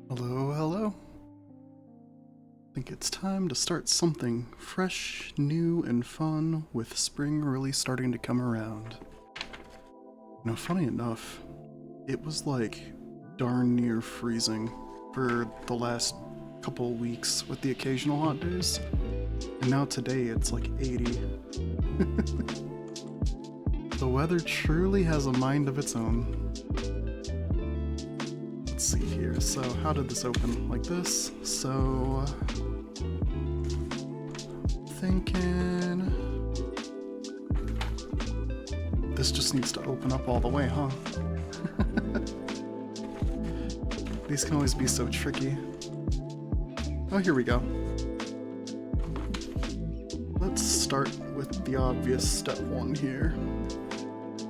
Hello, hello. I think it's time to start something fresh, new, and fun with spring really starting to come around. Funny enough, it was like darn near freezing for the last couple weeks with the occasional hot days. And now today it's like 80. The weather truly has a mind of its own. Let's see here. So how did this open? Like this? So thinking this just needs to open up all the way, huh? These can always be so tricky. Oh, here we go. Let's start with the obvious step one here.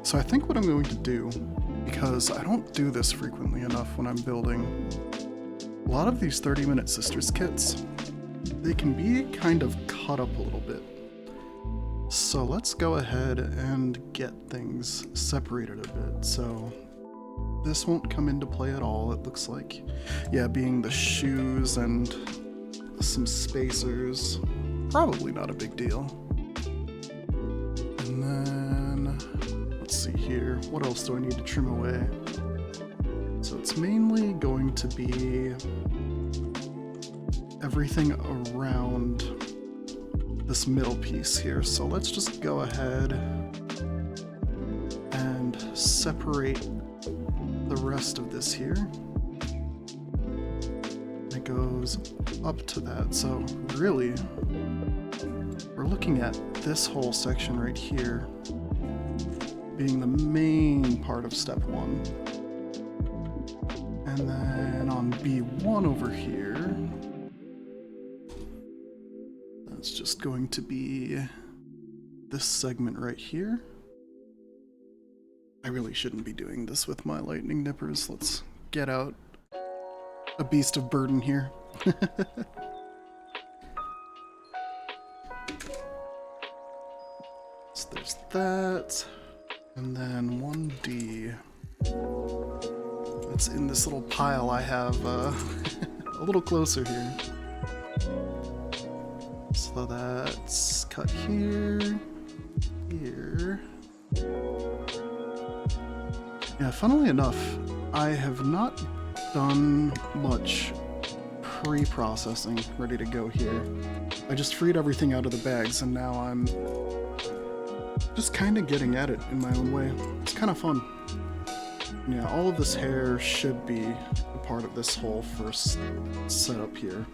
So I think what I'm going to do, because I don't do this frequently enough when I'm building, a lot of these 30-minute Sisters kits, they can be kind of cut up a little bit. So let's go ahead and get things separated a bit. So this won't come into play at all, it looks like. Yeah, being the shoes and some spacers, probably not a big deal. And then, let's see here, what else do I need to trim away? So it's mainly going to be everything around this middle piece here. So let's just go ahead and separate the rest of this here. It goes up to that. So really, we're looking at this whole section right here being the main part of step one. And then on B1 over here, that's just going to be this segment right here. I really shouldn't be doing this with my lightning nippers. Let's get out a beast of burden here. So there's that. And then 1D. It's in this little pile I have a little closer here. So that's cut here, here. Yeah, funnily enough, I have not done much pre-processing ready to go here. I just freed everything out of the bags and now I'm just kind of getting at it in my own way. It's kind of fun. Yeah, all of this hair should be a part of this whole first setup here.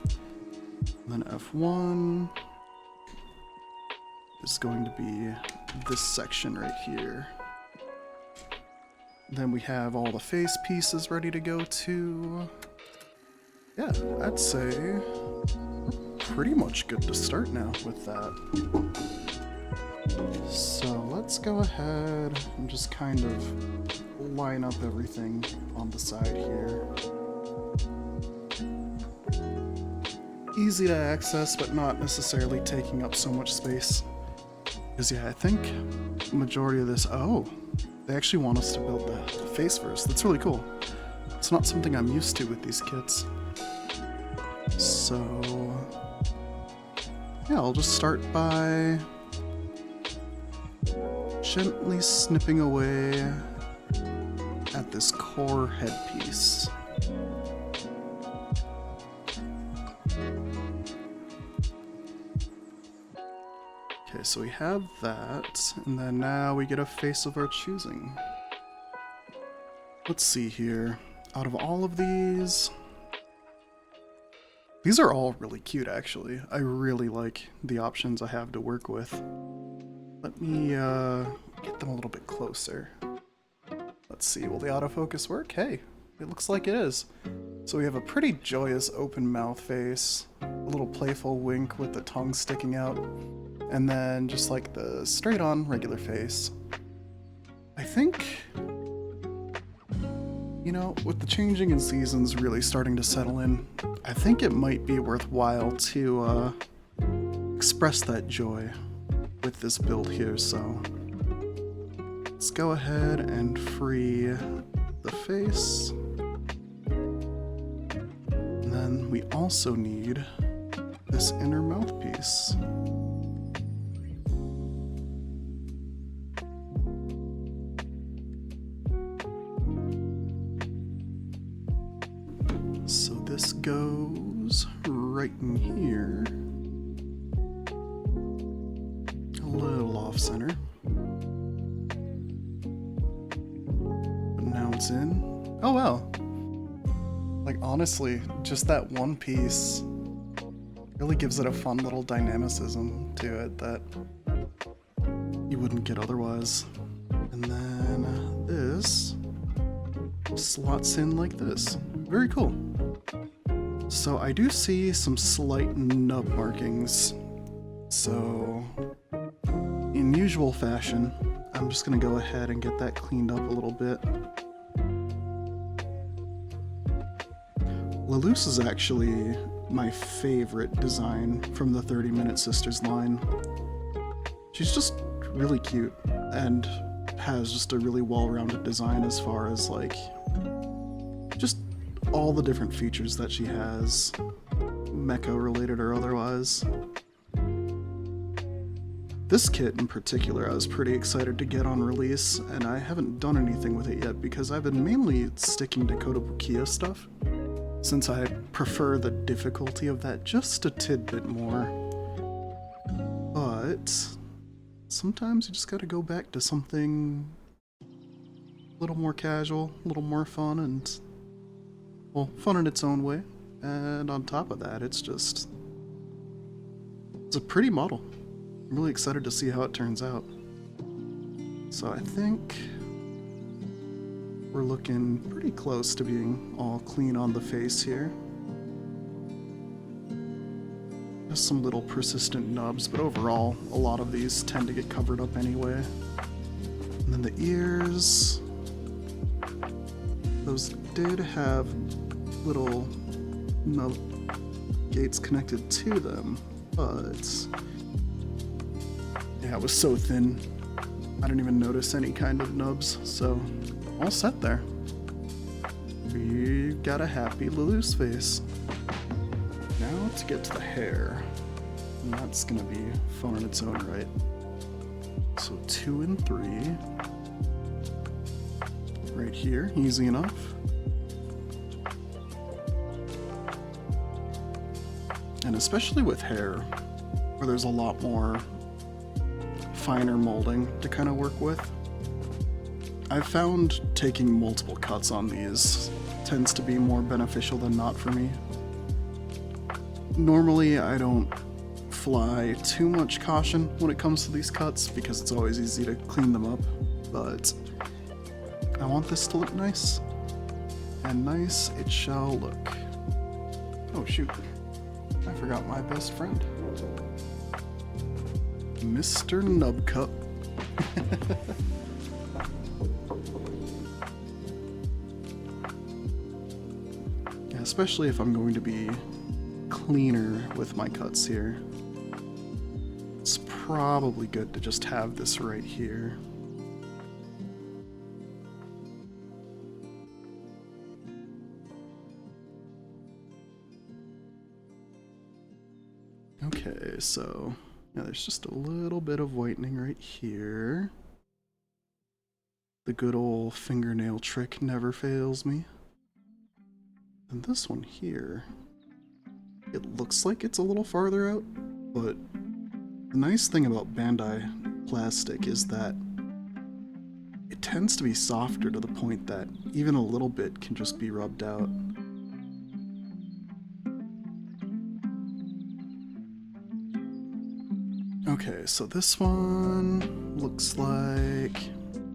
And then F1 is going to be this section right here. Then we have all the face pieces ready to go to. Yeah, I'd say we're pretty much good to start now with that. So let's go ahead and just kind of line up everything on the side here. Easy to access, but not necessarily taking up so much space. Because yeah, I think the majority of this, oh, they actually want us to build the face first. That's really cool. It's not something I'm used to with these kits. So yeah, I'll just start by gently snipping away at this core headpiece. Okay, so we have that, and then now we get a face of our choosing. Let's see here. Out of all of these are all really cute actually. I really like the options I have to work with. Let me get them a little bit closer. Let's see, will the autofocus work? Hey, it looks like it is. So we have a pretty joyous open mouth face, a little playful wink with the tongue sticking out, and then just like the straight on regular face. I think, you know, with the changing in seasons really starting to settle in, I think it might be worthwhile to express that joy with this build here, so let's go ahead and free the face. we also need this inner mouthpiece. So this goes right in here. A little off center. But now it's in. Oh wow. Like honestly, just that one piece really gives it a fun little dynamicism to it that you wouldn't get otherwise. And then this slots in like this. Very cool. So I do see some slight nub markings. So in usual fashion, I'm just gonna go ahead and get that cleaned up a little bit. Luluce is actually my favorite design from the 30 Minute Sisters line. She's just really cute and has just a really well-rounded design as far as like just all the different features that she has, mecha related or otherwise. This kit in particular I was pretty excited to get on release, and I haven't done anything with it yet because I've been mainly sticking to Kotobukiya stuff, since I prefer the difficulty of that just a tidbit more. But sometimes you just gotta go back to something a little more casual, a little more fun, and, well, fun in its own way. And on top of that, it's a pretty model. I'm really excited to see how it turns out. So I think we're looking pretty close to being all clean on the face here. Just some little persistent nubs, but overall, a lot of these tend to get covered up anyway. And then the ears, those did have little nub gates connected to them, but yeah, it was so thin, I didn't even notice any kind of nubs, so all set there. We've got a happy Luluce face. Now to get to the hair, and that's gonna be fun in its own right. So 2 and 3, right here, easy enough. And especially with hair, where there's a lot more finer molding to kind of work with, I've found taking multiple cuts on these tends to be more beneficial than not for me. Normally, I don't fly too much caution when it comes to these cuts because it's always easy to clean them up, but I want this to look nice, and nice it shall look. Oh shoot, I forgot my best friend. Mr. Nubcup. Yeah, especially if I'm going to be cleaner with my cuts here. It's probably good to just have this right here. Okay, so yeah, there's just a little bit of whitening right here. The good old fingernail trick never fails me. And this one here, it looks like it's a little farther out, but the nice thing about Bandai plastic is that it tends to be softer to the point that even a little bit can just be rubbed out. Okay, so this one looks like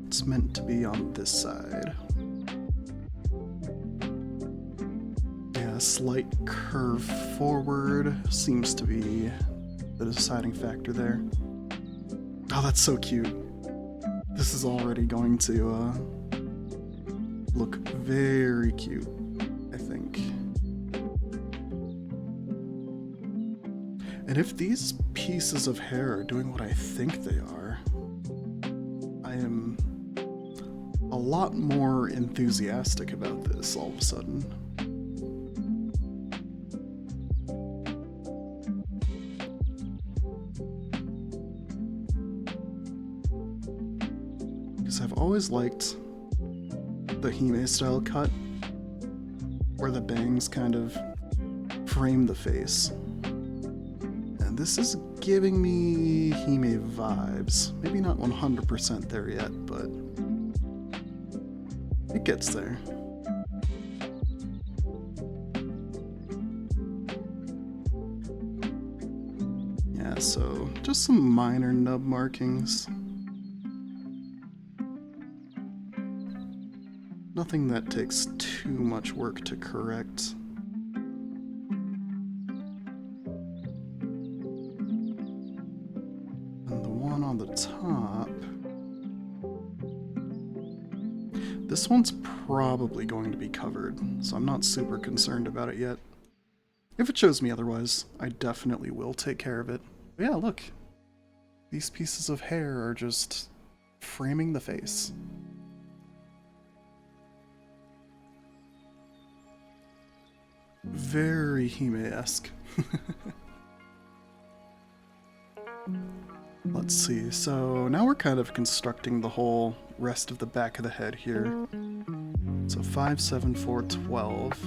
it's meant to be on this side. Yeah, a slight curve forward seems to be the deciding factor there. Oh, that's so cute. This is already going to look very cute, I think. And if these pieces of hair are doing what I think they are, I am a lot more enthusiastic about this all of a sudden. always liked the Hime style cut, where the bangs kind of frame the face. And this is giving me Hime vibes. Maybe not 100% there yet, but it gets there. Yeah, so just some minor nub markings. Nothing that takes too much work to correct. And the one on the top, this one's probably going to be covered, so I'm not super concerned about it yet. If it shows me otherwise, I definitely will take care of it. But yeah, look. These pieces of hair are just framing the face. Very Hime-esque. Let's see, so now we're kind of constructing the whole rest of the back of the head here. So 5, 7, 4, 12.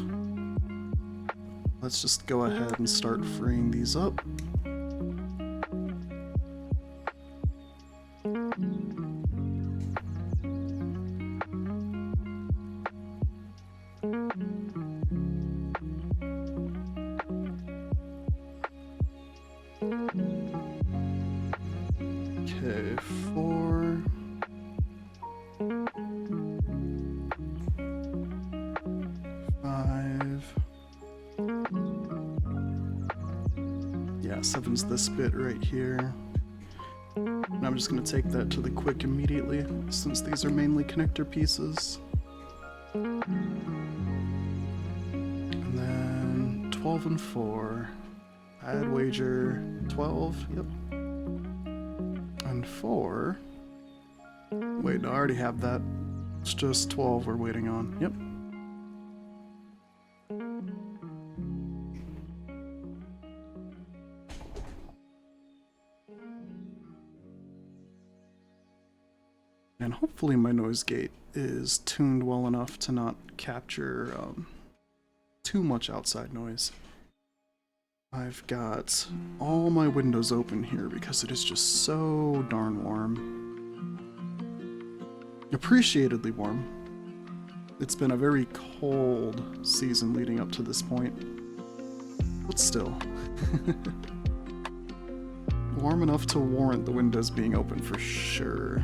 Let's just go ahead and start freeing these up. Okay, 4. 5. Yeah, 7's this bit right here. And I'm just going to take that to the quick immediately, since these are mainly connector pieces. And then 12 and 4. I'd wager 12, yep. And 4. Wait, no, I already have that. It's just 12 we're waiting on, yep. And hopefully my noise gate is tuned well enough to not capture too much outside noise. I've got all my windows open here because it is just so darn warm. Appreciatedly warm. It's been a very cold season leading up to this point, but still. Warm enough to warrant the windows being open for sure.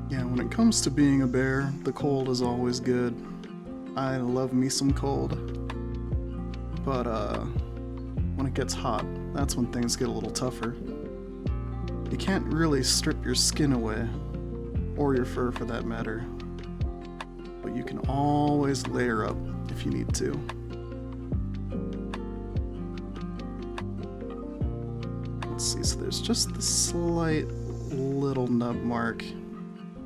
Yeah, when it comes to being a bear, the cold is always good. I love me some cold. But when it gets hot, that's when things get a little tougher. You can't really strip your skin away, or your fur for that matter. But you can always layer up if you need to. Let's see, so there's just the slight little nub mark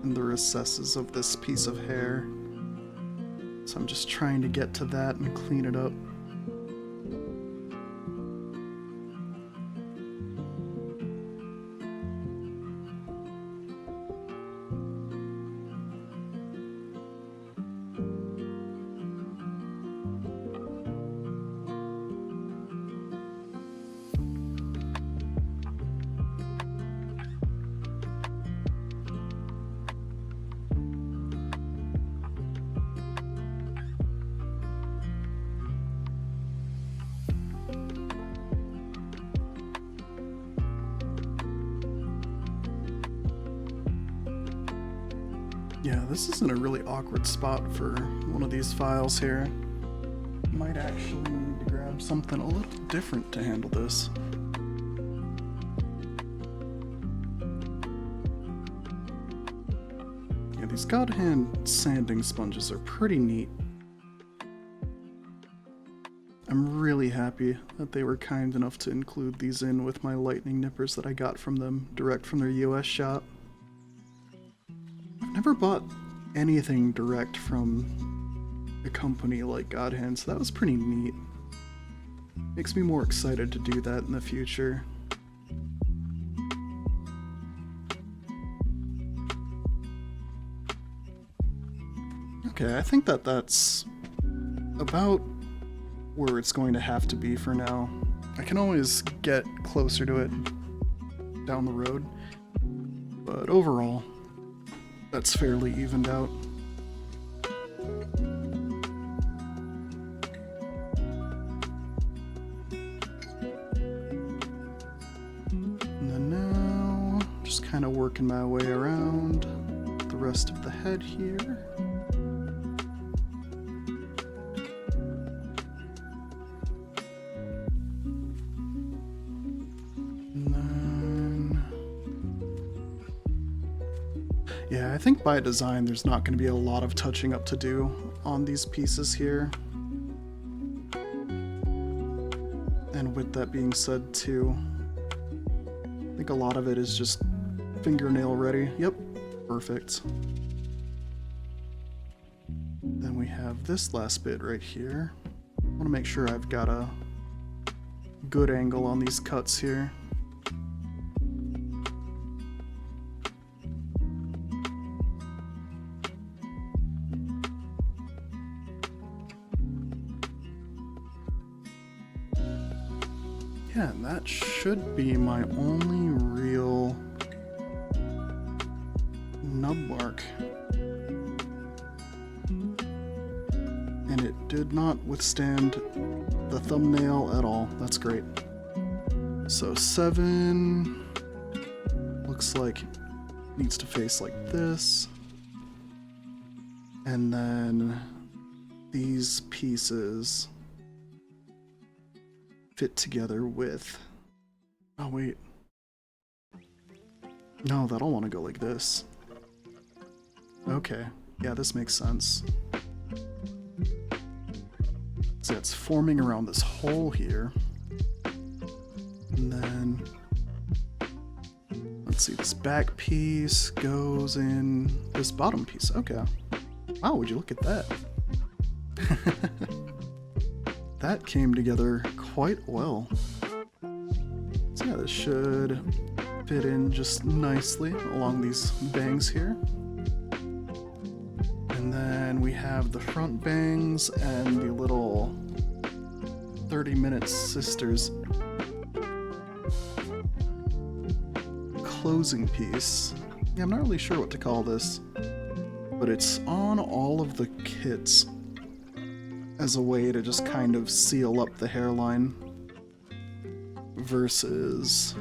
in the recesses of this piece of hair. So I'm just trying to get to that and clean it up. Yeah, this is in a really awkward spot for one of these files here. Might actually need to grab something a little different to handle this. Yeah, these God Hand sanding sponges are pretty neat. I'm really happy that they were kind enough to include these in with my lightning nippers that I got from them direct from their US shop. never bought anything direct from a company like God Hand, so that was pretty neat. Makes me more excited to do that in the future. Okay, I think that's about where it's going to have to be for now. I can always get closer to it down the road, but overall, that's fairly evened out. And then now, just kind of working my way around the rest of the head here. Yeah, I think by design there's not going to be a lot of touching up to do on these pieces here. And with that being said too, I think a lot of it is just fingernail ready. Yep, perfect. Then we have this last bit right here. I want to make sure I've got a good angle on these cuts here. Yeah, and that should be my only real nub mark. And it did not withstand the thumbnail at all. That's great. So 7 looks like it needs to face like this. And then these pieces fit together with... Oh, wait. No, that'll want to go like this. Okay. Yeah, this makes sense. So it's forming around this hole here. And then... let's see, this back piece goes in this bottom piece. Okay. Wow, would you look at that? That came together quite well. So yeah, this should fit in just nicely along these bangs here. And then we have the front bangs and the little 30-minute sisters closing piece. Yeah, I'm not really sure what to call this, but it's on all of the kits as a way to just kind of seal up the hairline versus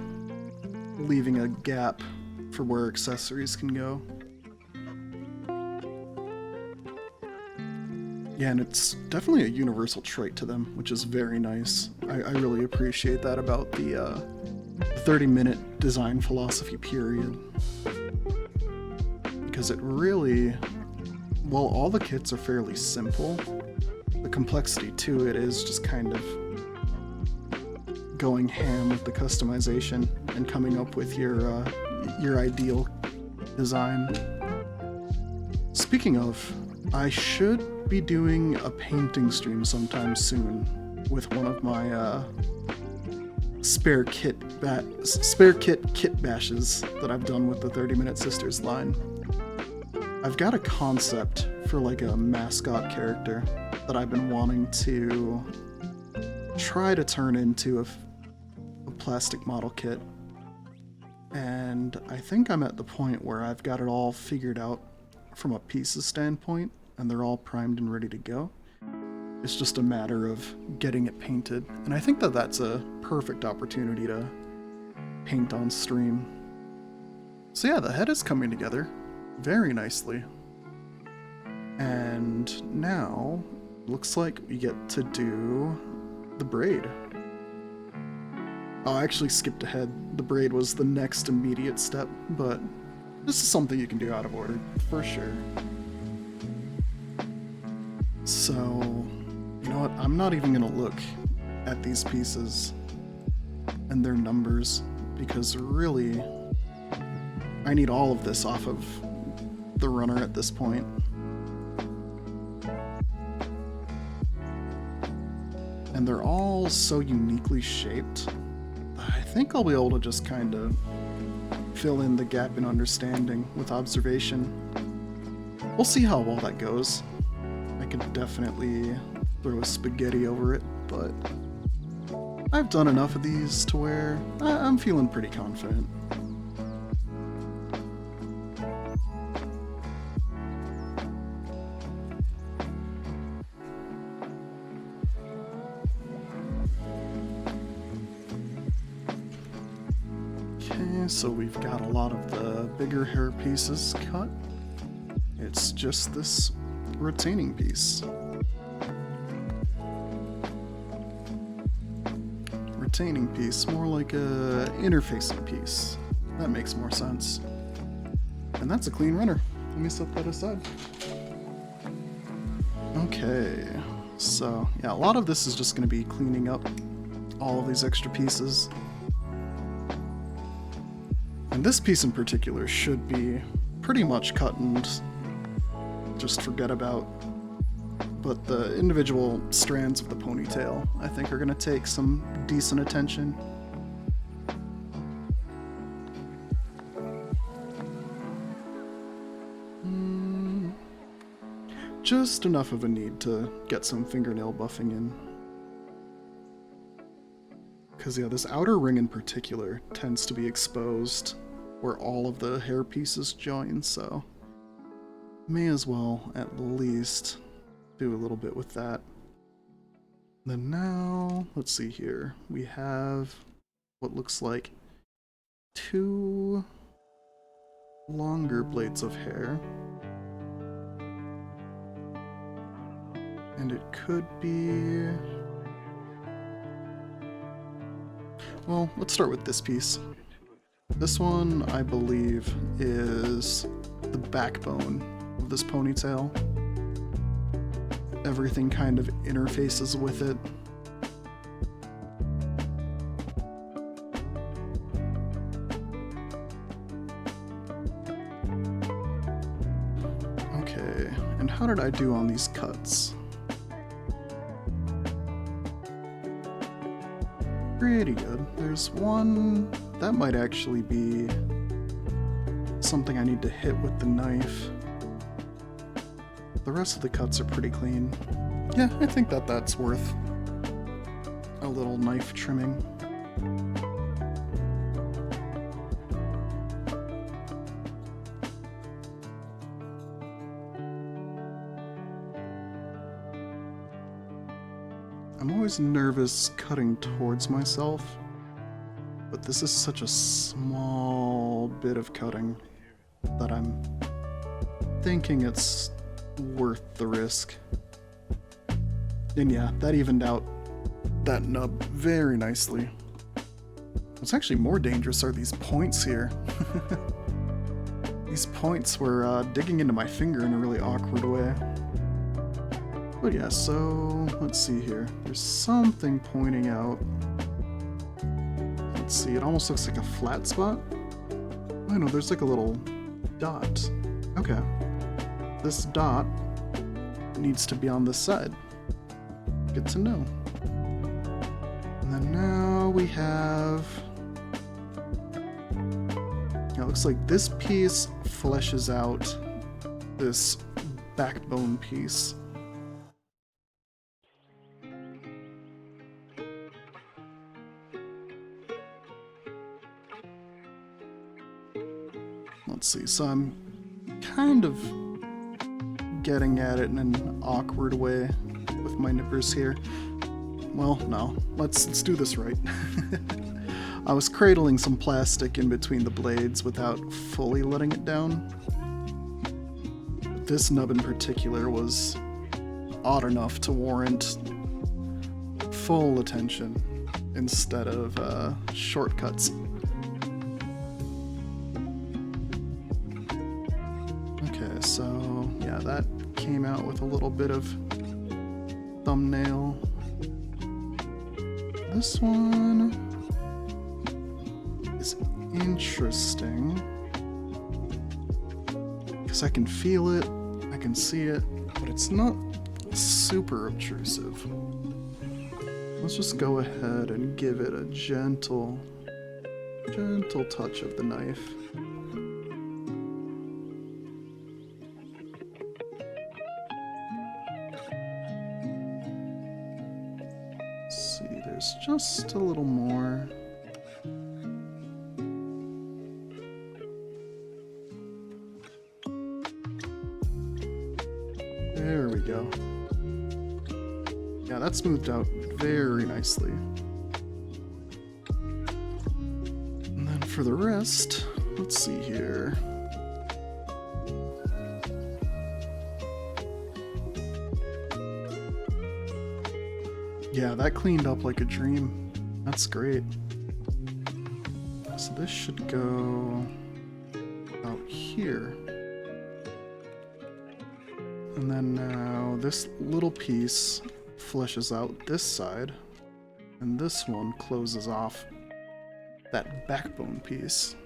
leaving a gap for where accessories can go. Yeah, and it's definitely a universal trait to them, which is very nice. I really appreciate that about the 30-minute design philosophy period. Because it really, while all the kits are fairly simple, the complexity to it is just kind of going ham with the customization and coming up with your ideal design. Speaking of, I should be doing a painting stream sometime soon with one of my spare kit bashes that I've done with the 30-Minute Sisters line. I've got a concept for like a mascot character that I've been wanting to try to turn into a plastic model kit. And I think I'm at the point where I've got it all figured out from a pieces standpoint, and they're all primed and ready to go. It's just a matter of getting it painted. And I think that that's a perfect opportunity to paint on stream. So yeah, the head is coming together very nicely. And now, looks like we get to do the braid. Oh, I actually skipped ahead. The braid was the next immediate step, but this is something you can do out of order, for sure. So, you know what? I'm not even gonna look at these pieces and their numbers, because really, I need all of this off of the runner at this point. And they're all so uniquely shaped. I think I'll be able to just kind of fill in the gap in understanding with observation. We'll see how well that goes. I could definitely throw a spaghetti over it, but I've done enough of these to where I'm feeling pretty confident. Okay, so we've got a lot of the bigger hair pieces cut. It's just this retaining piece. Retaining piece, more like a interfacing piece. That makes more sense. And that's a clean runner. Let me set that aside. Okay, so yeah, a lot of this is just going to be cleaning up all of these extra pieces. And this piece in particular should be pretty much cut and just forget about. But the individual strands of the ponytail, I think, are going to take some decent attention. Just enough of a need to get some fingernail buffing in. Because yeah, this outer ring in particular tends to be exposed where all of the hair pieces join, so may as well at least do a little bit with that. Then now, let's see here. We have what looks like 2 longer blades of hair. And it could be... Well, let's start with this piece. This one, I believe, is the backbone of this ponytail. Everything kind of interfaces with it. Okay, and how did I do on these cuts? Pretty good. There's one that might actually be something I need to hit with the knife. The rest of the cuts are pretty clean. Yeah, I think that's worth a little knife trimming. I'm always nervous cutting towards myself, but this is such a small bit of cutting that I'm thinking it's worth the risk. And yeah, that evened out that nub very nicely. What's actually more dangerous are these points here. These points were digging into my finger in a really awkward way. But yeah, so let's see here. There's something pointing out. Let's see, it almost looks like a flat spot. I know, there's like a little dot. Okay. This dot needs to be on this side. Good to know. And then now we have... It looks like this piece fleshes out this backbone piece. Let's see, so I'm kind of getting at it in an awkward way with my nippers here. Well, no, let's do this right. I was cradling some plastic in between the blades without fully letting it down. But this nub in particular was odd enough to warrant full attention instead of shortcuts. Okay, so yeah, that came out with a little bit of thumbnail. This one is interesting because I can feel it, I can see it, but it's not super obtrusive. Let's just go ahead and give it a gentle touch of the knife. Let's see, there's just a little more. There we go. Yeah, that smoothed out very nicely. And then for the rest, let's see here. Yeah, that cleaned up like a dream. That's great. So this should go out here. And then now this little piece fleshes out this side, and this one closes off that backbone piece.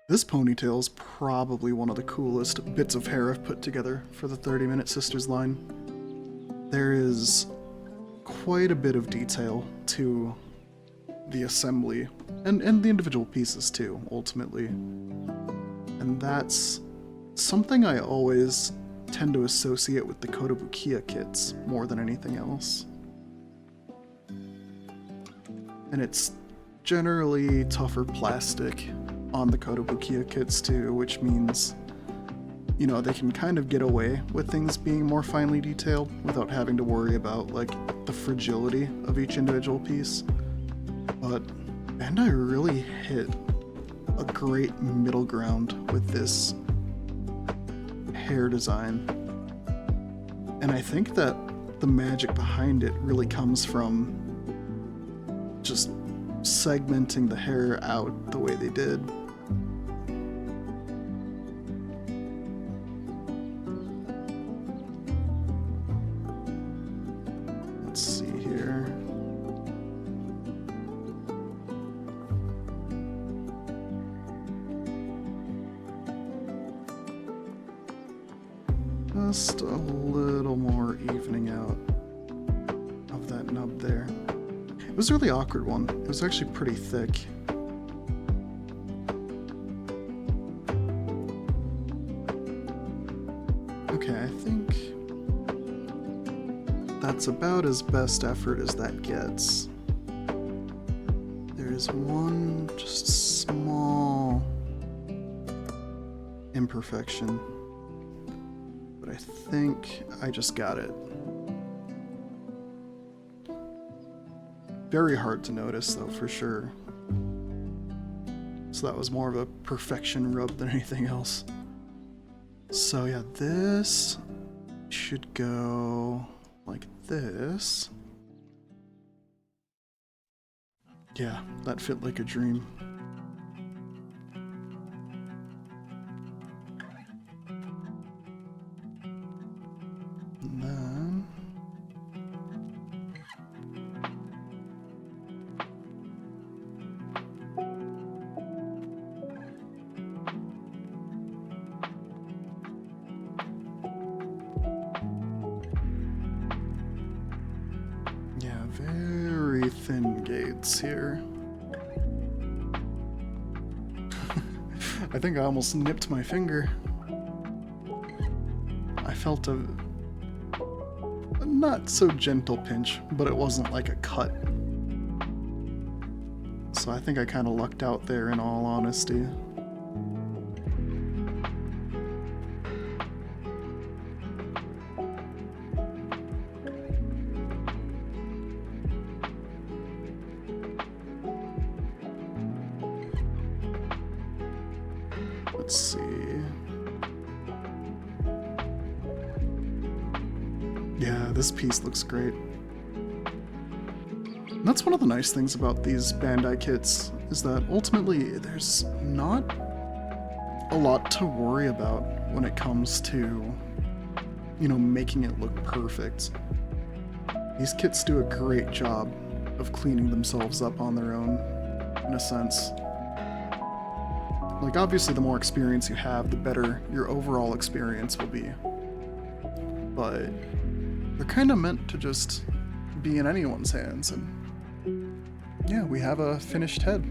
This ponytail is probably one of the coolest bits of hair I've put together for the 30-Minute Sisters line. There is quite a bit of detail to the assembly, and the individual pieces too, ultimately. And that's something I always tend to associate with the Kotobukiya kits more than anything else. And it's generally tougher plastic on the Kotobukiya kits too, which means, you know, they can kind of get away with things being more finely detailed without having to worry about, like, the fragility of each individual piece. But Bandai really hit a great middle ground with this hair design. And I think that the magic behind it really comes from just segmenting the hair out the way they did. Let's see here. Just a little more evening out of that nub there. It was a really awkward one. It was actually pretty thick. Okay, I think that's about as best effort as that gets. There is one just small imperfection. I think I just got it. Very hard to notice though, for sure. So that was more of a perfection rub than anything else. So yeah, this should go like this. Yeah, that fit like a dream. Very thin gates here. I think I almost nipped my finger. I felt a not so gentle pinch, but it wasn't like a cut. So I think I kind of lucked out there, in all honesty. Let's see. Yeah, this piece looks great. And that's one of the nice things about these Bandai kits, is that ultimately there's not a lot to worry about when it comes to, you know, making it look perfect. These kits do a great job of cleaning themselves up on their own, in a sense. Like, obviously, the more experience you have, the better your overall experience will be. But they're kind of meant to just be in anyone's hands, and yeah, we have a finished head.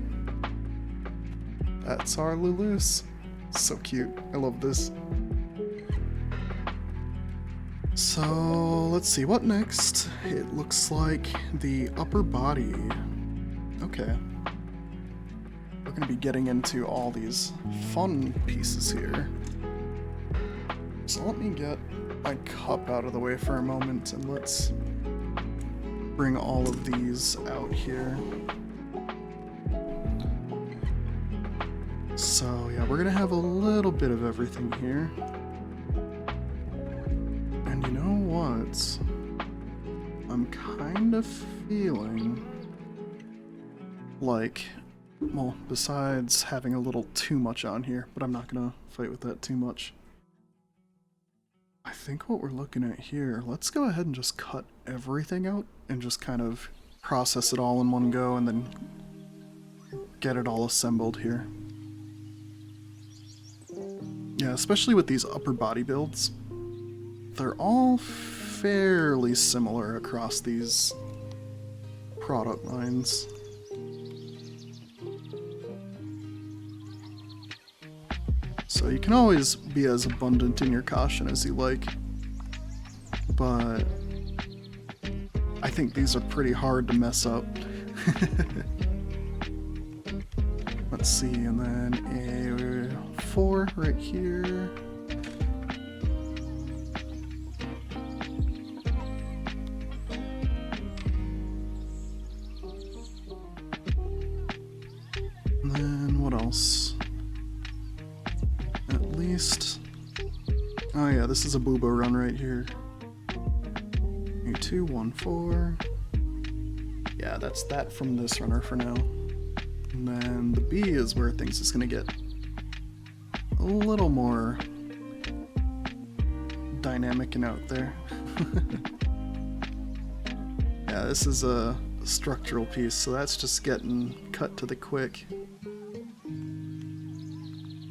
That's our Luluce. So cute. I love this. So, let's see, what next? It looks like the upper body. Okay. We're gonna be getting into all these fun pieces here. So let me get my cup out of the way for a moment, and let's bring all of these out here. So yeah, we're gonna have a little bit of everything here. And you know what? I'm kind of feeling like, well, besides having a little too much on here, but I'm not gonna fight with that too much. I think what we're looking at here, let's go ahead and just cut everything out and just kind of process it all in one go and then get it all assembled here. Yeah, especially with these upper body builds, they're all fairly similar across these product lines. So you can always be as abundant in your caution as you like, but I think these are pretty hard to mess up. Let's see, and then a 4 right here. And then what else? At least, oh yeah, this is a Booba run right here. A2, 1, 4. Yeah, that's that from this runner for now. And then the B is where things is gonna get a little more dynamic and out there. Yeah, this is a structural piece, so that's just getting cut to the quick.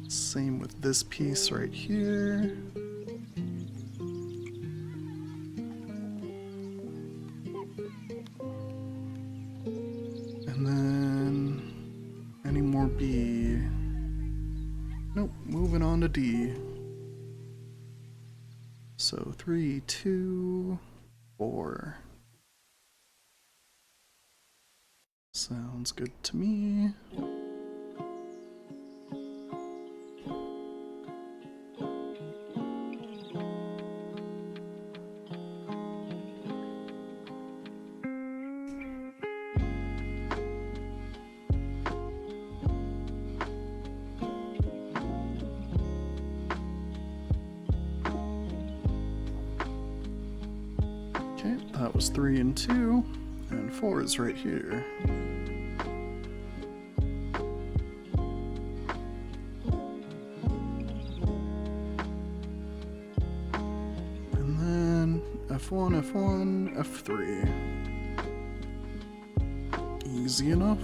Same with this piece right here. And then any more B? Nope, moving on to D. So 3, 2, 4. Sounds good to me. Okay, that was 3 and 2, and 4 is right here. And then F1, F1, F3. Easy enough.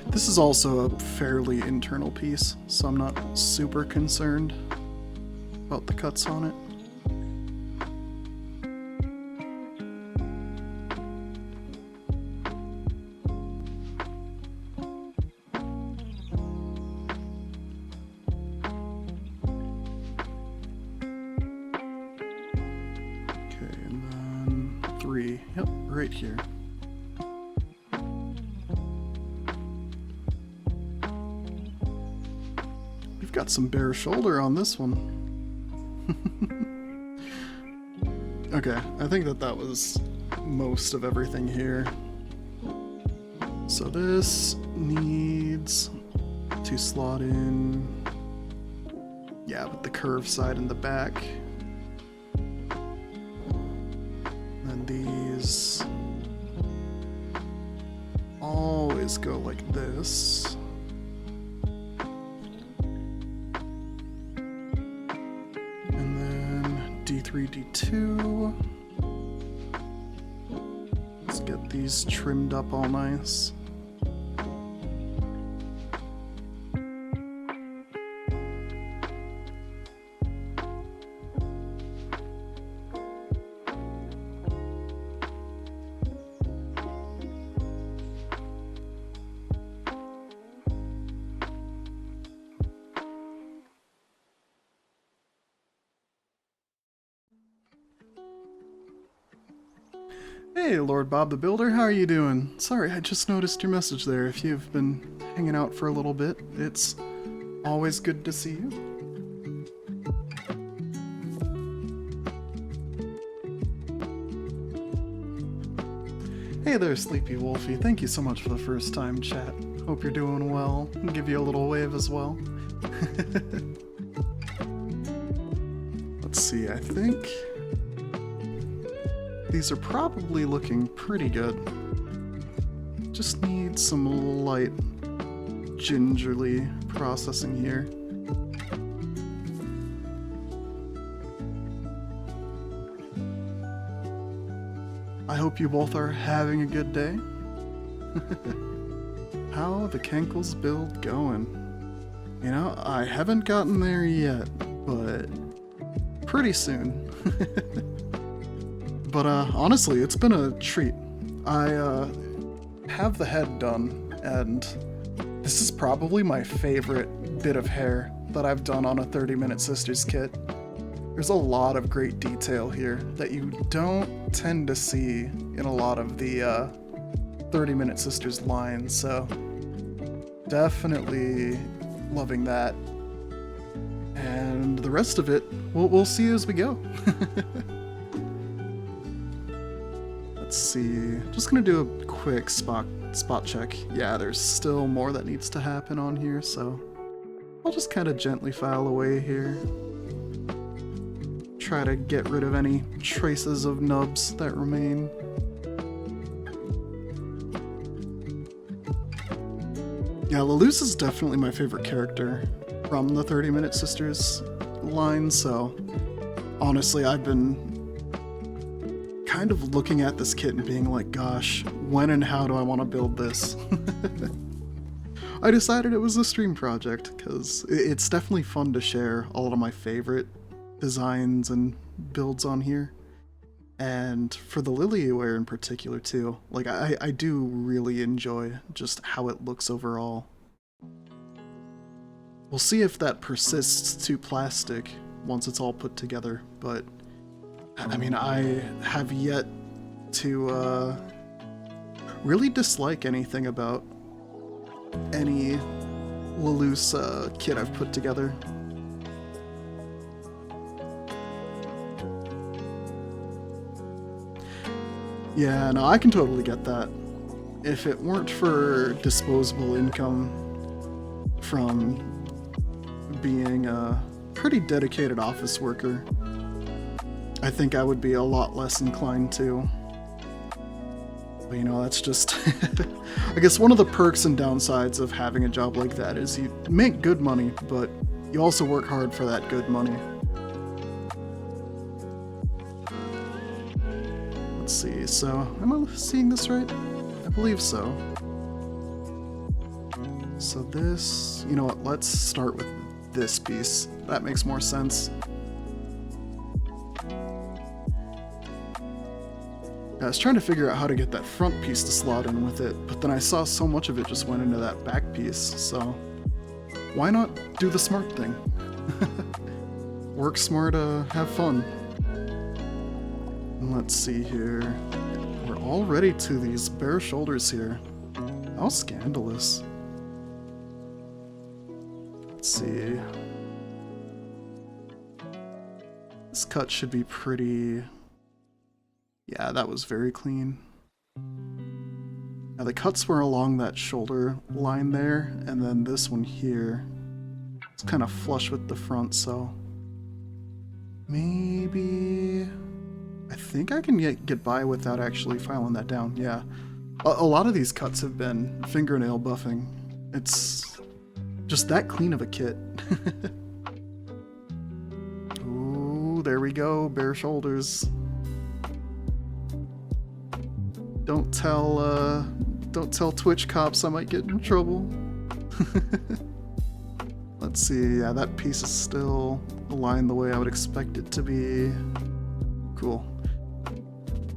This is also a fairly internal piece, so I'm not super concerned about the cuts on it. Yep, right here. We've got some bare shoulder on this one. Okay, I think that was most of everything here. So this needs to slot in, yeah, with the curved side in the back. And these always go like this. And then D3, D2. Let's get these trimmed up all nice. Hey, Lord Bob the Builder, how are you doing? Sorry, I just noticed your message there. If you've been hanging out for a little bit, it's always good to see you. Hey there, Sleepy Wolfie. Thank you so much for the first time chat. Hope you're doing well. I'll give you a little wave as well. Let's see, I think these are probably looking pretty good. Just need some light gingerly processing here. I hope you both are having a good day. How the Kenkles build going? You know, I haven't gotten there yet, but pretty soon. But honestly, it's been a treat. I have the head done, and this is probably my favorite bit of hair that I've done on a 30-Minute Sisters kit. There's a lot of great detail here that you don't tend to see in a lot of the 30-Minute Sisters lines, so definitely loving that. And the rest of it, we'll see as we go. Let's see, just gonna do a quick spot check. Yeah, there's still more that needs to happen on here, so I'll just kind of gently file away here. Try to get rid of any traces of nubs that remain. Yeah, Luluce is definitely my favorite character from the 30-Minute Sisters line, so honestly, I've been kind of looking at this kit and being like, gosh, when and how do I want to build this? I decided it was a stream project, because it's definitely fun to share a lot of my favorite designs and builds on here. And for the Lilieware in particular too, like I do really enjoy just how it looks overall. We'll see if that persists to plastic once it's all put together, but I mean, I have yet to really dislike anything about any Luluce kit I've put together. Yeah, no, I can totally get that. If it weren't for disposable income from being a pretty dedicated office worker, I think I would be a lot less inclined to. But you know, that's just I guess one of the perks and downsides of having a job like that is you make good money, but you also work hard for that good money. Let's see, so am I seeing this right? I believe so. So this, you know what, let's start with this piece. That makes more sense. I was trying to figure out how to get that front piece to slot in with it, but then I saw so much of it just went into that back piece, so why not do the smart thing? Work smart, have fun. Let's see here. We're already to these bare shoulders here. How scandalous. Let's see. This cut should be pretty... Yeah, that was very clean. Now the cuts were along that shoulder line there, and then this one here. It's kind of flush with the front, so... Maybe... I think I can get by without actually filing that down, yeah. A lot of these cuts have been fingernail buffing. It's just that clean of a kit. Ooh, there we go, bare shoulders. Don't tell Twitch cops I might get in trouble. Let's see, yeah, that piece is still aligned the way I would expect it to be. Cool.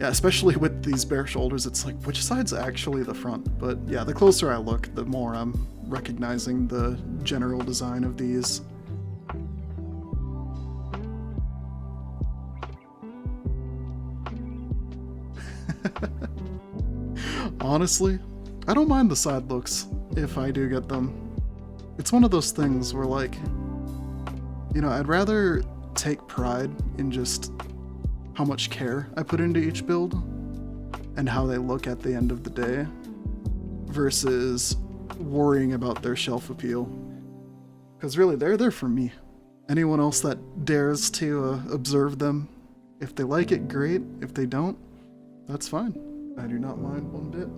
Yeah, especially with these bare shoulders, it's like, which side's actually the front? But yeah, the closer I look, the more I'm recognizing the general design of these. Honestly, I don't mind the side looks if I do get them. It's one of those things where, like, you know, I'd rather take pride in just how much care I put into each build and how they look at the end of the day versus worrying about their shelf appeal. Because really, they're there for me. Anyone else that dares to observe them, if they like it, great. If they don't, that's fine. I do not mind one bit.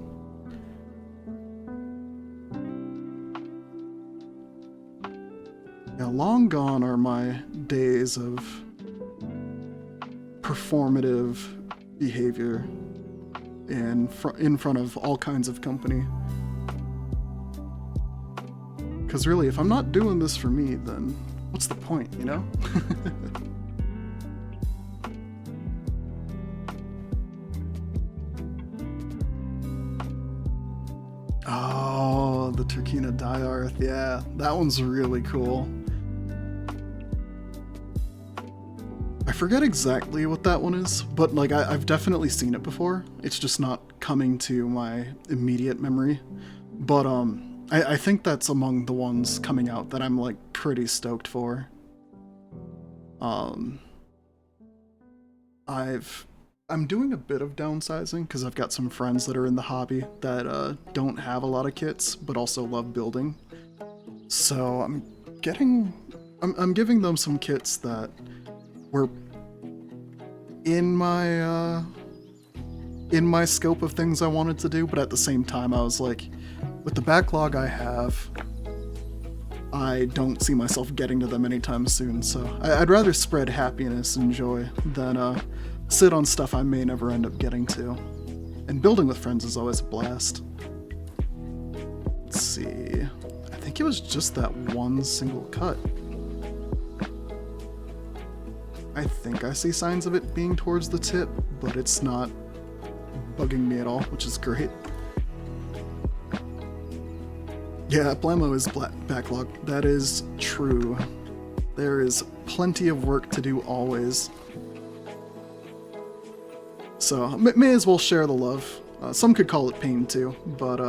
Yeah, long gone are my days of performative behavior in front of all kinds of company. Because really, if I'm not doing this for me, then what's the point, you know? Oh, the Turkina Diarth, yeah, that one's really cool. I forget exactly what that one is, but like I've definitely seen it before. It's just not coming to my immediate memory. But I think that's among the ones coming out that I'm like pretty stoked for. I'm doing a bit of downsizing because I've got some friends that are in the hobby that don't have a lot of kits but also love building. So I'm giving them some kits that were in my scope of things I wanted to do, but at the same time I was like, with the backlog I have, I don't see myself getting to them anytime soon, so I'd rather spread happiness and joy than sit on stuff I may never end up getting to. And building with friends is always a blast. Let's see, I think it was just that one single cut. I think I see signs of it being towards the tip, but it's not bugging me at all, which is great. Yeah, Blammo is backlog. That is true. There is plenty of work to do always. So, may as well share the love. Some could call it pain too, but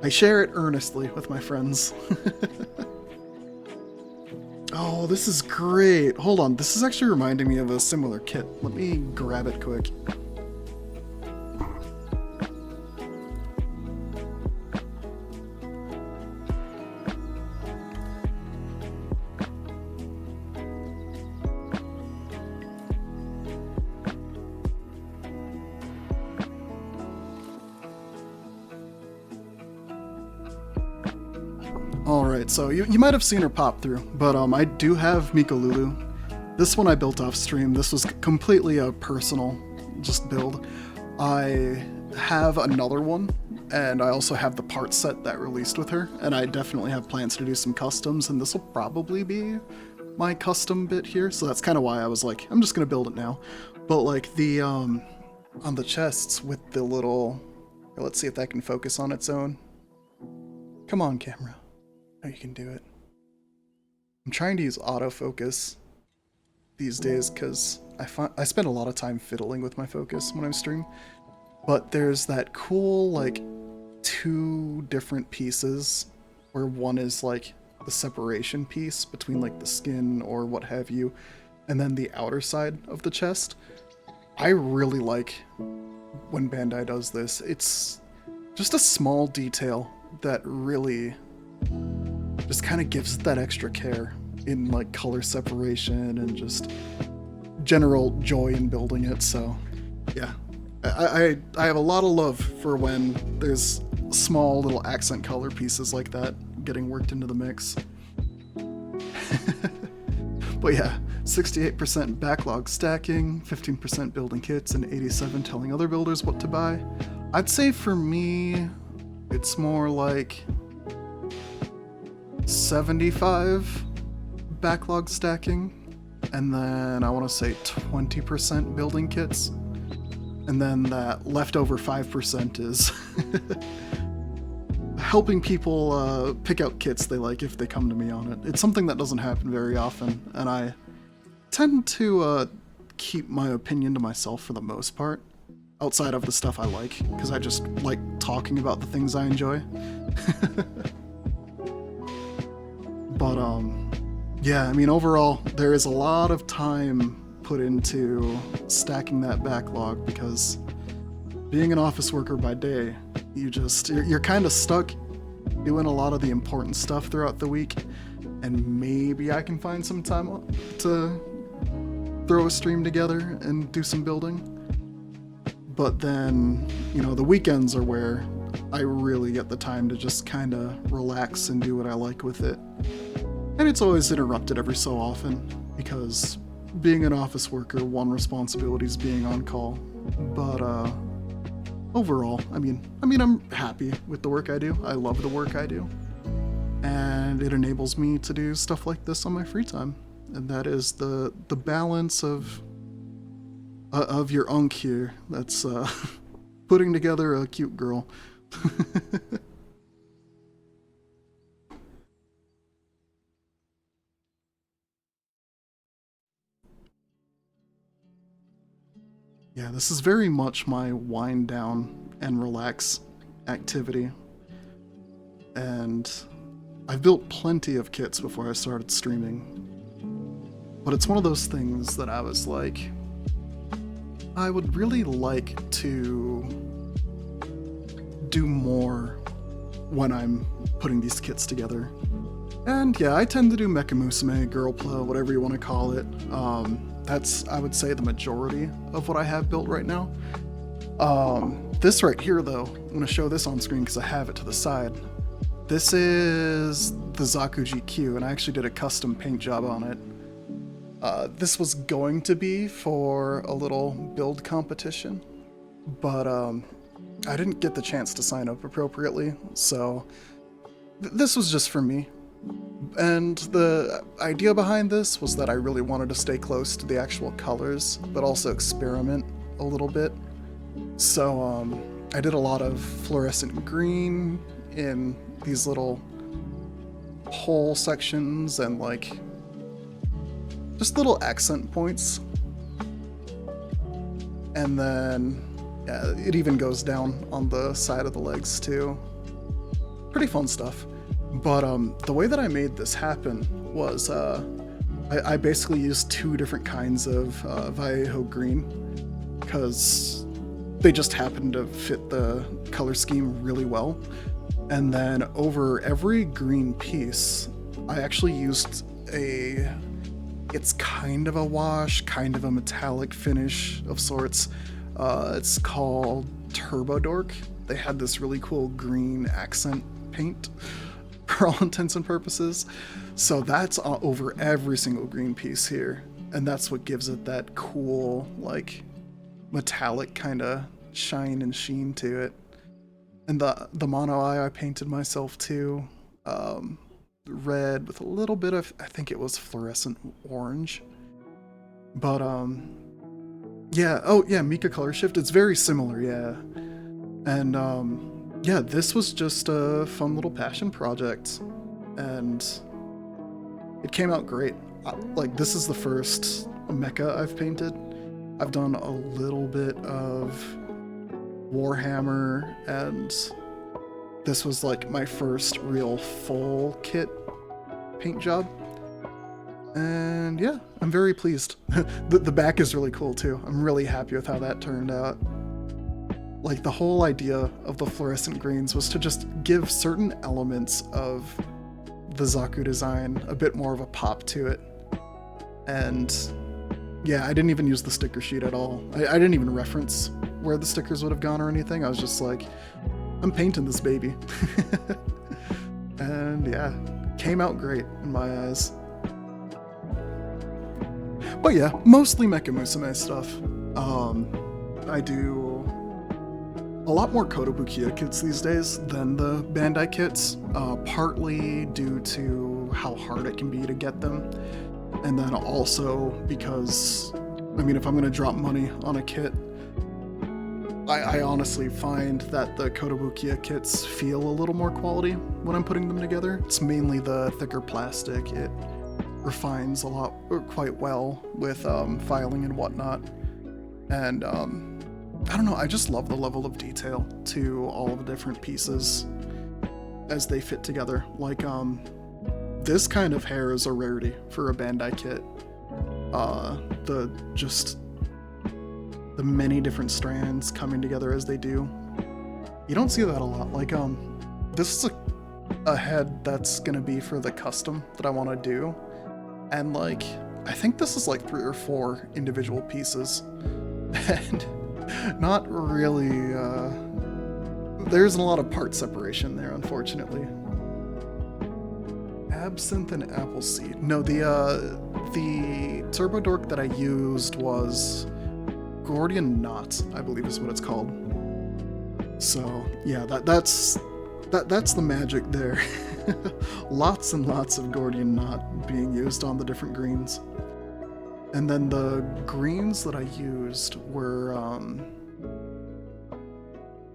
I share it earnestly with my friends. Oh, this is great. Hold on, this is actually reminding me of a similar kit. Let me grab it quick. Alright, so you might have seen her pop through, but I do have Lulu. This one I built off stream. This was completely a personal just build. I have another one, and I also have the part set that released with her, and I definitely have plans to do some customs, and this will probably be my custom bit here, so that's kind of why I was like, I'm just gonna build it now. But like the, on the chests with the little, let's see if that can focus on its own. Come on, camera. Oh, you can do it. I'm trying to use autofocus these days because I spend a lot of time fiddling with my focus when I stream. But there's that cool, like, two different pieces where one is like the separation piece between like the skin or what have you, and then the outer side of the chest. I really like when Bandai does this. It's just a small detail that really just kind of gives it that extra care in like color separation and just general joy in building it. So yeah, I have a lot of love for when there's small little accent color pieces like that getting worked into the mix. But yeah, 68% backlog stacking, 15% building kits, and 87% telling other builders what to buy. I'd say for me, it's more like 75 backlog stacking, and then I want to say 20% building kits, and then that leftover 5% is helping people pick out kits they like if they come to me on it. It's something that doesn't happen very often, and I tend to keep my opinion to myself for the most part, outside of the stuff I like, because I just like talking about the things I enjoy. But, yeah, I mean, overall, there is a lot of time put into stacking that backlog, because being an office worker by day, you're kind of stuck doing a lot of the important stuff throughout the week, and maybe I can find some time to throw a stream together and do some building. But then, you know, the weekends are where I really get the time to just kind of relax and do what I like with it. And it's always interrupted every so often, because being an office worker, one responsibility is being on call. But overall, I mean, I'm happy with the work I do. I love the work I do. And it enables me to do stuff like this on my free time. And that is the balance of your unk here. That's putting together a cute girl. Yeah, this is very much my wind down and relax activity. And I've built plenty of kits before I started streaming. But it's one of those things that I was like, I would really like to do more when I'm putting these kits together. And yeah, I tend to do Mecha Musume, Girl Plo, whatever you want to call it. That's, I would say, the majority of what I have built right now. This right here, though, I'm going to show this on screen because I have it to the side. This is the Zaku GQ, and I actually did a custom paint job on it. This was going to be for a little build competition, but I didn't get the chance to sign up appropriately, so this was just for me. And the idea behind this was that I really wanted to stay close to the actual colors, but also experiment a little bit. So I did a lot of fluorescent green in these little hole sections and like just little accent points. And then yeah, it even goes down on the side of the legs too. Pretty fun stuff. But the way that I made this happen was I basically used two different kinds of Vallejo green, because they just happened to fit the color scheme really well. And then over every green piece, I actually used it's kind of a wash, kind of a metallic finish of sorts. It's called Turbo Dork. They had this really cool green accent paint for all intents and purposes. So that's over every single green piece here. And that's what gives it that cool, like, metallic kind of shine and sheen to it. And the mono eye I painted myself too. Red with a little bit of, I think it was fluorescent orange. But yeah, oh yeah, Mika color shift, it's very similar, yeah. And yeah, this was just a fun little passion project, and it came out great. Like, this is the first mecha I've painted. I've done a little bit of Warhammer, and this was like my first real full kit paint job. And yeah, I'm very pleased. The back is really cool too. I'm really happy with how that turned out. Like, the whole idea of the fluorescent greens was to just give certain elements of the Zaku design a bit more of a pop to it. And yeah, I didn't even use the sticker sheet at all. I didn't even reference where the stickers would have gone or anything. I was just like, I'm painting this baby. And yeah, came out great in my eyes. But yeah, mostly Mecha Musume stuff. I do a lot more Kotobukiya kits these days than the Bandai kits, partly due to how hard it can be to get them, and then also because, I mean, if I'm going to drop money on a kit, I honestly find that the Kotobukiya kits feel a little more quality when I'm putting them together. It's mainly the thicker plastic. It refines a lot, or quite well with filing and whatnot. And I don't know, I just love the level of detail to all the different pieces as they fit together. Like, this kind of hair is a rarity for a Bandai kit. The many different strands coming together as they do. You don't see that a lot. Like, this is a head that's gonna be for the custom that I want to do. And like, I think this is like 3 or 4 individual pieces. And not really, there isn't a lot of part separation there, unfortunately. Absinthe and Appleseed. No, the Turbo Dork that I used was Gordian Knot, I believe is what it's called. So yeah, that's the magic there. Lots and lots of Gordian Knot being used on the different greens. And then the greens that I used were,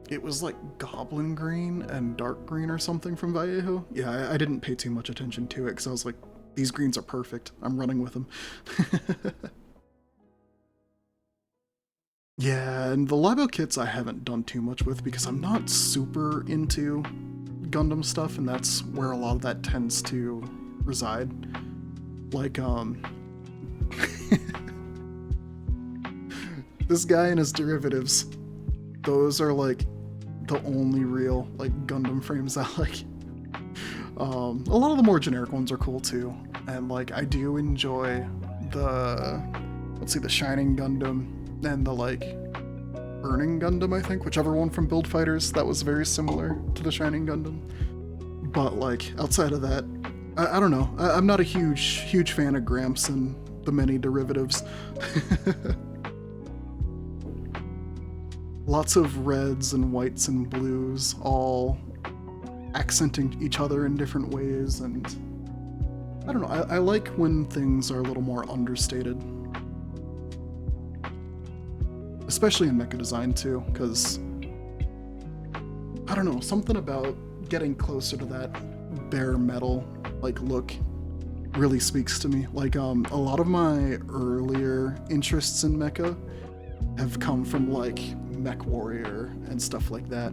it was like Goblin Green and Dark Green or something from Vallejo. Yeah, I didn't pay too much attention to it because I was like, these greens are perfect. I'm running with them. Yeah, and the Labo kits I haven't done too much with because I'm not super into Gundam stuff, and that's where a lot of that tends to reside. Like, this guy and his derivatives, those are like the only real like Gundam frames I like. A lot of the more generic ones are cool too, and like I do enjoy the, let's see, the Shining Gundam and the like Burning Gundam, I think, whichever one from Build Fighters, that was very similar to the Shining Gundam. But like outside of that, I don't know. I'm not a huge fan of Gramps and the many derivatives. Lots of reds and whites and blues, all accenting each other in different ways, and I don't know, I like when things are a little more understated. Especially in mecha design too, because I don't know, something about getting closer to that bare metal like look really speaks to me. Like, a lot of my earlier interests in mecha have come from like Mech Warrior and stuff like that.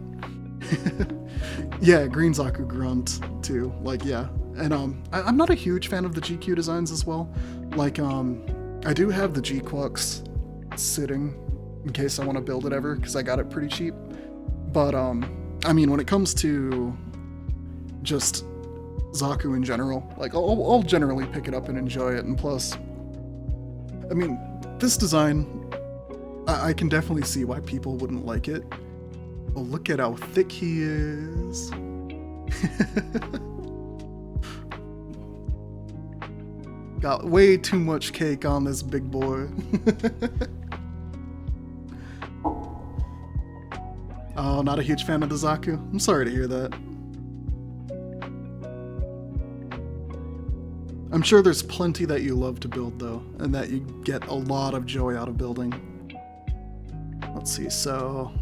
Yeah, Green Zaku Grunt too. Like, yeah, and I'm not a huge fan of the GQ designs as well. Like, I do have the G-Quux sitting in case I want to build it ever, because I got it pretty cheap. But I mean, when it comes to just Zaku in general, like I'll generally pick it up and enjoy it. And plus, I mean, this design, I can definitely see why people wouldn't like it. Oh, look at how thick he is. Got way too much cake on this big boy. Oh, not a huge fan of the Zaku? I'm sorry to hear that. I'm sure there's plenty that you love to build though, and that you get a lot of joy out of building. Let's see, so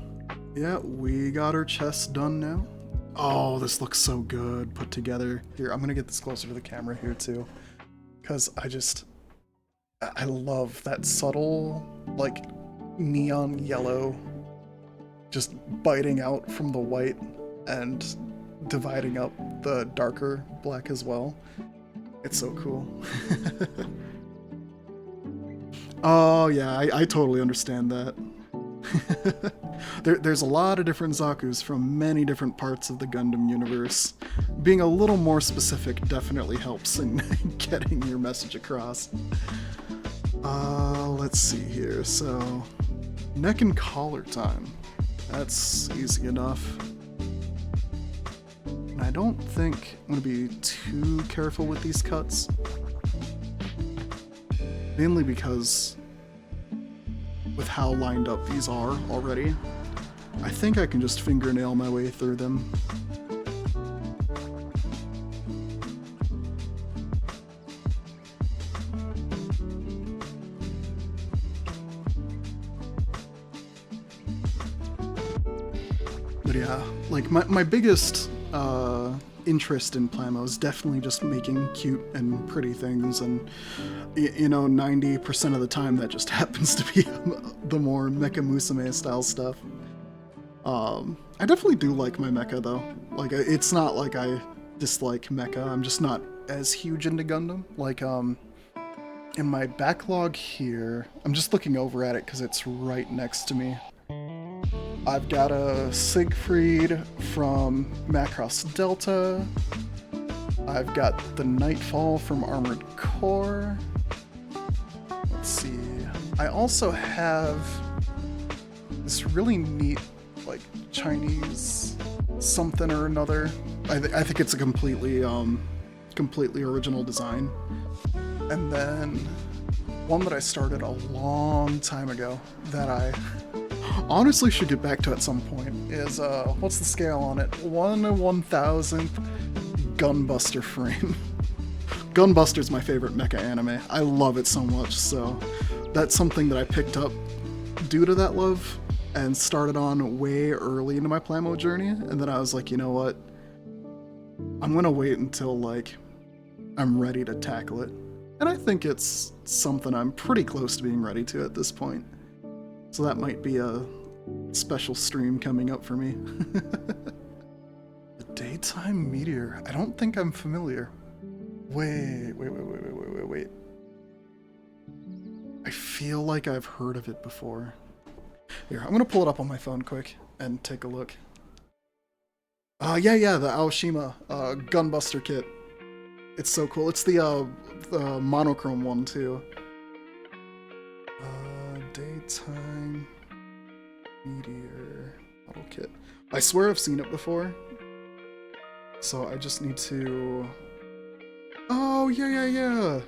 yeah, we got our chest done now. Oh, this looks so good put together. Here, I'm gonna get this closer to the camera here too, because I love that subtle, like, neon yellow just biting out from the white and dividing up the darker black as well. It's so cool. Oh yeah, I totally understand that. There's a lot of different Zakus from many different parts of the Gundam universe. Being a little more specific definitely helps in getting your message across. Let's see here. So, neck and collar time. That's easy enough. And I don't think I'm going to be too careful with these cuts. Mainly because with how lined up these are already, I think I can just fingernail my way through them. But yeah, like my biggest interest in Plamo is definitely just making cute and pretty things, and you know, 90% of the time that just happens to be the more Mecha Musume style stuff. I definitely do like my mecha though. Like, it's not like I dislike mecha, I'm just not as huge into Gundam. Like, in my backlog here, I'm just looking over at it because it's right next to me. I've got a Siegfried from Macross Delta. I've got the Nightfall from Armored Core. Let's see. I also have this really neat, like, Chinese something or another. I think it's a completely original design. And then one that I started a long time ago that I honestly should get back to at some point is, what's the scale on it? 1/1000th Gunbuster frame. Gunbuster's my favorite mecha anime. I love it so much, so that's something that I picked up due to that love and started on way early into my Plamo journey, and then I was like, you know what? I'm gonna wait until, like, I'm ready to tackle it. And I think it's something I'm pretty close to being ready to at this point. So that might be a special stream coming up for me. The Daytime Meteor. I don't think I'm familiar. Wait. I feel like I've heard of it before. Here, I'm gonna pull it up on my phone quick and take a look. Yeah, the Aoshima Gunbuster kit. It's so cool. It's the monochrome one too. Daytime Meteor model kit. I swear I've seen it before. So I just need to... Oh, yeah.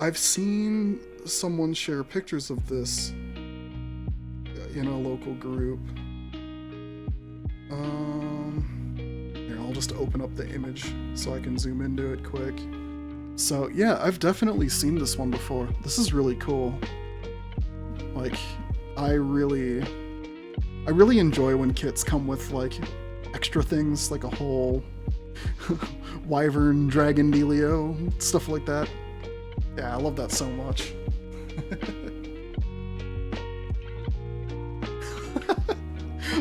I've seen someone share pictures of this in a local group. Here, I'll just open up the image so I can zoom into it quick. So yeah, I've definitely seen this one before. This is really cool. Like, I really enjoy when kits come with, like, extra things, like a whole wyvern dragon dealio, stuff like that. Yeah, I love that so much.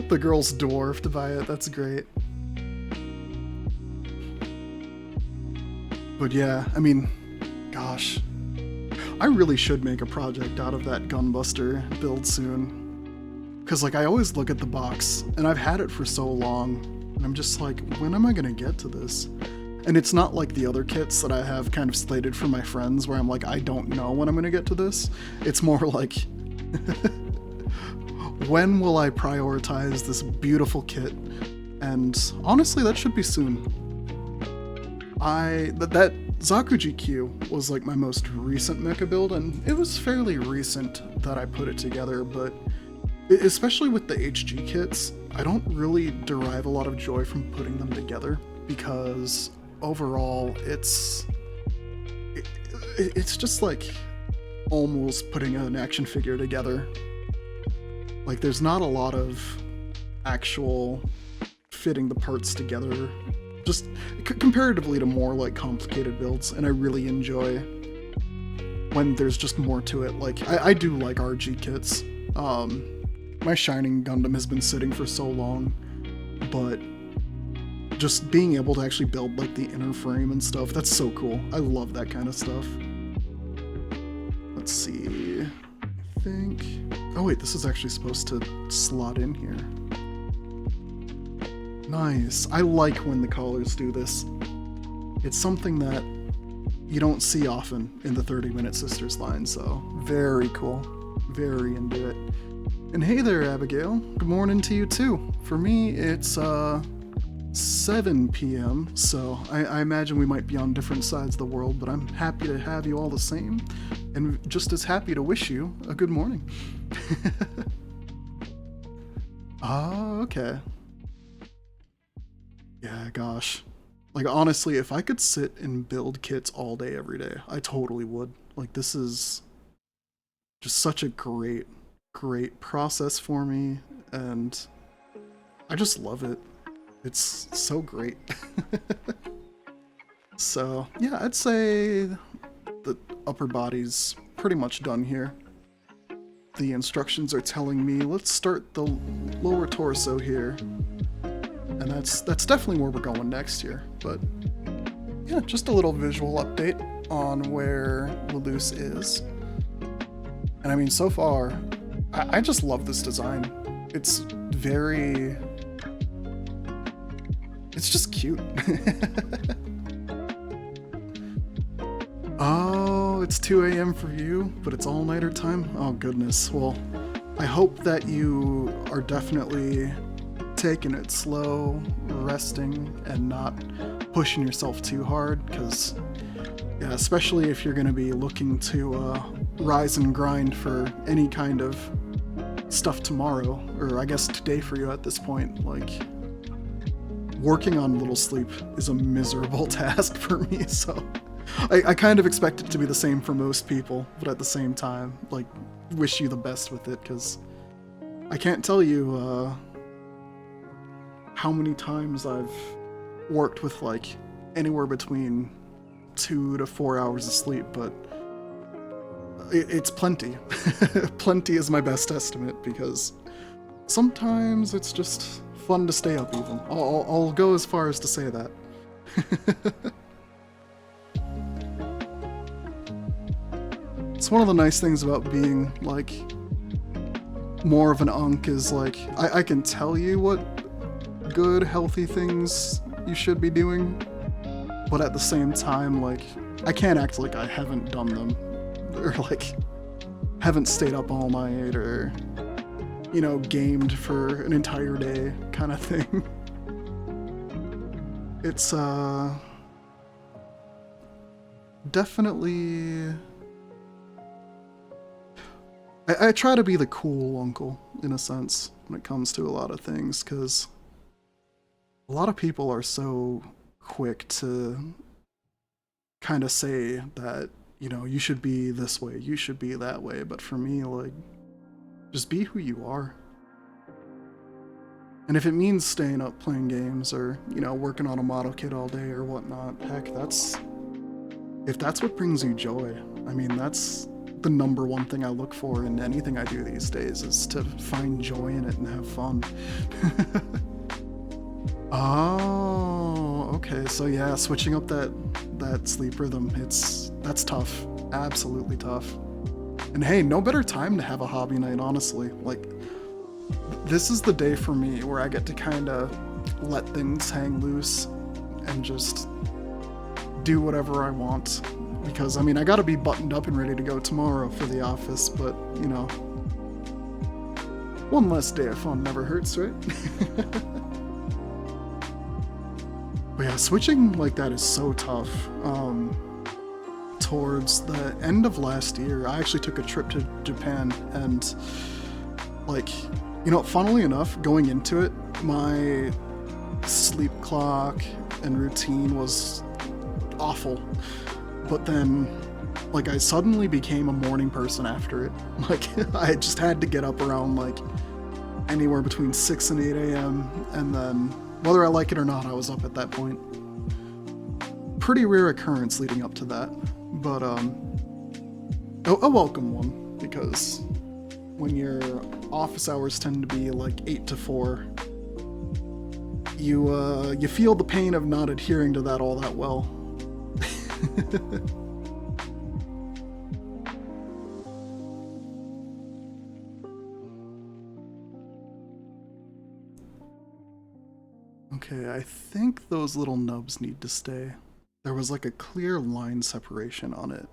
The girl's dwarfed by it, that's great. But yeah, I mean, gosh. I really should make a project out of that Gunbuster build soon. Because, like, I always look at the box, and I've had it for so long, and I'm just like, when am I gonna get to this? And it's not like the other kits that I have kind of slated for my friends, where I'm like, I don't know when I'm gonna get to this. It's more like, when will I prioritize this beautiful kit? And honestly, that should be soon. That Zakuji Q was like my most recent mecha build, and it was fairly recent that I put it together, but especially with the HG kits, I don't really derive a lot of joy from putting them together, because overall it's just like almost putting an action figure together. Like, there's not a lot of actual fitting the parts together, just comparatively to more like complicated builds, and I really enjoy when there's just more to it. Like, I do like RG kits. My Shining Gundam has been sitting for so long, but just being able to actually build like the inner frame and stuff, that's so cool. I love that kind of stuff. Let's see, I think... Oh wait, this is actually supposed to slot in here. Nice. I like when the collars do this. It's something that you don't see often in the 30-minute Sisters line, so very cool. Very into it. And hey there, Abigail. Good morning to you too. For me, it's 7 p.m., so I imagine we might be on different sides of the world, but I'm happy to have you all the same, and just as happy to wish you a good morning. Oh, okay. Yeah, gosh. Like, honestly, if I could sit and build kits all day, every day, I totally would. Like, this is just such a great process for me, and I just love it. It's so great. So, yeah, I'd say the upper body's pretty much done here. The instructions are telling me, let's start the lower torso here. And that's definitely where we're going next here. But, yeah, just a little visual update on where Luluce is. And I mean, so far, I just love this design. It's very... It's just cute. Oh, it's 2 a.m. for you, but it's all-nighter time? Oh, goodness. Well, I hope that you are definitely taking it slow, resting, and not pushing yourself too hard, because, yeah, especially if you're going to be looking to rise and grind for any kind of stuff tomorrow, or I guess today for you at this point, like... Working on little sleep is a miserable task for me, so I kind of expect it to be the same for most people, but at the same time, like, wish you the best with it, because I can't tell you how many times I've worked with, like, anywhere between 2 to 4 hours of sleep, but it's plenty. Plenty is my best estimate, because sometimes it's just... fun to stay up even. I'll go as far as to say that. It's one of the nice things about being, like, more of an unk is, like, I can tell you what good, healthy things you should be doing, but at the same time, like, I can't act like I haven't done them, or, like, haven't stayed up all night, or... you know, gamed for an entire day kind of thing. It's, definitely... I try to be the cool uncle, in a sense, when it comes to a lot of things, because a lot of people are so quick to kind of say that, you know, you should be this way, you should be that way, but for me, like, just be who you are. And if it means staying up playing games or, you know, working on a model kit all day or whatnot, heck, if that's what brings you joy, I mean, that's the number one thing I look for in anything I do these days, is to find joy in it and have fun. Oh, okay, so yeah, switching up that sleep rhythm, that's tough. Absolutely tough. And hey, no better time to have a hobby night, honestly. Like, this is the day for me where I get to kind of let things hang loose and just do whatever I want. Because, I mean, I gotta be buttoned up and ready to go tomorrow for the office, but, you know, one less day of fun never hurts, right? But yeah, switching like that is so tough. Towards the end of last year, I actually took a trip to Japan, and, like, you know, funnily enough, going into it, my sleep clock and routine was awful. But then, like, I suddenly became a morning person after it. Like, I just had to get up around, like, anywhere between 6 and 8 a.m. And then, whether I like it or not, I was up at that point. Pretty rare occurrence leading up to that. But, a welcome one, because when your office hours tend to be, like, 8 to 4, you feel the pain of not adhering to that all that well. Okay, I think those little nubs need to stay. There was like a clear line separation on it.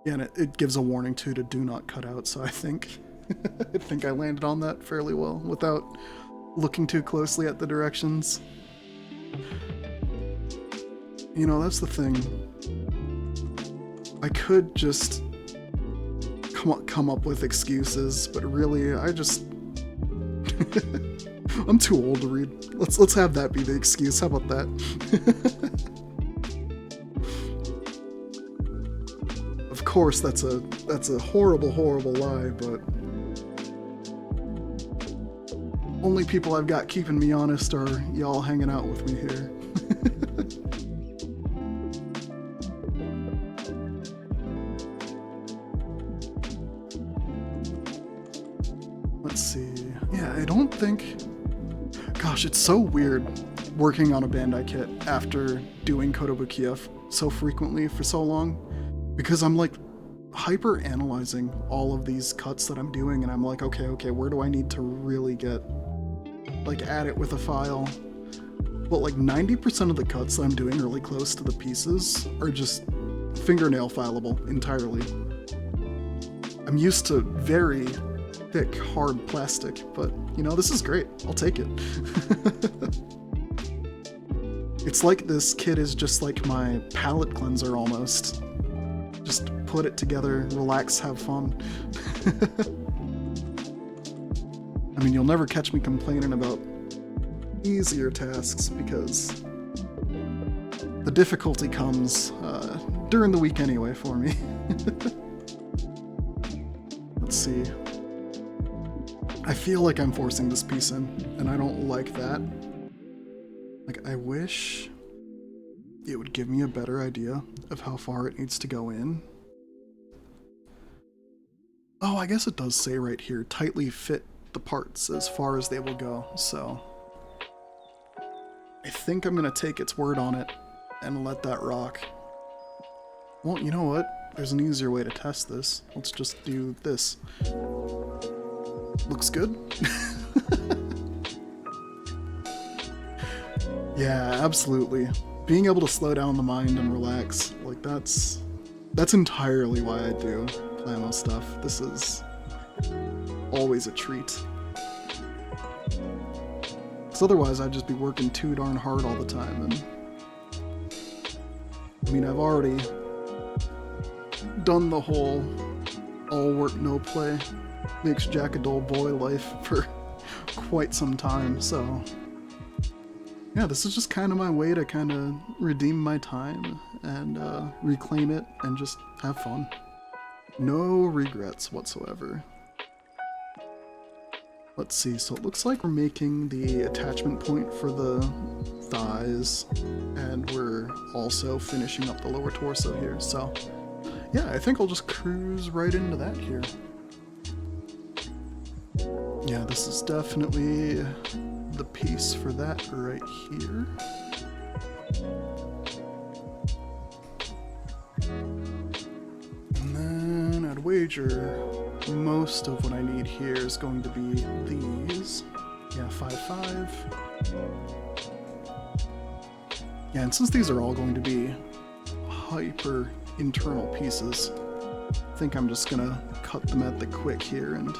Yeah, and it gives a warning too to do not cut out, so I think I landed on that fairly well without looking too closely at the directions. You know, that's the thing. I could just come up with excuses, but really, I just... I'm too old to read. Let's have that be the excuse. How about that? Of course, that's a horrible, horrible lie, but... only people I've got keeping me honest are y'all hanging out with me here. Let's see. Yeah, I don't think... Gosh, it's so weird working on a Bandai kit after doing Kotobukiya so frequently for so long, because I'm like hyper analyzing all of these cuts that I'm doing, and I'm like, okay, where do I need to really get like at it with a file? But like 90% of the cuts that I'm doing really close to the pieces are just fingernail fileable entirely. I'm used to very thick, hard plastic, but you know, this is great. I'll take it. It's like this kit is just like my palette cleanser almost. Just put it together, relax, have fun. I mean, you'll never catch me complaining about easier tasks because the difficulty comes during the week anyway for me. Let's see. I feel like I'm forcing this piece in, and I don't like that. Like, I wish it would give me a better idea of how far it needs to go in. Oh, I guess it does say right here, tightly fit the parts as far as they will go, so I think I'm gonna take its word on it and let that rock. Well, you know what? There's an easier way to test this. Let's just do this. Looks good. Yeah, absolutely. Being able to slow down the mind and relax, like that's entirely why I do Plamo stuff. This is always a treat. Because otherwise I'd just be working too darn hard all the time, and I mean, I've already done the whole all work no play makes Jack a dull boy life for quite some time, so yeah, this is just kind of my way to kind of redeem my time and reclaim it and just have fun. No regrets whatsoever. Let's see, so it looks like we're making the attachment point for the thighs, and we're also finishing up the lower torso here, so yeah, I think I'll just cruise right into that here. Yeah, this is definitely the piece for that right here. And then I'd wager most of what I need here is going to be these. Yeah, 5'5". Yeah, and since these are all going to be hyper internal pieces, I think I'm just gonna cut them at the quick here and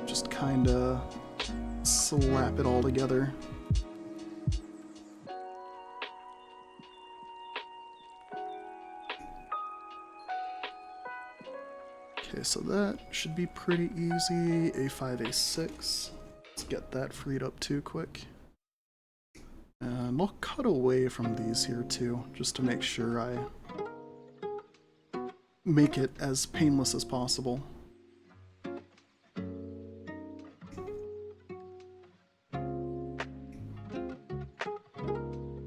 just kinda slap it all together. Okay, so that should be pretty easy. A5, A6. Let's get that freed up too quick. And I'll cut away from these here too, just to make sure I make it as painless as possible.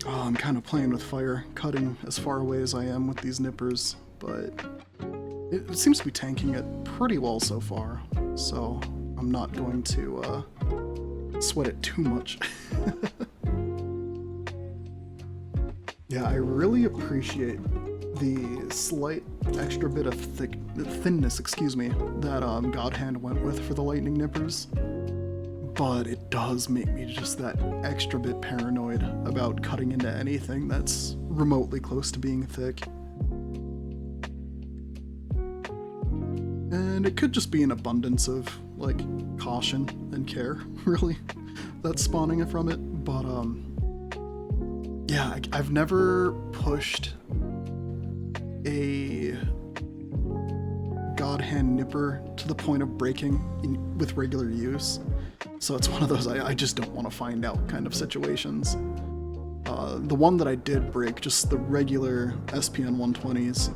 Oh, I'm kind of playing with fire, cutting as far away as I am with these nippers, but it seems to be tanking it pretty well so far, so I'm not going to sweat it too much. Yeah, I really appreciate the slight extra bit of thinness, that God Hand went with for the lightning nippers, but it does make me just that extra bit paranoid about cutting into anything that's remotely close to being thick. And it could just be an abundance of, like, caution and care, really, that's spawning from it, but, yeah, I've never pushed a God Hand nipper to the point of breaking with regular use, so it's one of those I just don't want to find out kind of situations. The one that I did break, just the regular SPN 120s,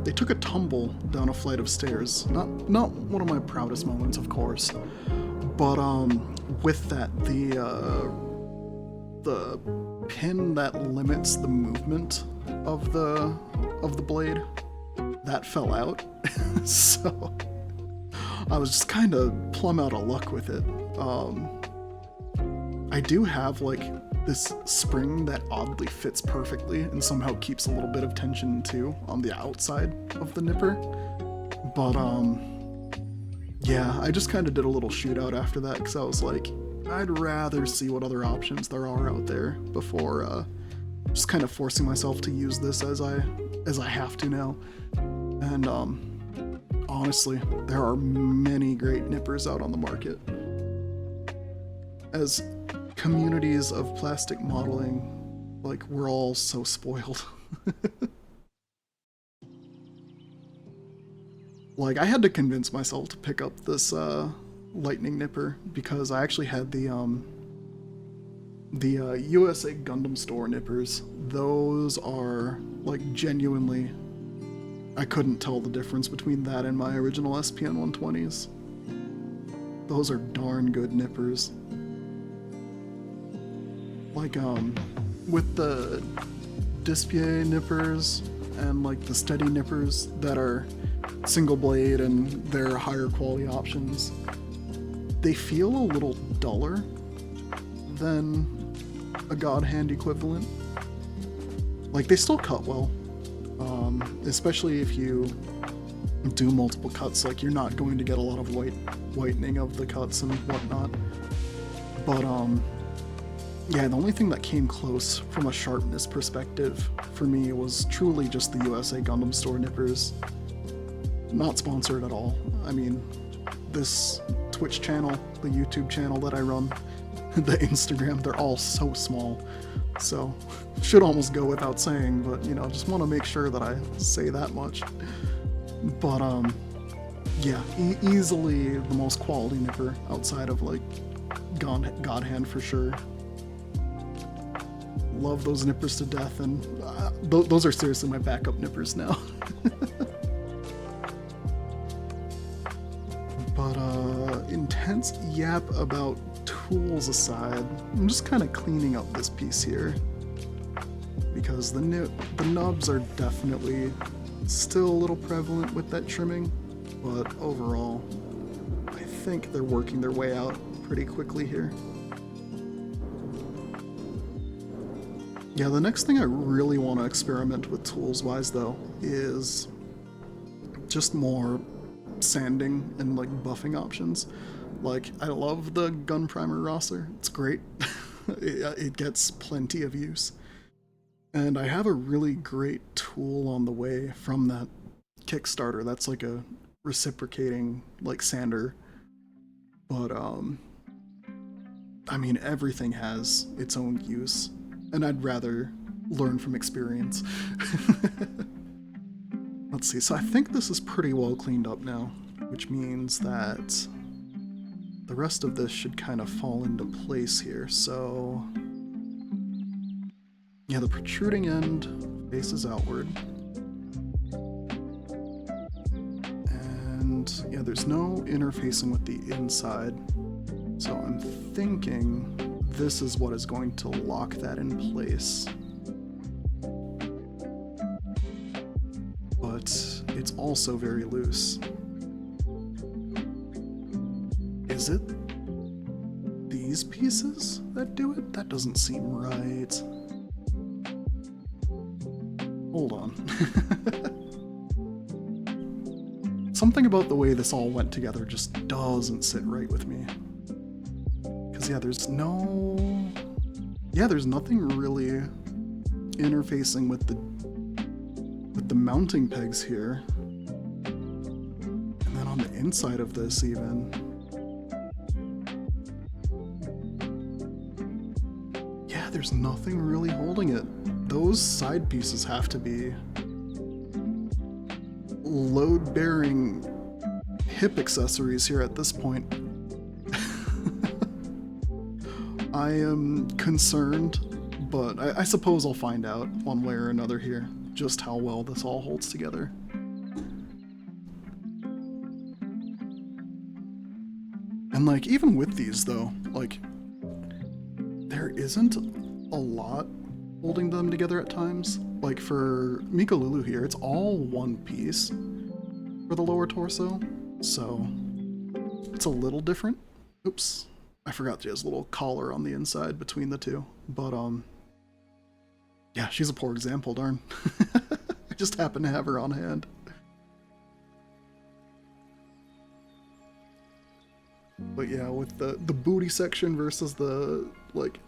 They took a tumble down a flight of stairs. Not one of my proudest moments, of course, but with that, the pin that limits the movement of the blade, that fell out. So I was just kind of plumb out of luck with it. I do have like this spring that oddly fits perfectly and somehow keeps a little bit of tension too on the outside of the nipper. But yeah, I just kind of did a little shootout after that because I was like, I'd rather see what other options there are out there before just kind of forcing myself to use this as I have to now. And honestly, there are many great nippers out on the market. As communities of plastic modeling, like, we're all so spoiled. Like, I had to convince myself to pick up this lightning nipper because I actually had the USA Gundam Store nippers. Those are, like, genuinely, I couldn't tell the difference between that and my original SPN 120s. Those are darn good nippers. Like, with the Dispier nippers and, like, the steady nippers that are single blade and they're higher quality options, they feel a little duller than a God Hand equivalent. Like, they still cut well, especially if you do multiple cuts. Like, you're not going to get a lot of whitening of the cuts and whatnot. But, yeah, the only thing that came close from a sharpness perspective for me was truly just the USA Gundam Store nippers. Not sponsored at all. I mean, this Twitch channel, the YouTube channel that I run, the Instagram, they're all so small. So, should almost go without saying, but, you know, just want to make sure that I say that much. But, yeah, easily the most quality nipper outside of, like, God Hand for sure. Love those nippers to death, and those are seriously my backup nippers now. But intense yap about tools aside, I'm just kind of cleaning up this piece here because the nubs are definitely still a little prevalent with that trimming, but overall I think they're working their way out pretty quickly here. Yeah, the next thing I really want to experiment with tools-wise, though, is just more sanding and, like, buffing options. Like, I love the gun primer roster. It's great. It gets plenty of use. And I have a really great tool on the way from that Kickstarter. That's like a reciprocating, like, sander. But, I mean, everything has its own use. And I'd rather learn from experience. Let's see, so I think this is pretty well cleaned up now, which means that the rest of this should kind of fall into place here. So, yeah, the protruding end faces outward. And, yeah, there's no interfacing with the inside. So I'm thinking this is what is going to lock that in place. But it's also very loose. Is it these pieces that do it? That doesn't seem right. Hold on. Something about the way this all went together just doesn't sit right with me. Yeah, there's nothing really interfacing with the mounting pegs here. And then on the inside of this even. Yeah, there's nothing really holding it. Those side pieces have to be load-bearing hip accessories here at this point. I am concerned But I suppose I'll find out one way or another here just how well this all holds together. And like, even with these though, like, there isn't a lot holding them together at times. Like for Mika Lulu here, it's all one piece for the lower torso, so it's a little different. Oops, I forgot she has a little collar on the inside between the two, but yeah, she's a poor example, darn. I just happen to have her on hand. But yeah, with the booty section versus the, like,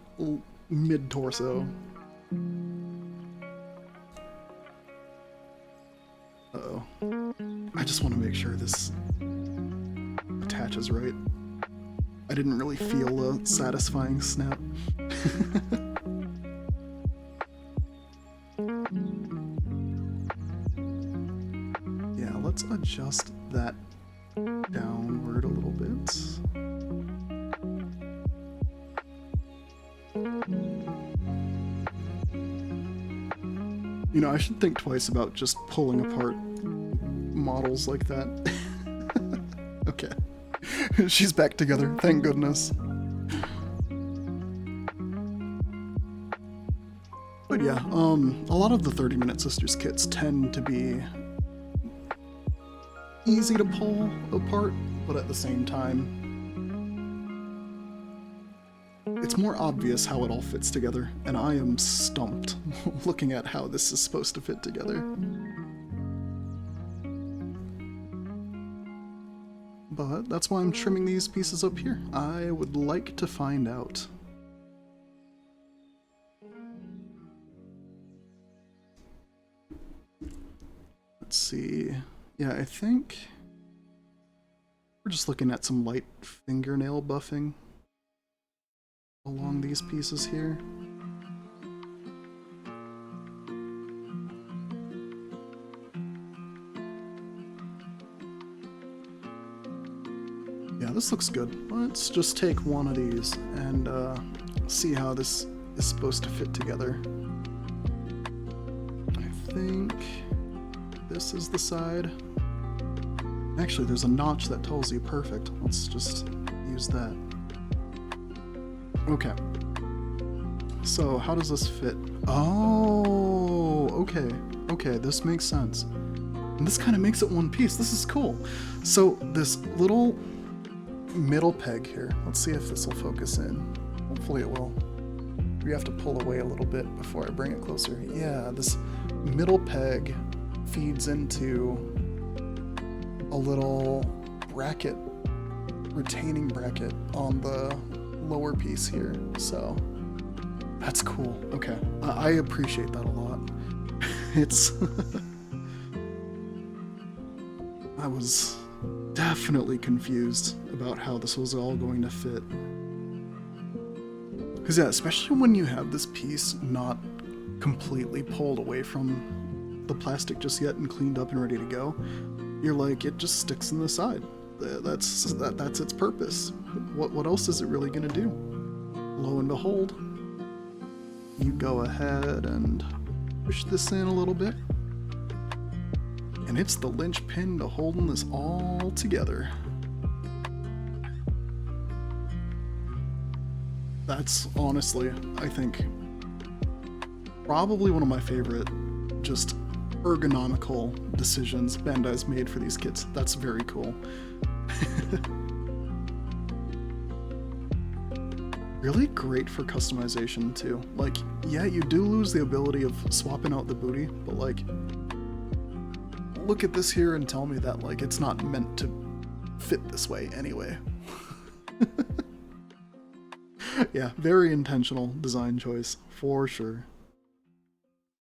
mid-torso. Uh-oh. I just want to make sure this attaches right. I didn't really feel a satisfying snap. Yeah, let's adjust that downward a little bit. You know, I should think twice about just pulling apart models like that. Okay. She's back together, thank goodness. But yeah, a lot of the 30-Minute Sisters kits tend to be easy to pull apart, but at the same time, it's more obvious how it all fits together, and I am stumped looking at how this is supposed to fit together. But that's why I'm trimming these pieces up here. I would like to find out. Let's see. Yeah, I think we're just looking at some light fingernail buffing along these pieces here. Yeah, this looks good. Let's just take one of these and see how this is supposed to fit together. I think this is the side. Actually, there's a notch that tells you perfect. Let's just use that. Okay. So how does this fit? Oh, okay. Okay, this makes sense. And this kind of makes it one piece. This is cool. So this little middle peg here, let's see if this will focus in. Hopefully it will. We have to pull away a little bit before I bring it closer. Yeah, this middle peg feeds into a little bracket, retaining bracket on the lower piece here, so that's cool. Okay, I appreciate that a lot. It's I was definitely confused about how this was all going to fit, because yeah, especially when you have this piece not completely pulled away from the plastic just yet and cleaned up and ready to go, you're like, it just sticks in the side. That's its purpose. What else is it really gonna do? Lo and behold, you go ahead and push this in a little bit, and it's the linchpin to holding this all together. That's honestly, I think, probably one of my favorite just ergonomical decisions Bandai's made for these kits. That's very cool. Really great for customization too. Like, yeah, you do lose the ability of swapping out the booty, but like, look at this here and tell me that like it's not meant to fit this way anyway. Yeah, very intentional design choice for sure.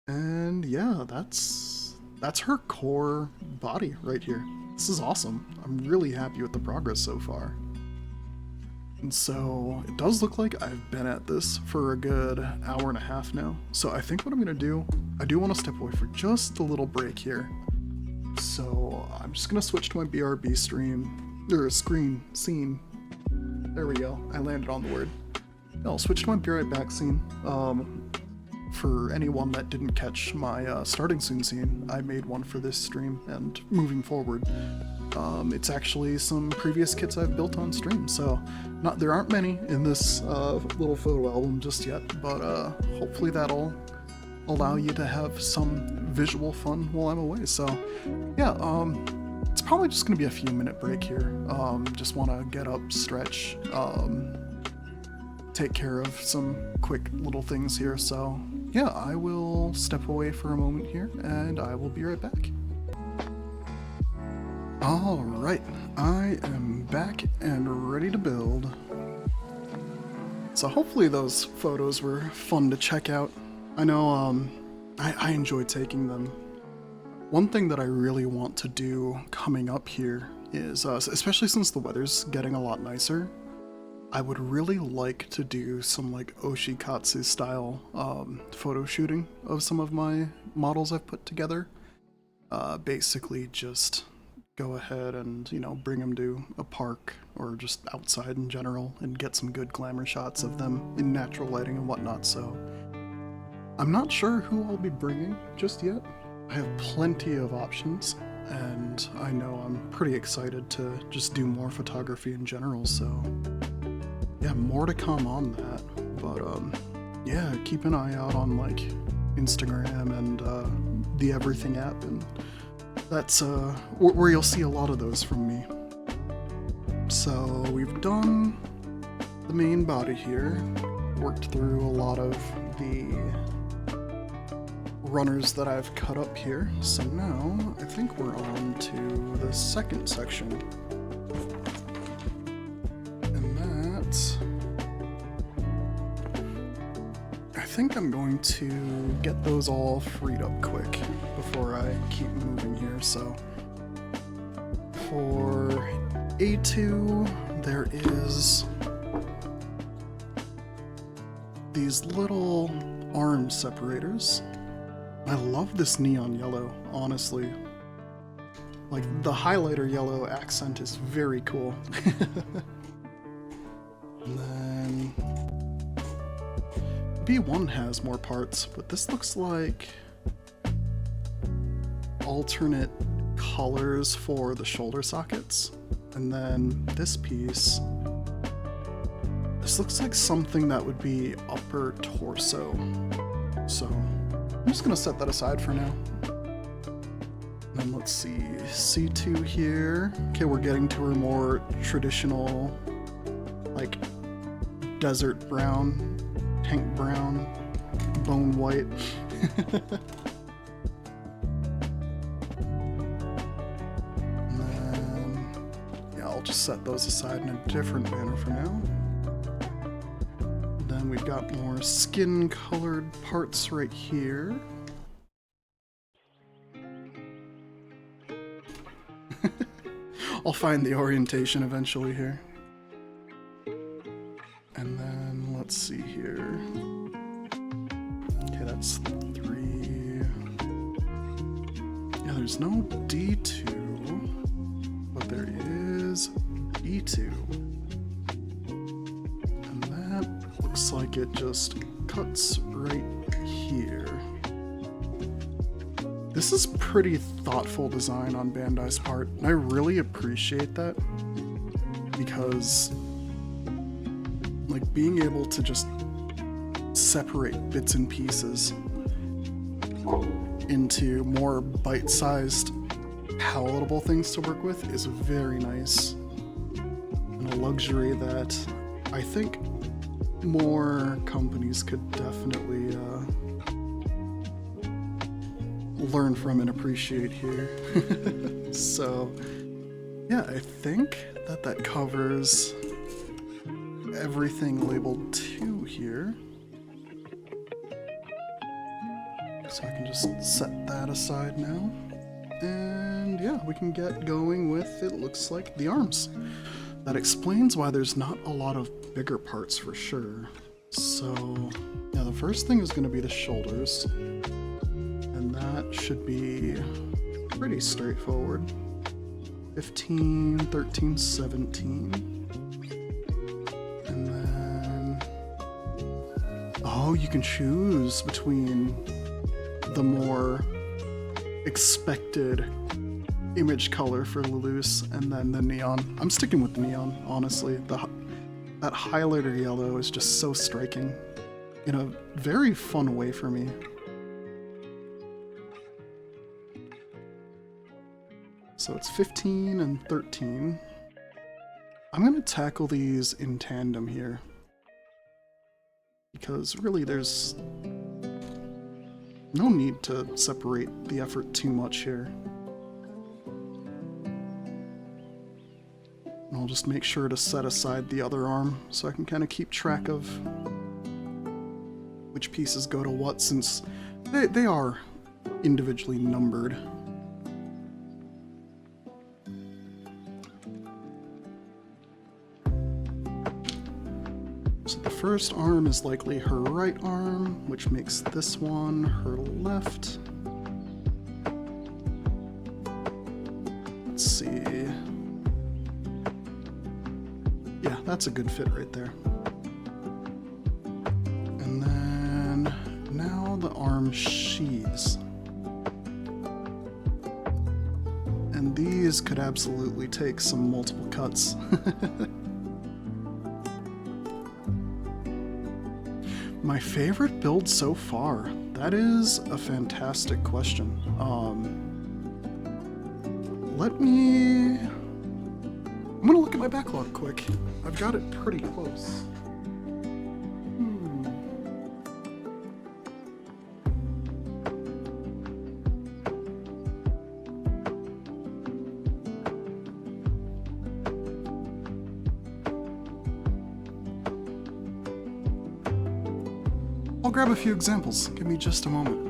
And yeah, that's her core body right here. This is awesome. I'm really happy with the progress so far. And so it does look like I've been at this for a good hour and a half now. So I think what I'm gonna do, I do want to step away for just a little break here. So I'm just gonna switch to my BRB scene. There we go. I landed on the word. I'll switch to my Be Right Back scene. for anyone that didn't catch my starting soon scene, I made one for this stream, and moving forward, it's actually some previous kits I've built on stream, so there aren't many in this little photo album just yet, but hopefully that'll allow you to have some visual fun while I'm away. So yeah, it's probably just gonna be a few minute break here. Just want to get up, stretch, take care of some quick little things here. So yeah, I will step away for a moment here and I will be right back. Alright, I am back and ready to build. So hopefully those photos were fun to check out. I know I enjoy taking them. One thing that I really want to do coming up here is, especially since the weather's getting a lot nicer, I would really like to do some like Oshikatsu style photo shooting of some of my models I've put together. Basically just go ahead and, you know, bring them to a park or just outside in general and get some good glamour shots of them in natural lighting and whatnot. So I'm not sure who I'll be bringing just yet. I have plenty of options, and I know I'm pretty excited to just do more photography in general, so yeah, more to come on that. But yeah, keep an eye out on like Instagram and the Everything app, and that's where you'll see a lot of those from me. So we've done the main body here, worked through a lot of the runners that I've cut up here, so now I think we're on to the second section, and that, I think I'm going to get those all freed up quick before I keep moving here. So for A2 there is these little arm separators. I love this neon yellow, honestly. Like, the highlighter yellow accent is very cool. And then B1 has more parts, but this looks like alternate colors for the shoulder sockets. And then this piece, this looks like something that would be upper torso. So I'm just gonna set that aside for now. And then let's see, C2 here. Okay, we're getting to a more traditional, like, desert brown, tank brown, bone white. And then, yeah, I'll just set those aside in a different manner for now. Then we've got more skin-colored parts right here. I'll find the orientation eventually here. And then, let's see here. Okay, that's 3. Yeah, there's no D2, but there is E2. Looks like it just cuts right here. This is pretty thoughtful design on Bandai's part, and I really appreciate that, because like being able to just separate bits and pieces into more bite-sized, palatable things to work with is very nice, and a luxury that I think more companies could definitely learn from and appreciate here. So yeah, I think that covers everything labeled 2 here. So I can just set that aside now. And yeah, we can get going with, it looks like, the arms. That explains why there's not a lot of bigger parts for sure. So yeah, the first thing is going to be the shoulders, and that should be pretty straightforward. 15, 13, 17. And then, oh, Oh, you can choose between the more expected image color for Luluce and then the neon. I'm sticking with the neon, honestly. That highlighter yellow is just so striking in a very fun way for me. So it's 15 and 13. I'm gonna tackle these in tandem here, because really there's no need to separate the effort too much here. And I'll just make sure to set aside the other arm so I can kind of keep track of which pieces go to what, since they are individually numbered. So the first arm is likely her right arm, which makes this one her left. Let's see. Yeah, that's a good fit right there. And then now the arm sheaths. And these could absolutely take some multiple cuts. My favorite build so far? That is a fantastic question. I'm gonna look at my backlog quick. I've got it pretty close. I'll grab a few examples. Give me just a moment.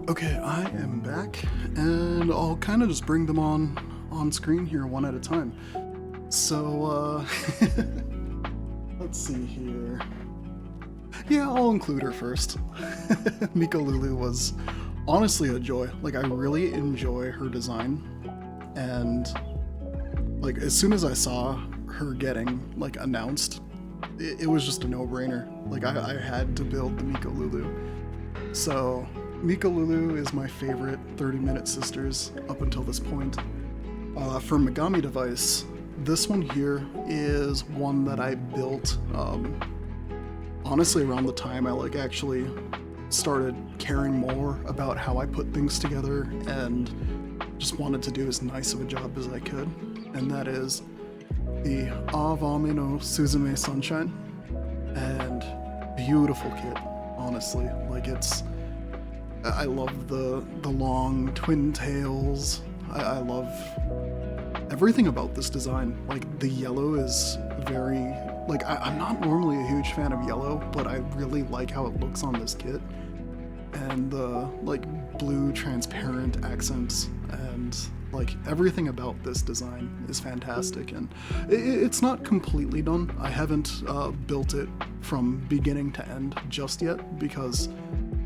Okay, I am back, and I'll kind of just bring them on screen here one at a time. So, let's see here. Yeah, I'll include her first. Miko Lulu was honestly a joy. Like, I really enjoy her design, and like as soon as I saw her getting like announced, it was just a no-brainer. Like I had to build the Miko Lulu. So Miko Lulu is my favorite 30-minute sisters up until this point. For Megami Device, this one here is one that I built honestly around the time I like actually started caring more about how I put things together and just wanted to do as nice of a job as I could. And that is the Avame no Suzume Sunshine. And beautiful kit, honestly. Like I love the long twin tails. I love everything about this design. Like the yellow is very, like I'm not normally a huge fan of yellow, but I really like how it looks on this kit. And the like blue transparent accents and like everything about this design is fantastic, and it's not completely done. I haven't built it from beginning to end just yet because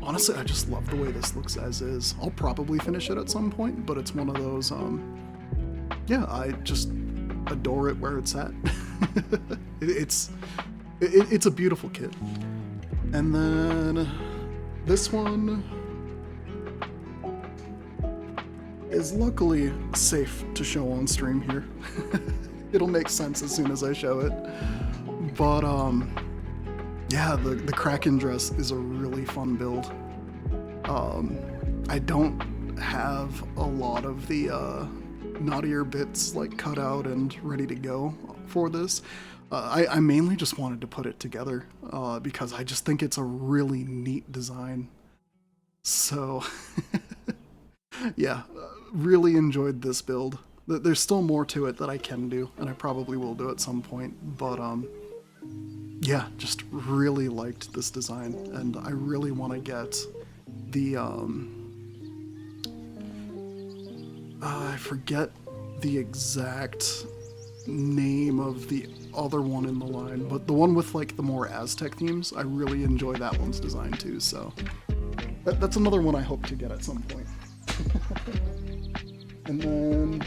honestly I just love the way this looks as is. I'll probably finish it at some point, but it's one of those yeah, I just adore it where it's at. It's a beautiful kit. And then this one is luckily safe to show on stream here. It'll make sense as soon as I show it. But yeah, the Kraken dress is a really fun build. I don't have a lot of the naughtier bits like cut out and ready to go for this. I mainly just wanted to put it together because I just think it's a really neat design. So, yeah, really enjoyed this build. There's still more to it that I can do, and I probably will do at some point, but yeah, just really liked this design, and I really want to get the I forget the exact name of the other one in the line, but the one with like the more Aztec themes, I really enjoy that one's design too, so that's another one I hope to get at some point. And then,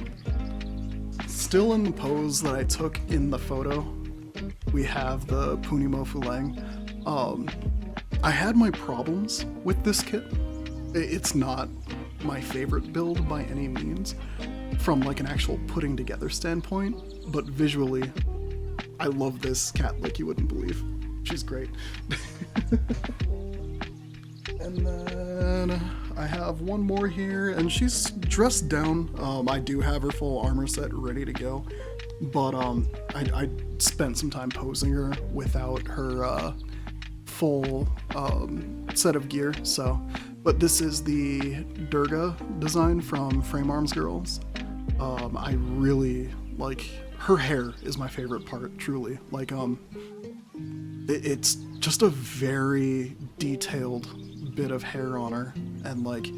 still in the pose that I took in the photo, we have the Punimo Fulang. I had my problems with this kit. It's not my favorite build by any means, from like an actual putting together standpoint, but visually, I love this cat like you wouldn't believe. She's great. And then I have one more here, and she's dressed down. I do have her full armor set ready to go, but I spent some time posing her without her full set of gear. So, but this is the Durga design from Frame Arms Girls. I really like her hair. Is my favorite part, truly. Like it's just a very detailed bit of hair on her, and like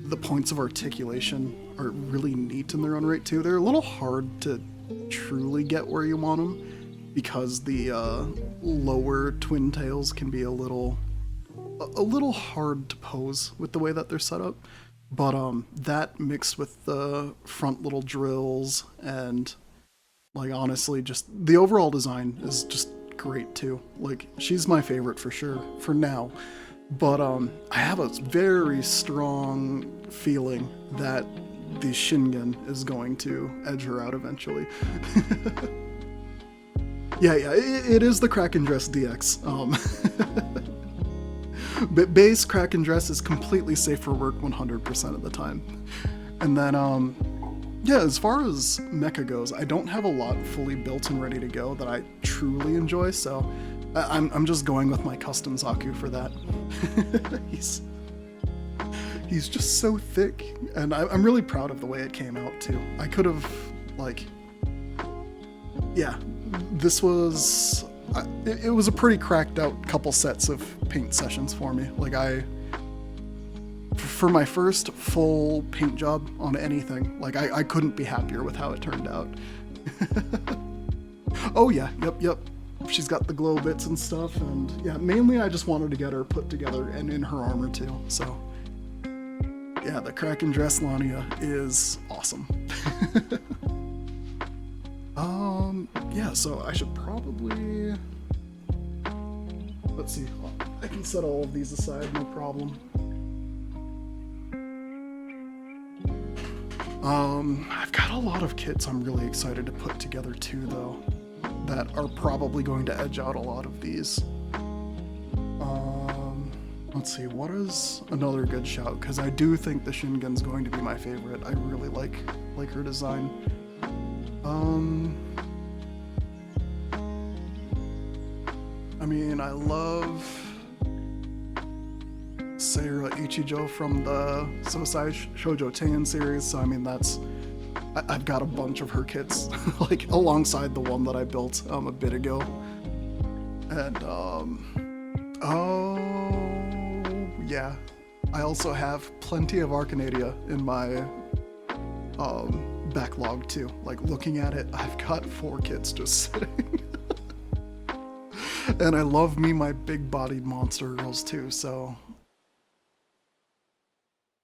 the points of articulation are really neat in their own right too. They're a little hard to truly get where you want them because the lower twin tails can be a little hard to pose with the way that they're set up, but that mixed with the front little drills and like honestly just the overall design is just great too. Like she's my favorite for sure for now. But I have a very strong feeling that the Shingen is going to edge her out eventually. Yeah, it is the Kraken Dress DX. But base Kraken Dress is completely safe for work 100% of the time. And then, yeah, as far as mecha goes, I don't have a lot fully built and ready to go that I truly enjoy, so I'm just going with my custom Zaku for that. He's just so thick, and I'm really proud of the way it came out too. I could have, like, yeah, this was, it was a pretty cracked out couple sets of paint sessions for me. Like for my first full paint job on anything, like I couldn't be happier with how it turned out. Oh yeah, yep. She's got the glow bits and stuff, and yeah, mainly I just wanted to get her put together and in her armor too, so yeah, the Kraken Dress Lania is awesome. Yeah, so I should probably, let's see, I can set all of these aside, no problem. I've got a lot of kits I'm really excited to put together too, though, that are probably going to edge out a lot of these. Let's see, what is another good shout? Because I do think the Shingen's going to be my favorite. I really like her design. I mean, I love Seira Ichijo from the Sosai Shoujo Teien series, so I mean I've got a bunch of her kits, like alongside the one that I built a bit ago. And oh yeah, I also have plenty of Arcanadia in my backlog too. Like looking at it, I've got 4 kits just sitting. And I love me my big-bodied monster girls too, so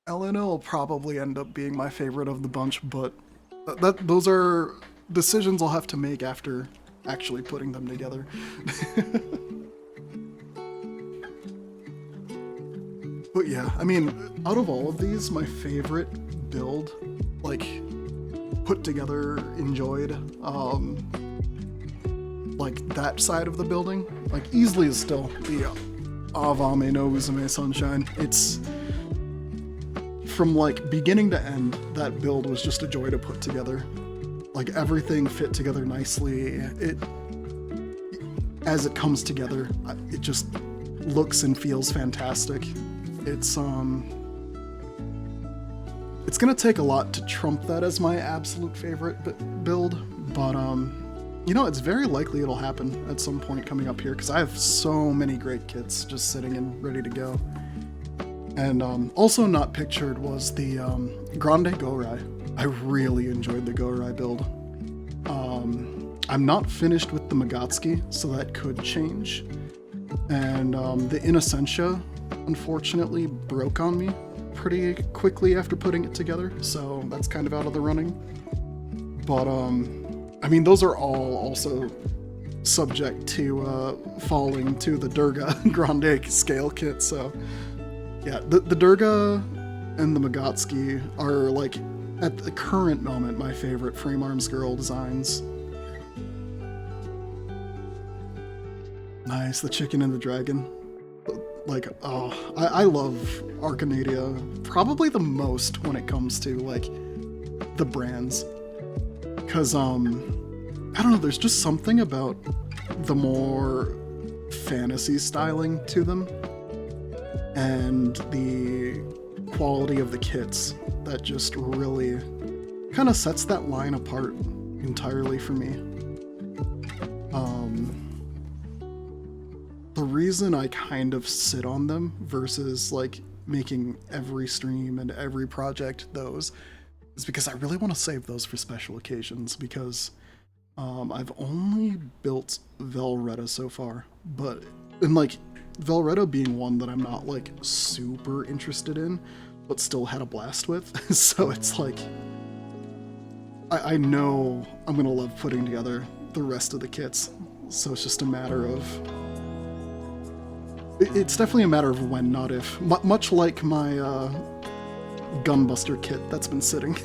Elena will probably end up being my favorite of the bunch, but those are decisions I'll have to make after actually putting them together. But yeah, I mean, out of all of these, my favorite build, like, put together, enjoyed, like that side of the building, like easily is still the Avame no Uzume Sunshine. It's from like beginning to end, that build was just a joy to put together. Like everything fit together nicely. As it comes together, it just looks and feels fantastic. It's gonna take a lot to trump that as my absolute favorite build, but you know, it's very likely it'll happen at some point coming up here, because I have so many great kits just sitting and ready to go. And also not pictured was the Grande Gorai. I really enjoyed the Gorai build. I'm not finished with the Magatsuki, so that could change. And the Innocentia, unfortunately, broke on me pretty quickly after putting it together, so that's kind of out of the running. But I mean, those are all also subject to falling to the Durga Grande scale kit, so yeah, the Durga and the Magatsuki are, like, at the current moment, my favorite Frame Arms Girl designs. Nice, the chicken and the dragon. Like, oh, I love Archinadia probably the most when it comes to, like, the brands. Because, I don't know, there's just something about the more fantasy styling to them and the quality of the kits that just really kind of sets that line apart entirely for me. The reason I kind of sit on them versus like making every stream and every project those is because I really want to save those for special occasions, because I've only built Velretta so far, and like Velretta being one that I'm not like super interested in, but still had a blast with. So it's like, I know I'm gonna love putting together the rest of the kits. So it's just a matter of, it's definitely a matter of when, not if. Much like my Gunbuster kit that's been sitting.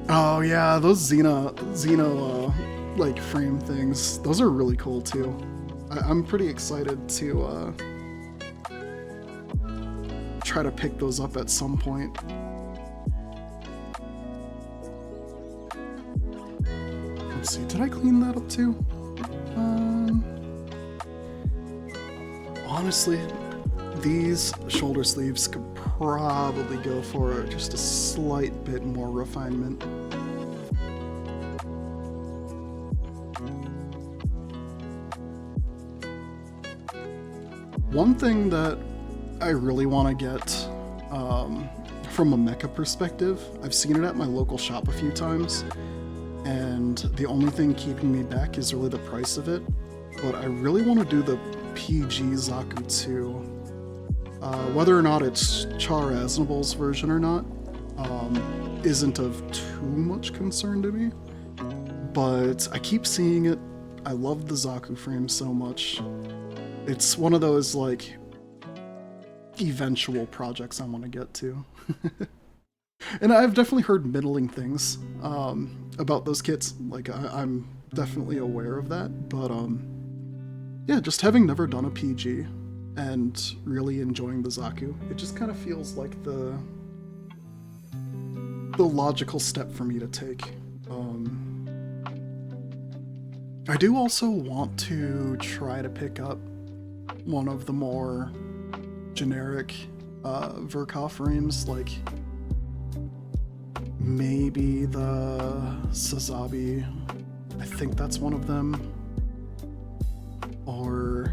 Oh yeah, those Xeno like frame things, those are really cool too. I'm pretty excited to try to pick those up at some point. Let's see, did I clean that up too? Honestly, these shoulder sleeves could probably go for just a slight bit more refinement. One thing that I really want to get from a mecha perspective, I've seen it at my local shop a few times, and the only thing keeping me back is really the price of it, but I really want to do the PG Zaku 2. Whether or not it's Char Aznable's version or not isn't of too much concern to me, but I keep seeing it. I love the Zaku frame so much. It's one of those, like, eventual projects I want to get to. And I've definitely heard middling things about those kits. Like, I'm definitely aware of that, but yeah, just having never done a PG and really enjoying the Zaku, it just kind of feels like the logical step for me to take. I do also want to try to pick up one of the more generic Verkov frames, like maybe the Sazabi, I think that's one of them, or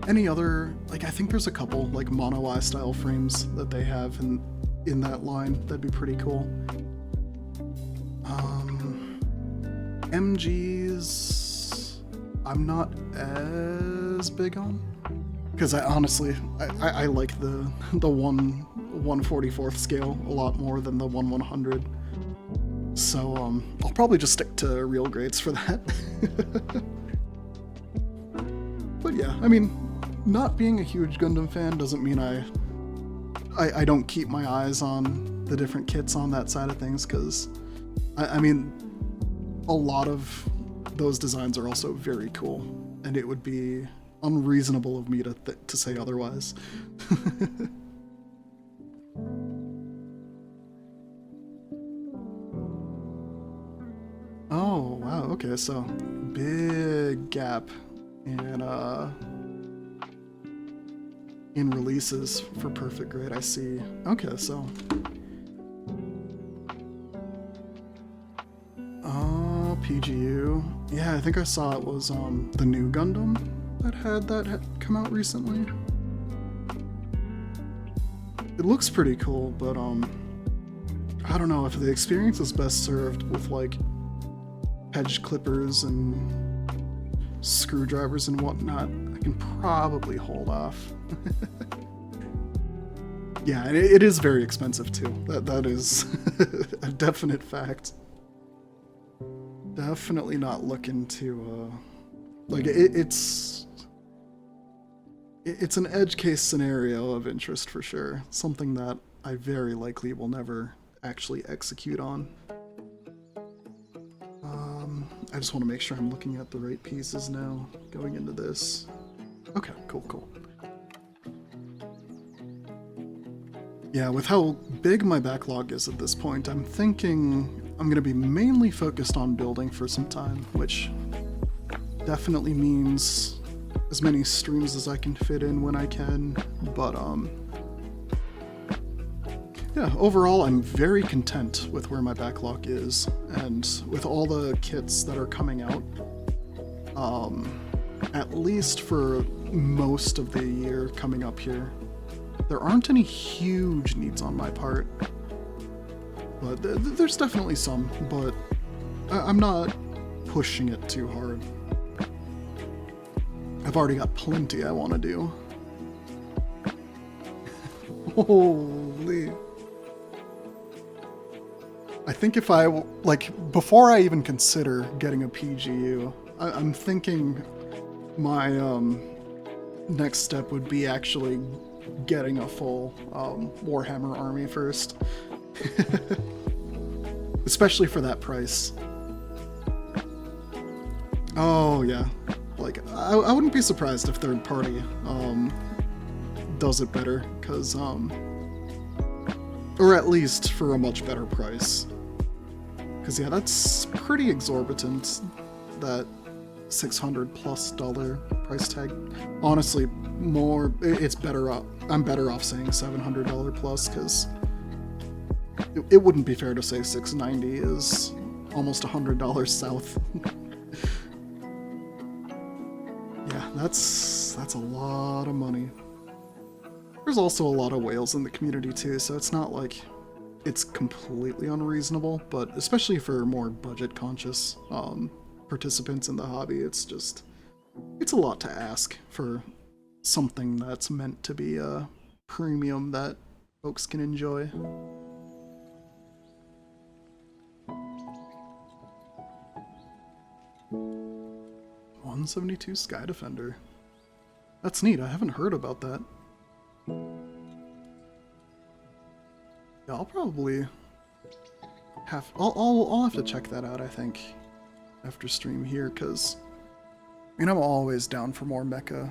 any other, like I think there's a couple like mono eye style frames that they have in that line. That'd be pretty cool. MGs I'm not as big on, because I honestly I like the 1/144th scale a lot more than the 1/100. So I'll probably just stick to real grades for that. But yeah, I mean, not being a huge Gundam fan doesn't mean I don't keep my eyes on the different kits on that side of things, because I mean, a lot of those designs are also very cool, and it would be unreasonable of me to say otherwise. Oh, wow, okay, so big gap in releases for Perfect Grade, I see. Okay, so PGU. Yeah, I think I saw it was the new Gundam that had come out recently. It looks pretty cool, but I don't know if the experience is best served with like hedge clippers and screwdrivers and whatnot. I can probably hold off. Yeah, and it is very expensive too. That is a definite fact. Definitely not looking to like it's an edge case scenario of interest for sure. Something that I very likely will never actually execute on. I just want to make sure I'm looking at the right pieces now going into this. Okay, cool. Yeah, with how big my backlog is at this point, I'm thinking I'm going to be mainly focused on building for some time, which definitely means as many streams as I can fit in when I can, but yeah, overall I'm very content with where my backlog is, and with all the kits that are coming out, at least for most of the year coming up here, there aren't any huge needs on my part. But there's definitely some, but I'm not pushing it too hard. I've already got plenty I want to do. Holy. I think if I, like, before I even consider getting a PGU, I'm thinking my next step would be actually getting a full Warhammer army first. Especially for that price. Oh yeah, like I wouldn't be surprised if third party does it better, cause or at least for a much better price. Cause yeah, that's pretty exorbitant, that $600+ price tag. Honestly, it's better off. I'm better off saying $700 plus, cause it wouldn't be fair to say $690 is almost $100 south. Yeah, that's a lot of money. There's also a lot of whales in the community too, so it's not like it's completely unreasonable, but especially for more budget-conscious participants in the hobby, it's a lot to ask for something that's meant to be a premium that folks can enjoy. $172 Sky Defender. That's neat. I haven't heard about that. Yeah, I'll probably I'll have to check that out, I think, after stream here, because I mean, I'm always down for more mecha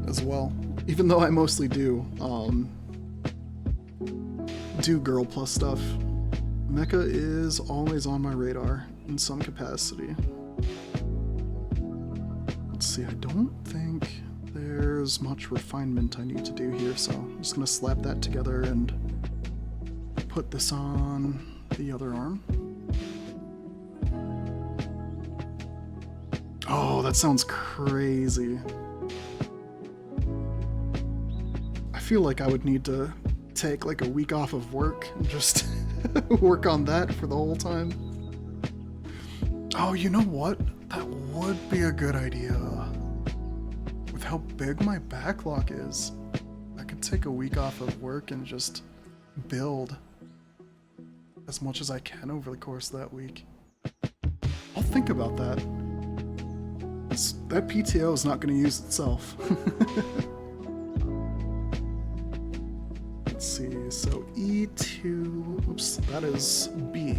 as well. Even though I mostly do girl plus stuff, mecha is always on my radar in some capacity. Let's see, I don't think there's much refinement I need to do here, so I'm just gonna slap that together and put this on the other arm. Oh, that sounds crazy. I feel like I would need to take like a week off of work and just work on that for the whole time. Oh, you know what? That would be a good idea. With how big my backlog is, I could take a week off of work and just build as much as I can over the course of that week. I'll think about that. That PTO is not going to use itself. Let's see, so E2, oops, that is B.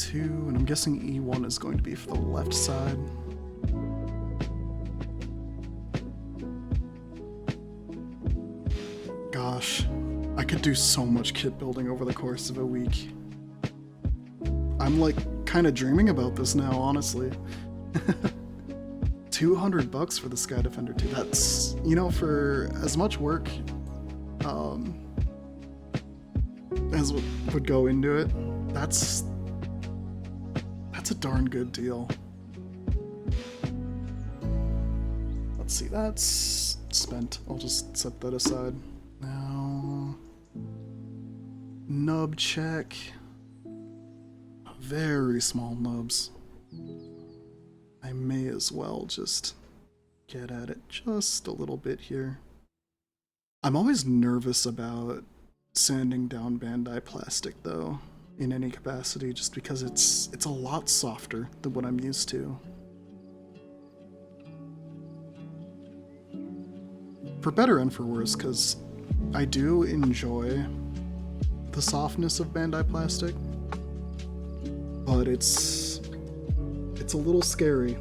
E2, and I'm guessing E1 is going to be for the left side. Gosh, I could do so much kit building over the course of a week. I'm like kind of dreaming about this now, honestly. $200 for the Sky Defender 2. That's, you know, for as much work as would go into it, that's a darn good deal. Let's see, that's spent. I'll just set that aside. Now, nub check. Very small nubs. I may as well just get at it just a little bit here. I'm always nervous about sanding down Bandai plastic though, in any capacity, just because it's a lot softer than what I'm used to. For better and for worse, because I do enjoy the softness of Bandai plastic, but it's a little scary.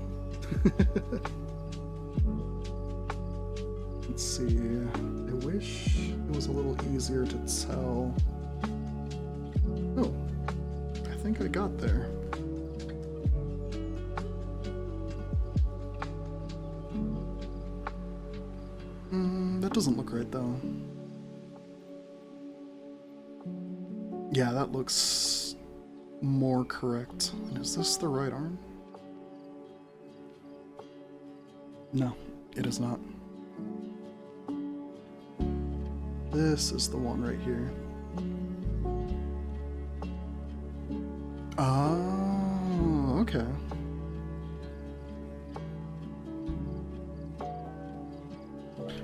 Let's see, I wish it was a little easier to tell. Oh, I think I got there. That doesn't look right though. Yeah, that looks more correct. And is this the right arm? No, it is not. This is the one right here. Oh, okay.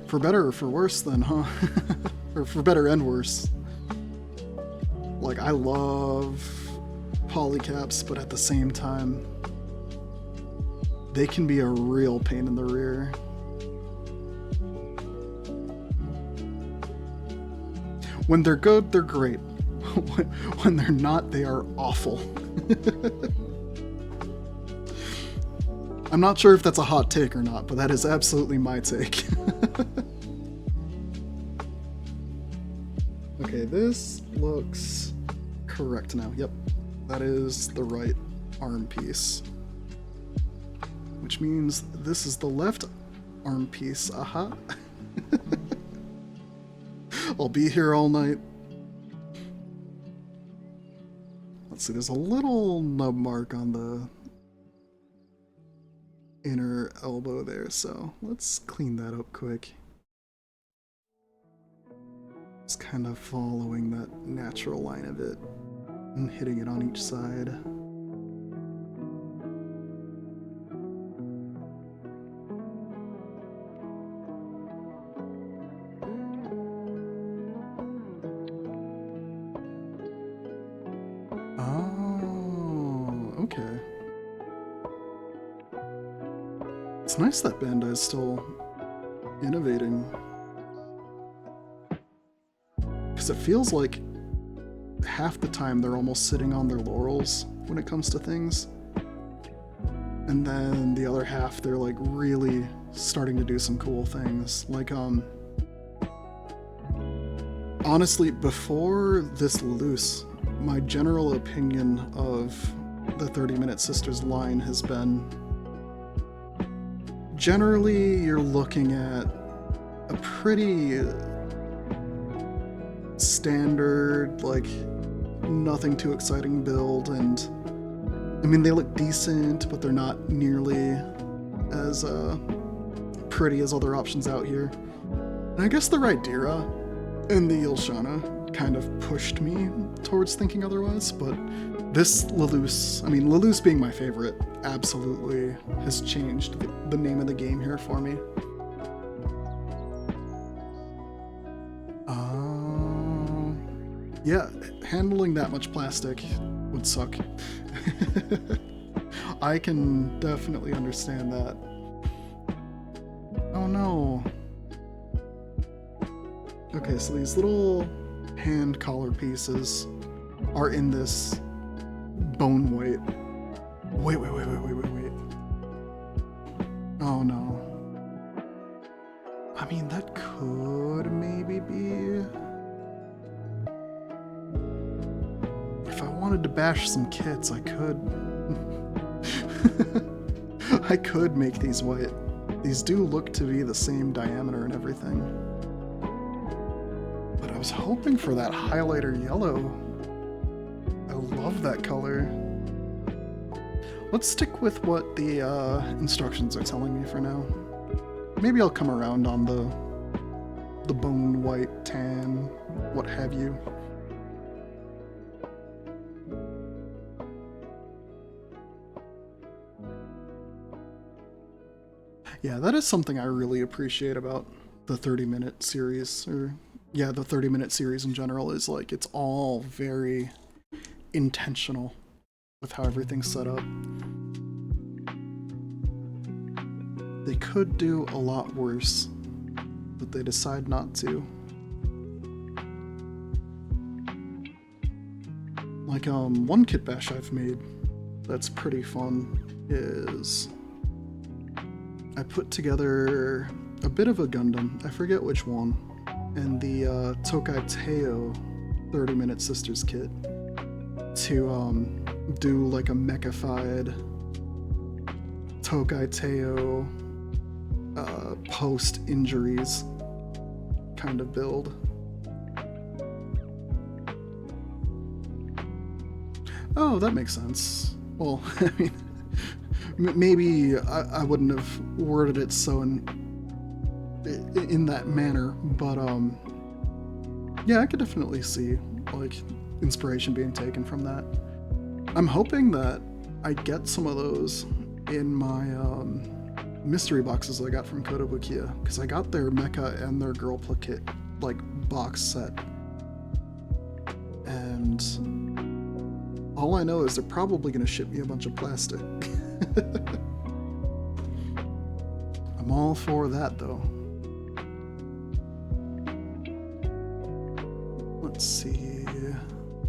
For better or for worse then, huh? Or for better and worse. Like, I love polycaps, but at the same time, they can be a real pain in the rear. When they're good, they're great. When they're not, they are awful. I'm not sure if that's a hot take or not, but that is absolutely my take. Okay, this looks correct now. Yep, that is the right arm piece. Which means this is the left arm piece. Aha. I'll be here all night. Let's see, there's a little nub mark on the inner elbow there, so let's clean that up quick. Just kind of following that natural line of it and hitting it on each side. Oh, okay. It's nice that Bandai is still innovating. Because it feels like half the time they're almost sitting on their laurels when it comes to things. And then the other half, they're like really starting to do some cool things. Like, honestly, before this Luluce, my general opinion of the 30-Minute Sisters line has been, generally you're looking at a pretty standard, like, nothing too exciting build, and I mean, they look decent, but they're not nearly as pretty as other options out here. And I guess the Rhaedyra and the Ylshana kind of pushed me towards thinking otherwise, but this Luluce, I mean, Luluce being my favorite, absolutely has changed the name of the game here for me. Yeah, handling that much plastic would suck. I can definitely understand that. Oh no. Okay, so these little hand collar pieces are in this bone white. Wait. Oh no. I mean, that could maybe be... If I wanted to bash some kits, I could. I could make these white. These do look to be the same diameter and everything. But I was hoping for that highlighter yellow. I love that color. Let's stick with what the instructions are telling me for now. Maybe I'll come around on the bone white, tan, what have you. Yeah, that is something I really appreciate about the 30-minute series, or yeah, the 30-minute series in general, is like it's all very intentional with how everything's set up. They could do a lot worse, but they decide not to. Like, one kit bash I've made that's pretty fun is I put together a bit of a Gundam, I forget which one, and the Tokai Teo 30-minute Sisters kit to do like a mechified Tokai Teo post-injuries kind of build. Oh, that makes sense. Well, I mean, maybe I wouldn't have worded it so in that manner, but yeah, I could definitely see like inspiration being taken from that. I'm hoping that I get some of those in my mystery boxes I got from Kotobukiya, because I got their mecha and their girl kit like box set, and all I know is they're probably going to ship me a bunch of plastic. I'm all for that, though. Let's see.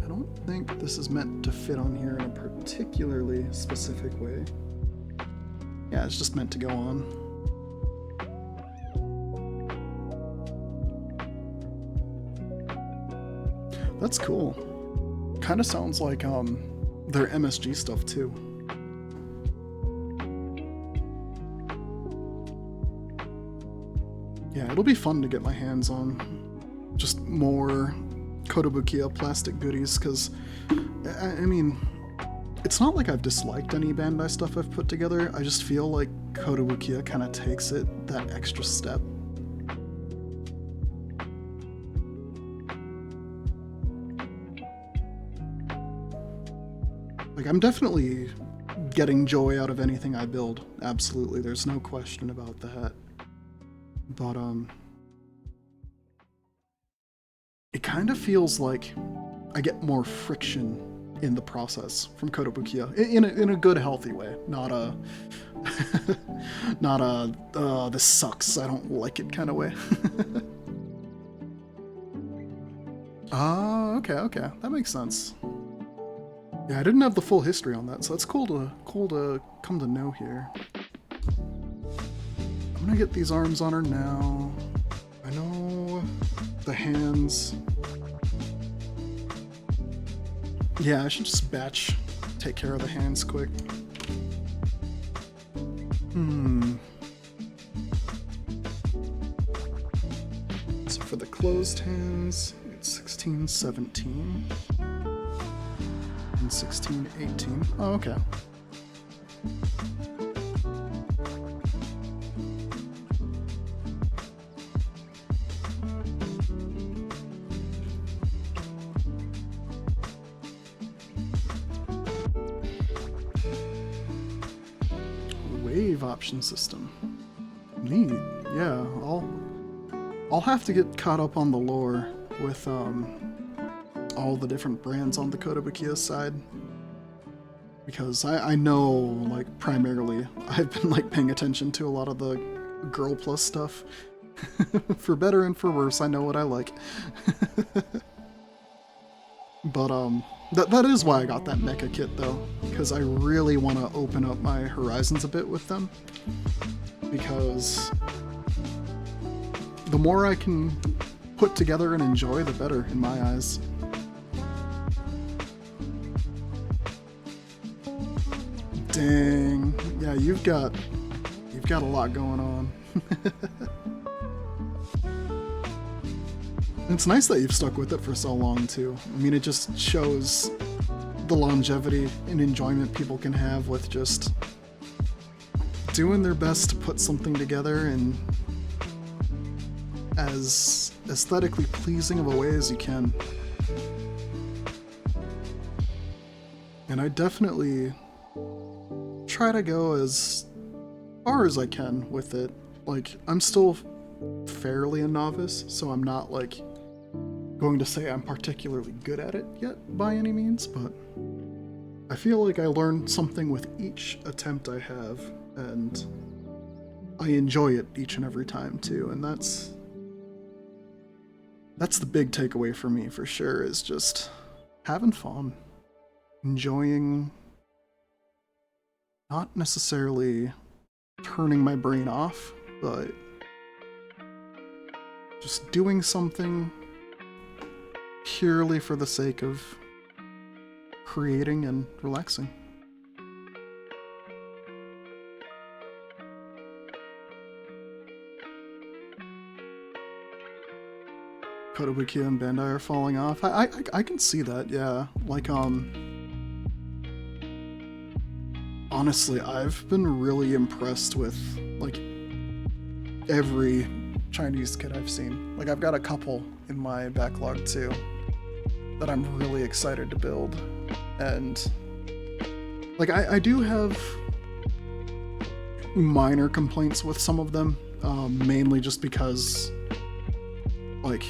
I don't think this is meant to fit on here in a particularly specific way. Yeah, it's just meant to go on. That's cool. Kind of sounds like their MSG stuff too. Yeah, it'll be fun to get my hands on just more Kotobukiya plastic goodies, because I mean, it's not like I've disliked any Bandai stuff I've put together. I just feel like Kotobukiya kind of takes it that extra step. Like, I'm definitely getting joy out of anything I build. Absolutely, there's no question about that. But, it kind of feels like I get more friction in the process from Kotobukiya. In a good, healthy way. Not a... not a, this sucks, I don't like it kind of way. Ah, okay, that makes sense. Yeah, I didn't have the full history on that, so that's cool to come to know here. I'm gonna get these arms on her now. I know the hands. Yeah, I should just take care of the hands quick. So for the closed hands, it's 16, 17. 16, 18. Oh, okay. Wave option system. Neat. Yeah, I'll have to get caught up on the lore with all the different brands on the Kotobukiya side, because I know, like, primarily I've been like paying attention to a lot of the Girl Plus stuff. For better and for worse, I know what I like. But That is why I got that mecha kit though, because I really want to open up my horizons a bit with them, because the more I can put together and enjoy, the better in my eyes. Dang, yeah, you've got a lot going on. It's nice that you've stuck with it for so long too. I mean, it just shows the longevity and enjoyment people can have with just doing their best to put something together in as aesthetically pleasing of a way as you can. And I definitely try to go as far as I can with it. Like, I'm still fairly a novice, so I'm not like going to say I'm particularly good at it yet by any means, but I feel like I learn something with each attempt I have, and I enjoy it each and every time too, and that's the big takeaway for me for sure, is just having fun, enjoying, not necessarily turning my brain off, but just doing something purely for the sake of creating and relaxing. Kotobukiya and Bandai are falling off. I can see that, yeah. Like, honestly, I've been really impressed with, like, every Chinese kid I've seen. Like, I've got a couple in my backlog too that I'm really excited to build. And, like, I do have minor complaints with some of them, mainly just because, like,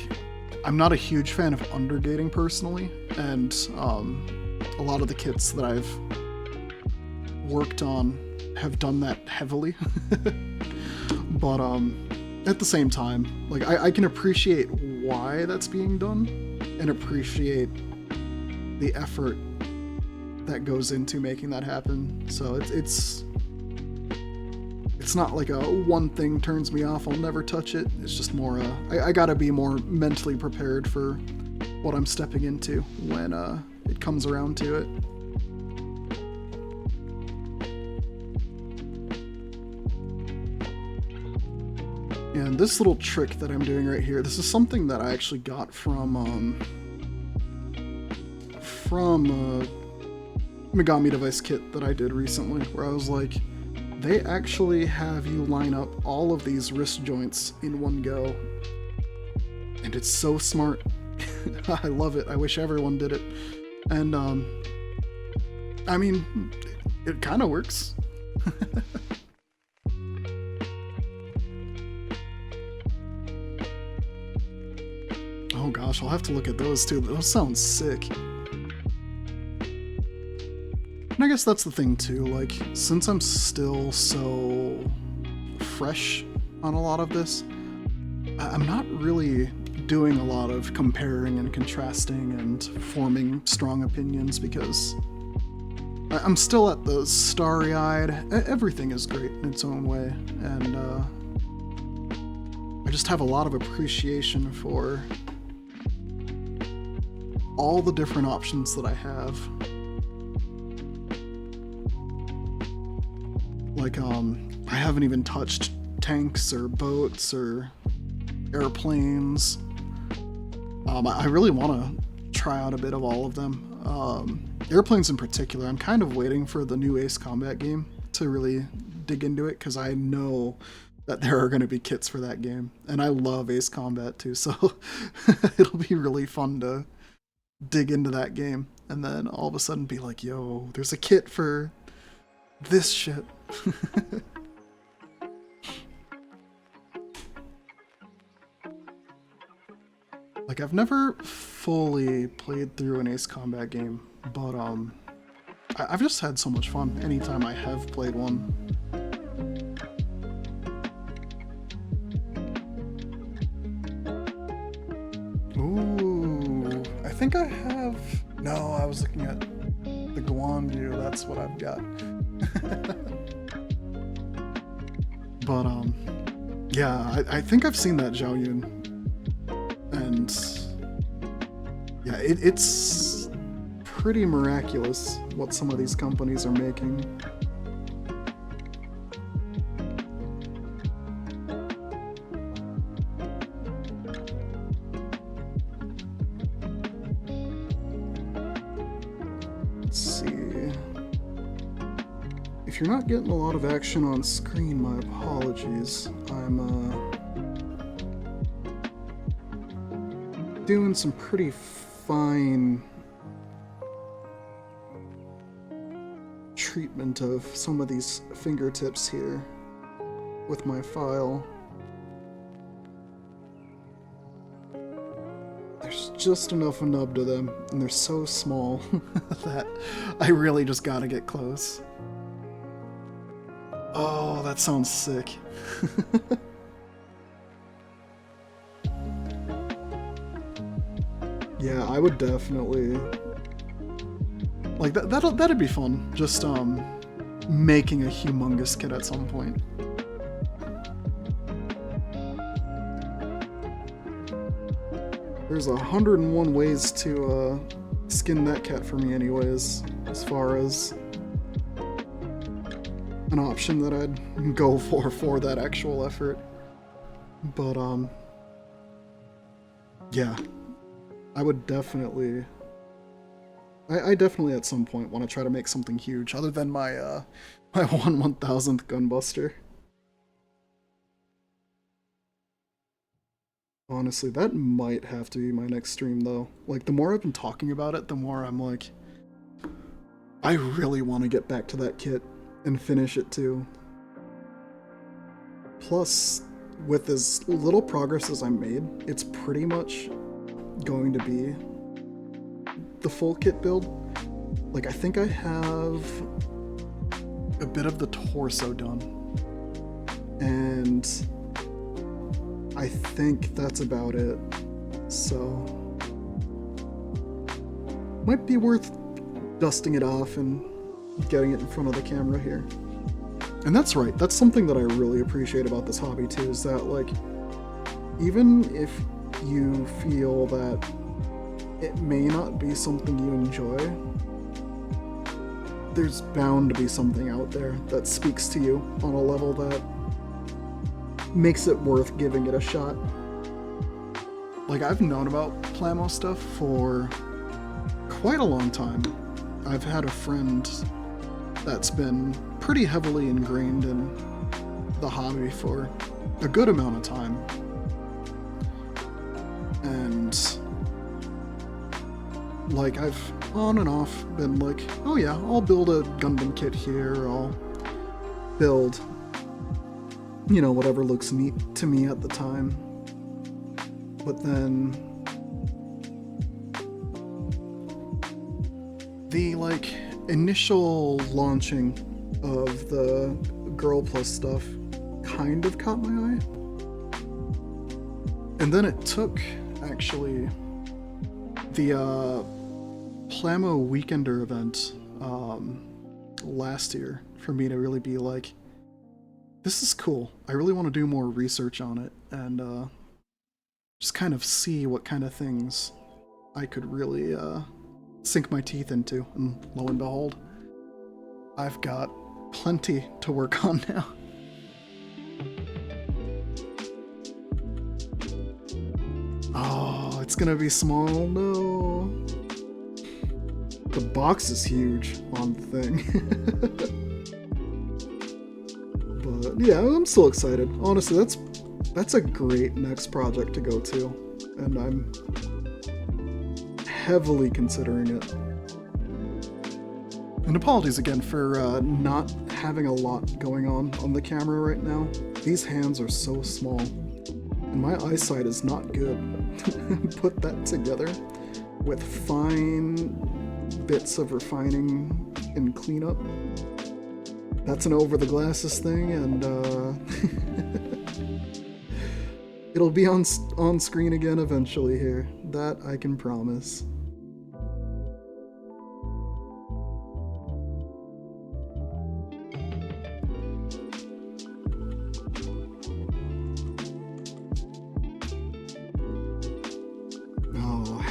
I'm not a huge fan of undergating personally, and a lot of the kits that I've worked on have done that heavily. But at the same time, like, I can appreciate why that's being done and appreciate the effort that goes into making that happen. So it's not like a one thing turns me off, I'll never touch it. It's just more I gotta be more mentally prepared for what I'm stepping into when it comes around to it. And this little trick that I'm doing right here, this is something that I actually got from Megami Device kit that I did recently, where I was like, they actually have you line up all of these wrist joints in one go. And it's so smart. I love it. I wish everyone did it. And, I mean, it kind of works. Oh gosh, I'll have to look at those too. Those sound sick. And I guess that's the thing too, like, since I'm still so fresh on a lot of this, I'm not really doing a lot of comparing and contrasting and forming strong opinions, because I'm still at the starry-eyed. Everything is great in its own way, and I just have a lot of appreciation for all the different options that I have. Like, I haven't even touched tanks or boats or airplanes. I really want to try out a bit of all of them. Airplanes in particular, I'm kind of waiting for the new Ace Combat game to really dig into it, because I know that there are going to be kits for that game. And I love Ace Combat too, so it'll be really fun to dig into that game and then all of a sudden be like, yo, there's a kit for this shit. Like, I've never fully played through an Ace Combat game, but I've just had so much fun anytime I have played one. Ooh, I think think I have... No, I was looking at the Guanyu. That's what I've got. But, yeah, I think I've seen that Zhaoyun. And, yeah, it's pretty miraculous what some of these companies are making. Let's see. If you're not getting a lot of action on screen, my apologies. I'm doing some pretty fine treatment of some of these fingertips here with my file. There's just enough nub to them, and they're so small that I really just gotta get close. Oh, that sounds sick. Yeah, I would definitely... Like, that'd be fun. Just, making a humongous kit at some point. There's 101 ways to, skin that cat for me anyways, as far as an option that I'd go for that actual effort. But, yeah. I would definitely... I definitely at some point want to try to make something huge, other than my, my 1/1000th Gunbuster. Honestly, that might have to be my next stream, though. Like, the more I've been talking about it, the more I'm like... I really want to get back to that kit and finish it, too. Plus, with as little progress as I made, it's pretty much going to be the full kit build. Like, I think I have a bit of the torso done, and I think that's about it. So, might be worth dusting it off and getting it in front of the camera here. And that's right, that's something that I really appreciate about this hobby too, is that, like, even if you feel that it may not be something you enjoy, there's bound to be something out there that speaks to you on a level that makes it worth giving it a shot. Like, I've known about Plamo stuff for quite a long time. I've had a friend that's been pretty heavily ingrained in the hobby for a good amount of time. And like, I've on and off been like, oh yeah, I'll build a Gundam kit here, I'll build, you know, whatever looks neat to me at the time. But then the, like, initial launching of the Girl Plus stuff kind of caught my eye. And then it took, actually, the Plamo Weekender event last year for me to really be like, this is cool. I really want to do more research on it and just kind of see what kind of things I could really sink my teeth into. And lo and behold, I've got plenty to work on now. Oh, it's gonna be small, no. The box is huge on the thing. But yeah, I'm still excited. Honestly, that's a great next project to go to, and I'm heavily considering it. And apologies again for not having a lot going on the camera right now. These hands are so small, and my eyesight is not good. Put that together with fine bits of refining and cleanup. That's an over the glasses thing, and it'll be on screen again eventually here. That I can promise.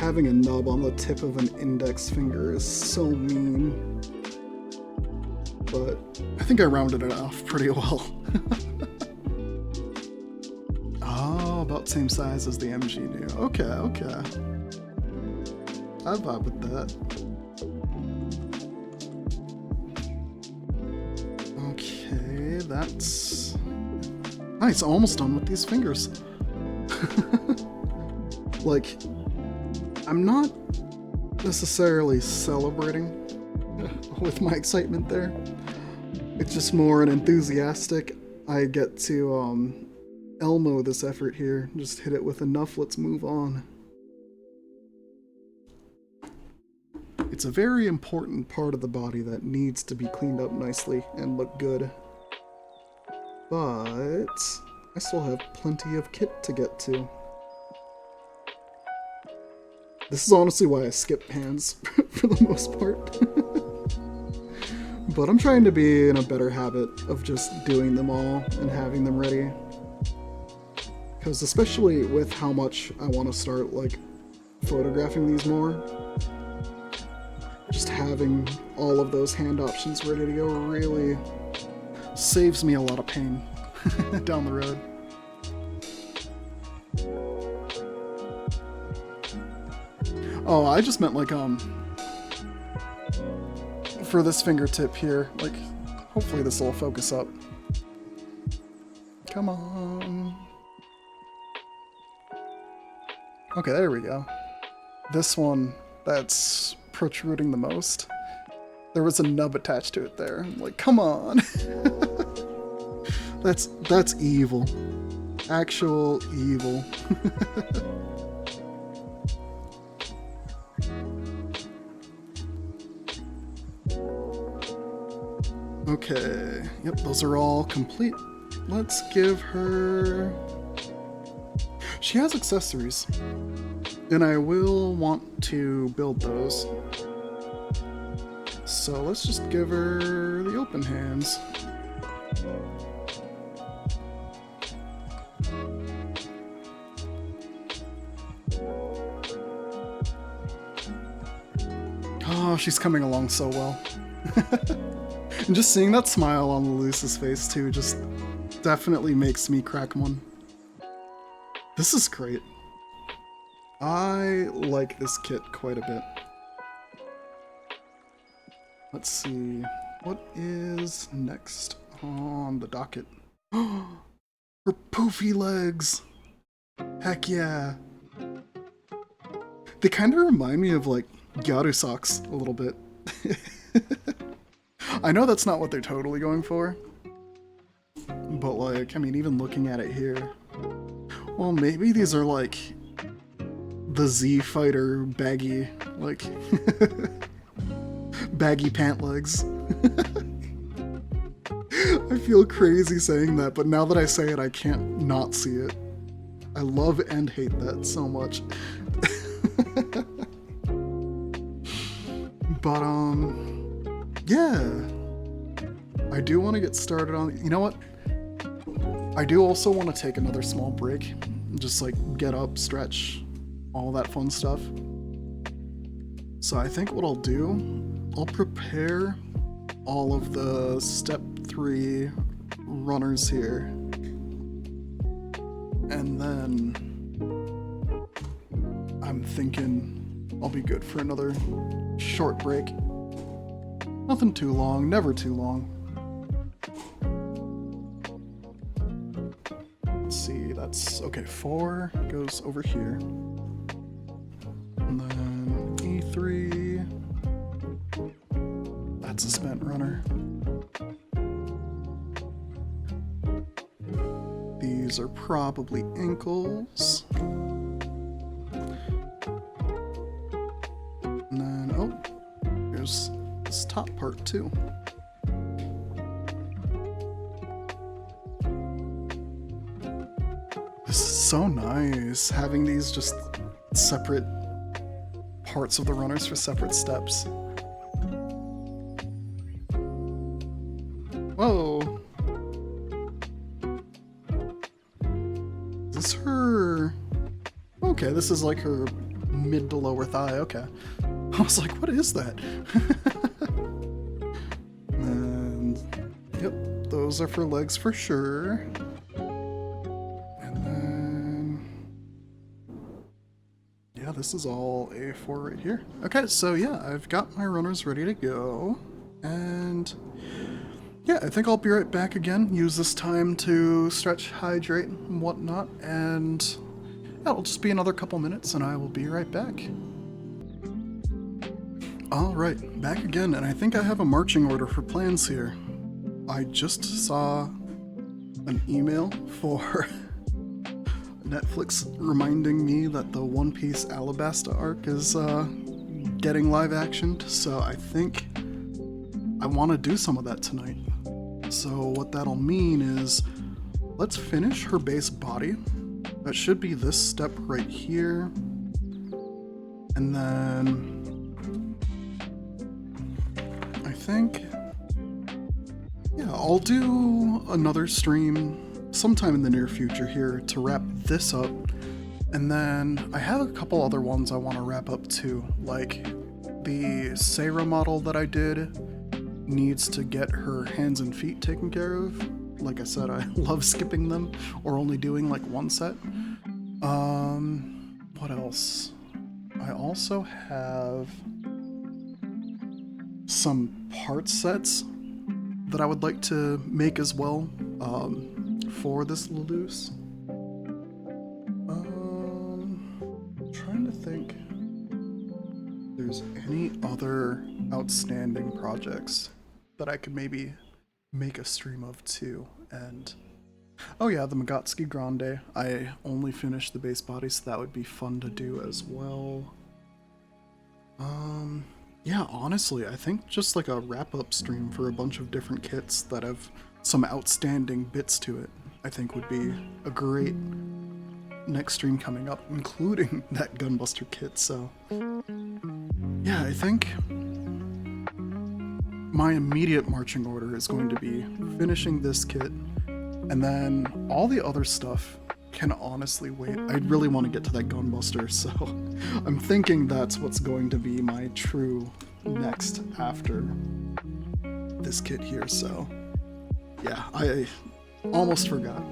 having a nub on the tip of an index finger is so mean. But I think I rounded it off pretty well. Oh, about the same size as the MG new. Okay, okay. I vibe with that. Okay, that's nice. Almost done with these fingers. Like, I'm not necessarily celebrating with my excitement there. It's just more an enthusiastic. I get to Elmo this effort here. Just hit it with enough. Let's move on. It's a very important part of the body that needs to be cleaned up nicely and look good. But I still have plenty of kit to get to. This is honestly why I skip hands for the most part. But I'm trying to be in a better habit of just doing them all and having them ready. Because especially with how much I want to start like photographing these more, just having all of those hand options ready to go really saves me a lot of pain down the road. Oh, I just meant like for this fingertip here, like hopefully this will focus up. Come on. Okay, there we go. This one that's protruding the most. There was a nub attached to it there. I'm like, come on. That's evil. Actual evil. Okay, yep, those are all complete. Let's give her... She has accessories, and I will want to build those. So let's just give her the open hands. Oh, she's coming along so well. And just seeing that smile on Luluce's face too just definitely makes me crack one. This is great. I like this kit quite a bit. Let's see, what is next on the docket? Her poofy legs! Heck yeah! They kind of remind me of like Gyaru socks a little bit. I know that's not what they're totally going for, but like, I mean, even looking at it here, well, maybe these are like the Z Fighter baggy, like baggy pant legs. I feel crazy saying that, but now that I say it, I can't not see it. I love and hate that so much. But yeah, I do want to get started on, you know what? I do also want to take another small break, just like get up, stretch, all that fun stuff. So I think what I'll do, I'll prepare all of the step 3 runners here, and then I'm thinking I'll be good for another short break. Nothing too long, never too long. Let's see, that's, okay, 4 goes over here. And then E3, that's a spent runner. These are probably ankles. And then, oh, here's this top part too. This is so nice, having these just separate parts of the runners for separate steps. Whoa! Is this her? Okay, this is like her mid to lower thigh, okay. I was like, what is that? And, yep, those are for legs for sure. And then, yeah, this is all A4 right here. Okay, so yeah, I've got my runners ready to go. And yeah, I think I'll be right back again. Use this time to stretch, hydrate, and whatnot. And yeah, it'll just be another couple minutes and I will be right back. Alright, back again, and I think I have a marching order for plans here. I just saw an email for Netflix reminding me that the One Piece Alabasta arc is getting live actioned, so I think I want to do some of that tonight. So what that'll mean is, let's finish her base body. That should be this step right here. And then I think, yeah, I'll do another stream sometime in the near future here to wrap this up. And then I have a couple other ones I want to wrap up too, like the Seira model that I did needs to get her hands and feet taken care of. Like I said, I love skipping them or only doing like one set. What else? I also have some part sets that I would like to make as well for this Luluce. Trying to think if there's any other outstanding projects that I could maybe make a stream of too. And oh yeah, the Magatsuki Grande. I only finished the base body, so that would be fun to do as well. Yeah, honestly, I think just like a wrap-up stream for a bunch of different kits that have some outstanding bits to it, I think would be a great next stream coming up, including that Gunbuster kit, so yeah, I think my immediate marching order is going to be finishing this kit, and then all the other stuff can honestly wait. I really want to get to that Gunbuster, so I'm thinking that's what's going to be my true next after this kit here, so yeah, I almost forgot.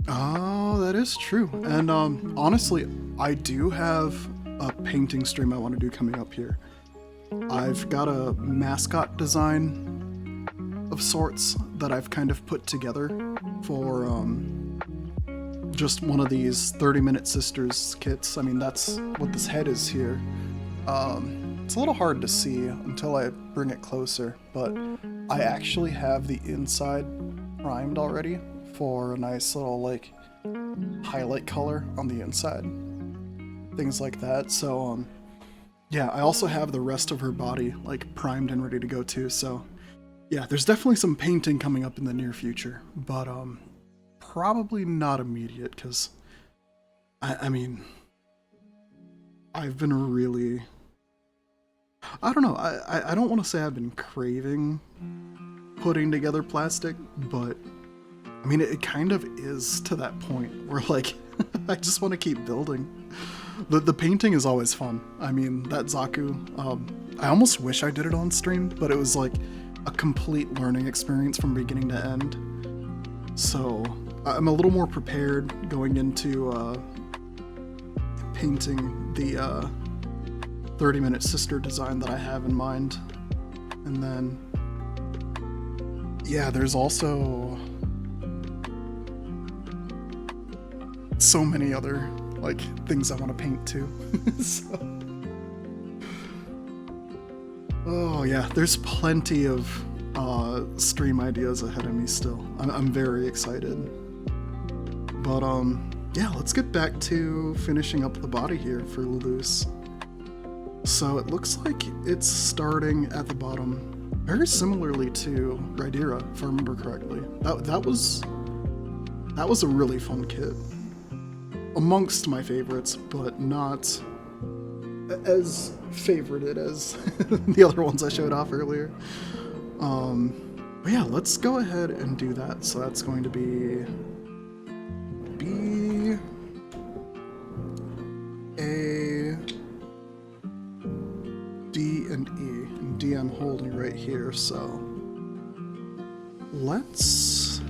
Oh, that is true. And honestly, I do have a painting stream I want to do coming up here. I've got a mascot design of sorts that I've kind of put together for just one of these 30-minute Sisters kits. I mean, that's what this head is here. It's a little hard to see until I bring it closer, but I actually have the inside primed already for a nice little like highlight color on the inside, things like that. So yeah, I also have the rest of her body like primed and ready to go too. So yeah, there's definitely some painting coming up in the near future, but probably not immediate, because I mean, I've been really, I don't know, I don't want to say I've been craving putting together plastic, but I mean, it kind of is to that point where like I just want to keep building. The painting is always fun. I mean, that Zaku, I almost wish I did it on stream, but it was like a complete learning experience from beginning to end. So I'm a little more prepared going into painting the 30-minute sister design that I have in mind. And then, yeah, there's also so many other like things I want to paint too. So, oh yeah, there's plenty of stream ideas ahead of me still. I'm very excited. But yeah, let's get back to finishing up the body here for Luluce. So it looks like it's starting at the bottom, very similarly to Rhaenyra, if I remember correctly. That was a really fun kit. Amongst my favorites, but not as favorited as the other ones I showed off earlier. But yeah, let's go ahead and do that. So that's going to be B, A, D, and E. And D I'm holding right here, so let's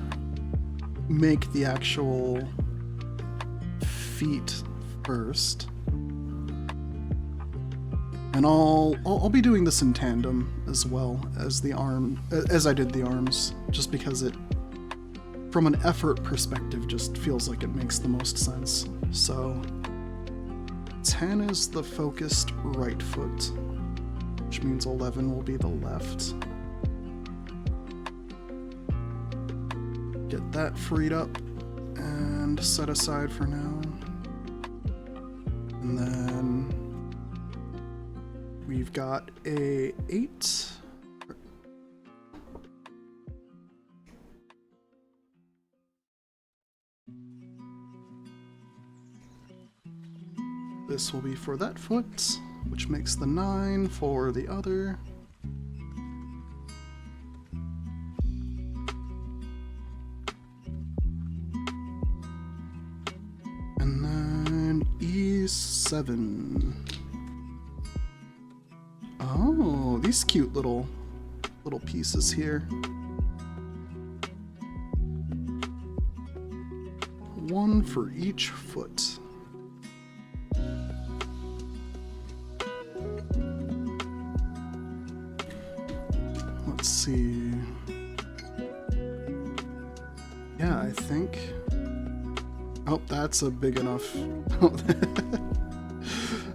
make the actual feet first. And I'll be doing this in tandem as well as the arm, as I did the arms, just because it, from an effort perspective, just feels like it makes the most sense. So 10 is the focused right foot, which means 11 will be the left. Get that freed up and set aside for now. And then we've got a 8. This will be for that foot, which makes the 9 for the other. And then E7. Oh, these cute little pieces here. One for each foot. Let's see. Yeah, I think. Oh, that's a big enough.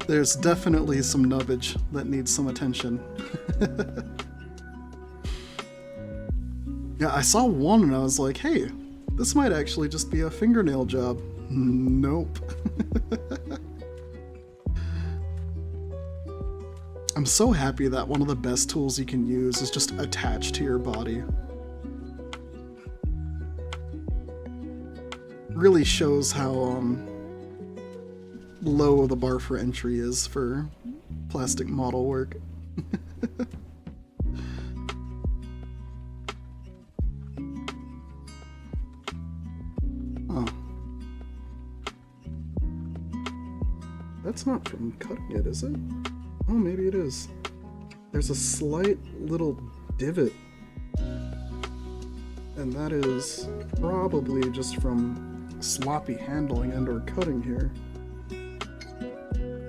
There's definitely some nubbage that needs some attention. Yeah, I saw one and I was like, hey, this might actually just be a fingernail job. Nope. I'm so happy that one of the best tools you can use is just attached to your body. Really shows how low the bar for entry is for plastic model work. Oh. That's not from cutting it, is it? Oh, maybe it is. There's a slight little divot. And that is probably just from sloppy handling and or cutting here.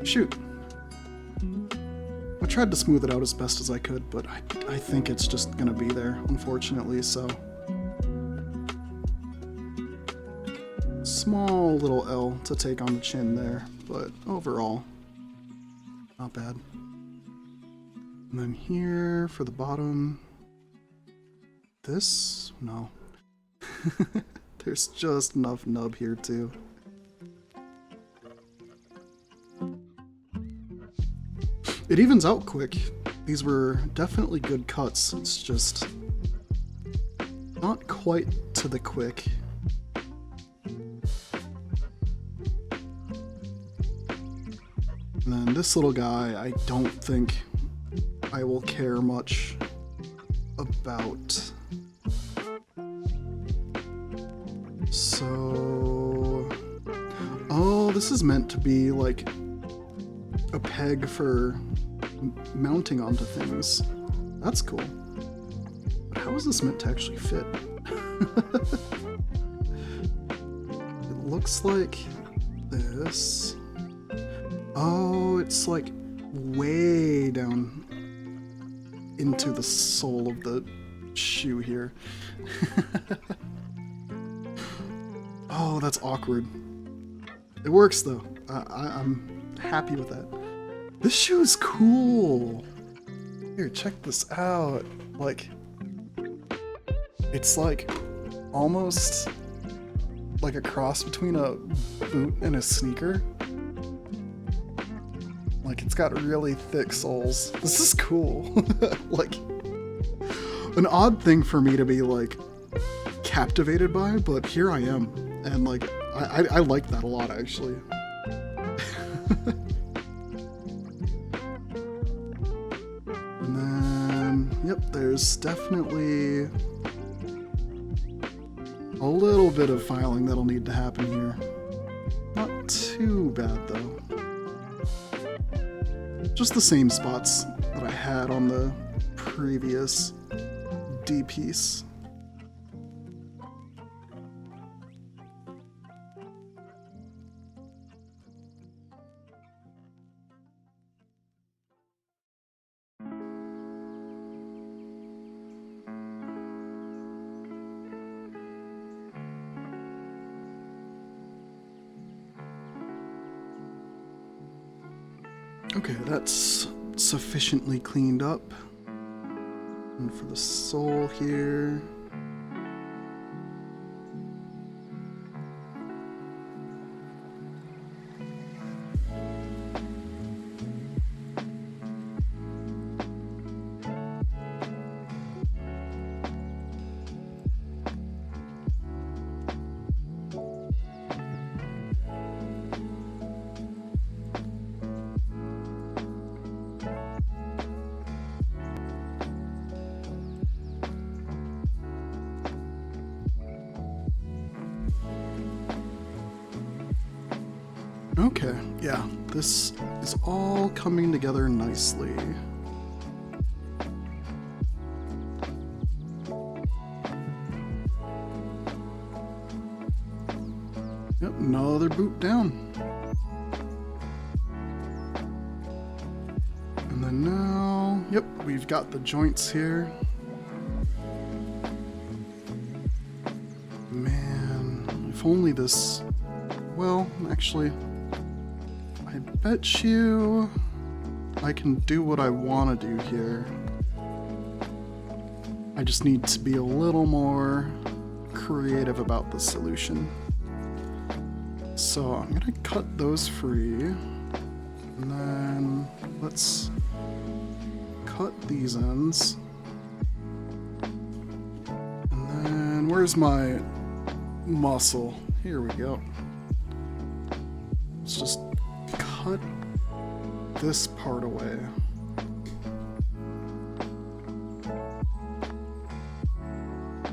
Shoot. I tried to smooth it out as best as I could, but I think it's just gonna be there, unfortunately, so. Small little L to take on the chin there, but overall, not bad. And then here for the bottom, this, no. There's just enough nub here too. It evens out quick. These were definitely good cuts. It's just not quite to the quick. And then this little guy, I don't think I will care much about. So, oh, this is meant to be like a peg for mounting onto things. That's cool. But how is this meant to actually fit? It looks like this. Oh, it's like way down into the sole of the shoe here. Oh, that's awkward. It works though. I'm happy with that. This shoe is cool. Here, check this out. Like, it's like almost like a cross between a boot and a sneaker. Like, it's got really thick soles. This is cool. Like, an odd thing for me to be like captivated by, but here I am. And like, I like that a lot actually. And then, yep, there's definitely a little bit of filing that'll need to happen here. Not too bad though. just the same spots that I had on the previous D piece. Okay, that's sufficiently cleaned up. And for the sole here. Okay, yeah, this is all coming together nicely. Yep, another boot down. And then now, yep, we've got the joints here. Man, if only this, well, actually, I bet you I can do what I want to do here. I just need to be a little more creative about the solution. So I'm gonna cut those free, and then let's cut these ends. And then where's my muscle? Here we go. Let's just cut this part away.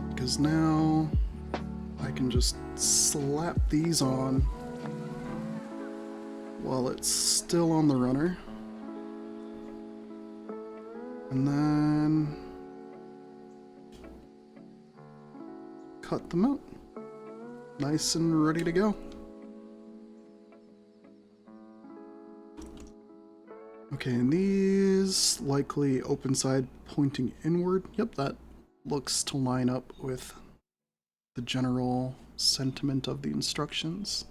Because now I can just slap these on while it's still on the runner. And then cut them out. Nice and ready to go. Okay, and these likely open side pointing inward. Yep, that looks to line up with the general sentiment of the instructions.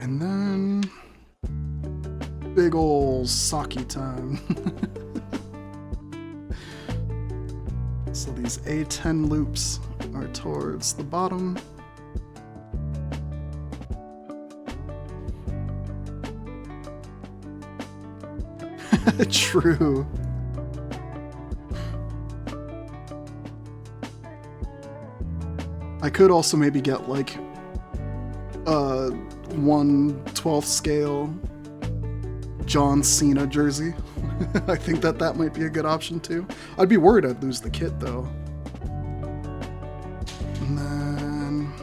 And then big ol' sake time. So these A10 loops are towards the bottom. True. I could also maybe get like a 1/12 scale John Cena jersey. I think that might be a good option too. I'd be worried I'd lose the kit though. And then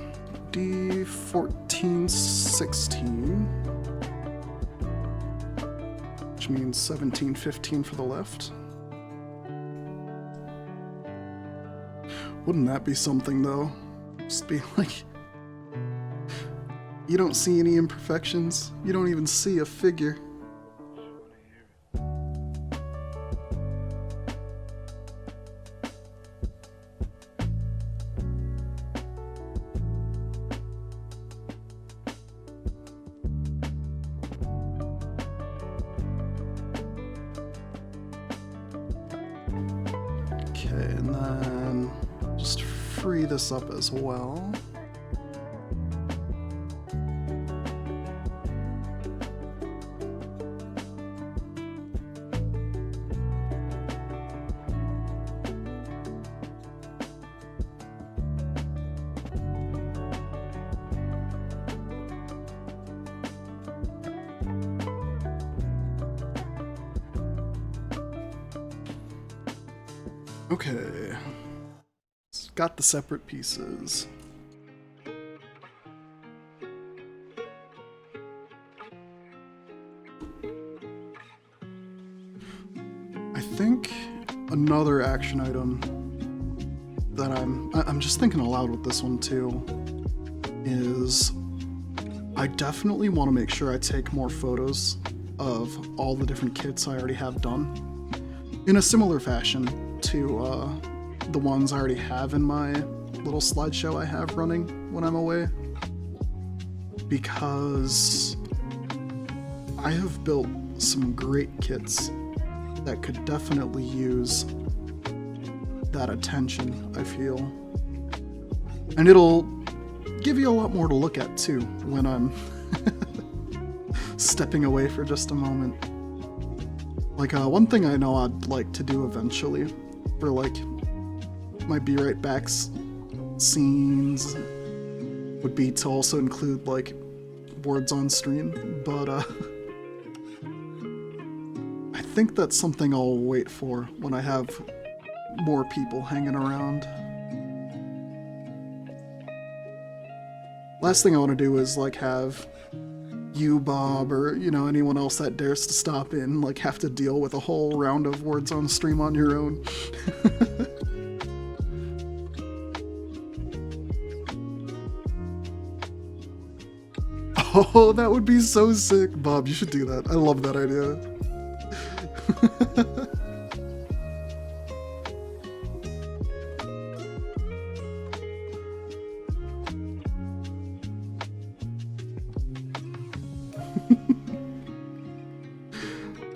D1416, which means 1715 for the left. Wouldn't that be something though? Just be like, you don't see any imperfections. You don't even see a figure. Okay, and then just free this up as well. Okay. Got the separate pieces. I think another action item that I'm just thinking aloud with this one too is I definitely want to make sure I take more photos of all the different kits I already have done in a similar fashion to the ones I already have in my little slideshow I have running when I'm away, because I have built some great kits that could definitely use that attention, I feel. And it'll give you a lot more to look at too when I'm stepping away for just a moment. Like one thing I know I'd like to do eventually for like my Be Right Backs scenes would be to also include like words on stream, but I think that's something I'll wait for when I have more people hanging around. Last thing I want to do is like have you, Bob, or you know, anyone else that dares to stop in like have to deal with a whole round of words on stream on your own. Oh, that would be so sick. Bob, you should do that. I love that idea.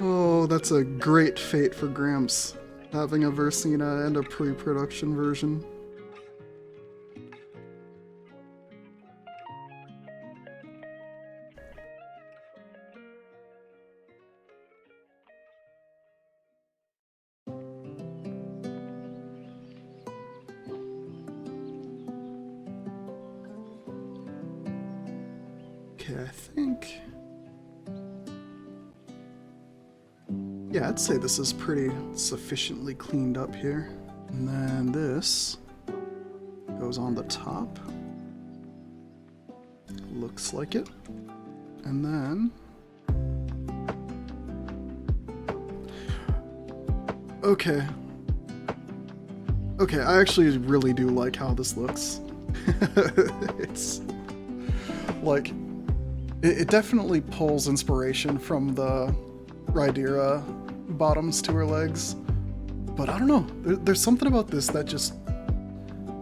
Oh, that's a great fate for Gramps, having a Versina and a pre-production version. Okay, I think... yeah, I'd say this is pretty sufficiently cleaned up here. And then this goes on the top. Looks like it. And then... okay. Okay, I actually really do like how this looks. It's... like... it definitely pulls inspiration from the Rhaenyra bottoms to her legs, but I don't know, there's something about this that just